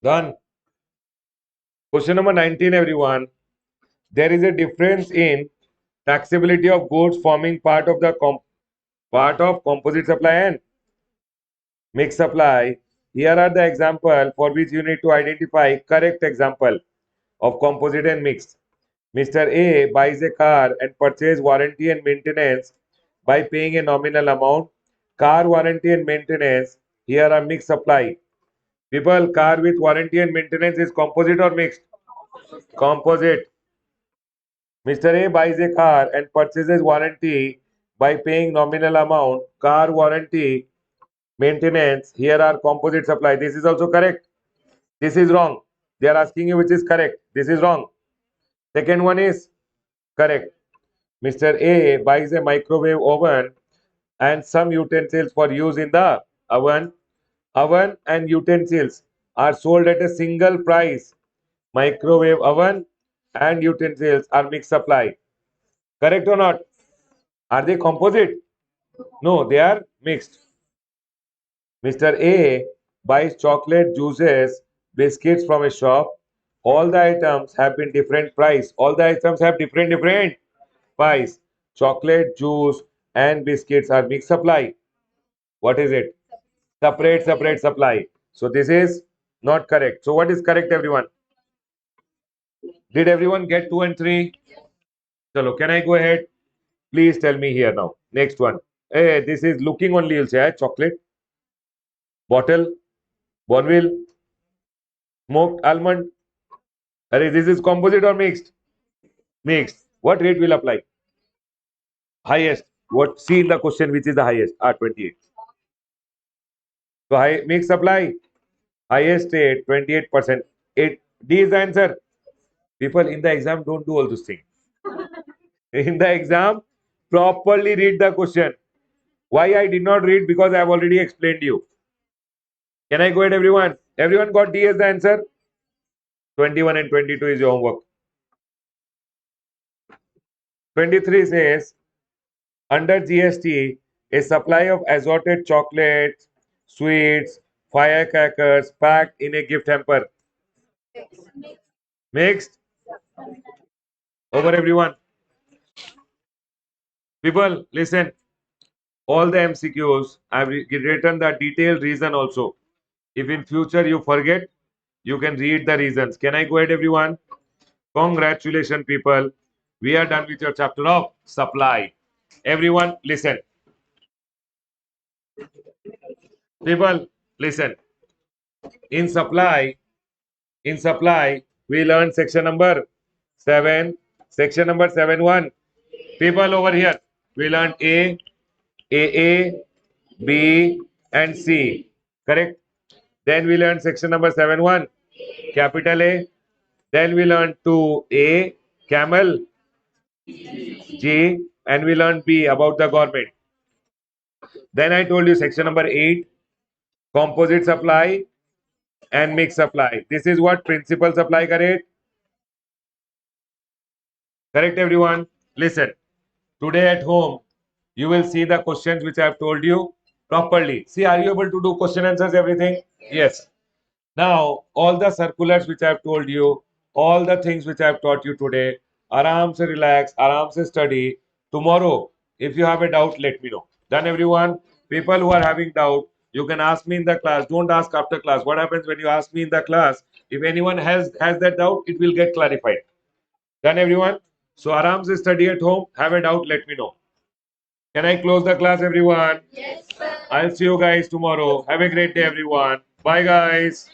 Speaker 1: Done. Question number 19, everyone. There is a difference in taxability of goods forming part of composite supply and mixed supply. Here are the example for which you need to identify correct example of composite and mixed. Mr. A buys a car and purchases warranty and maintenance by paying a nominal amount. Car warranty and maintenance here are mixed supply. People, car with warranty and maintenance is composite or mixed? Composite. Mr. A buys a car and purchases warranty by paying nominal amount. Car warranty, maintenance, here are composite supply. This is also correct. This is wrong. They are asking you which is correct. This is wrong. Second one is correct. Mr. A buys a microwave oven and some utensils for use in the oven. Oven and utensils are sold at a single price. Microwave oven and utensils are mixed supply. Correct or not? Are they composite? No, they are mixed. Mr. A buys chocolate, juices, biscuits from a shop. All the items have been different price. All the items have different price. Chocolate, juice, and biscuits are mixed supply. What is it? Separate supply. So this is not correct. So what is correct, everyone? Did everyone get 2 and 3? Chalo, can I go ahead? Please tell me here now. Next one. Hey, this is looking only, you'll say, chocolate, bottle, Bonville, smoked almond. Array, this is composite or mixed? Mixed. What rate will apply? Highest. What? See in the question which is the highest? 28. So high mixed supply. Highest rate 28%. 8. D is the answer. People in the exam don't do all those things. In the exam, properly read the question. Why I did not read? Because I have already explained you. Can I go ahead, everyone? Everyone got D as the answer? 21 and 22 is your homework. 23 says, under GST, a supply of assorted chocolates, sweets, firecrackers packed in a gift hamper. Mixed. Over, everyone. People, listen. all the MCQs. I've written the detailed reason also. If in future you forget, you can read the reasons. Can I go ahead, everyone? Congratulations, people. We are done with your chapter of supply. Everyone, listen. People, listen. In supply, we learned section number 7. Section number 7.1. People over here, we learned A, B, and C. Correct? Then we learned section number 7.1, capital A. Then we learned 2A, camel, G, and we learned B about the government. Then I told you section number 8, composite supply and mixed supply. This is what principal supply, correct? Correct, everyone? Listen, today at home, you will see the questions which I have told you properly. See, are you able to do question answers, everything? Yes. Now, all the circulars which I have told you, all the things which I have taught you today, aram se relax, aram se study. Tomorrow, if you have a doubt, let me know. Done, everyone? People who are having doubt, you can ask me in the class. Don't ask after class. What happens when you ask me in the class? If anyone has that doubt, it will get clarified. Done, everyone? So, aram se study at home. Have a doubt, let me know. Can I close the class, everyone? Yes, sir. I'll see you guys tomorrow. Have a great day, everyone. Bye, guys.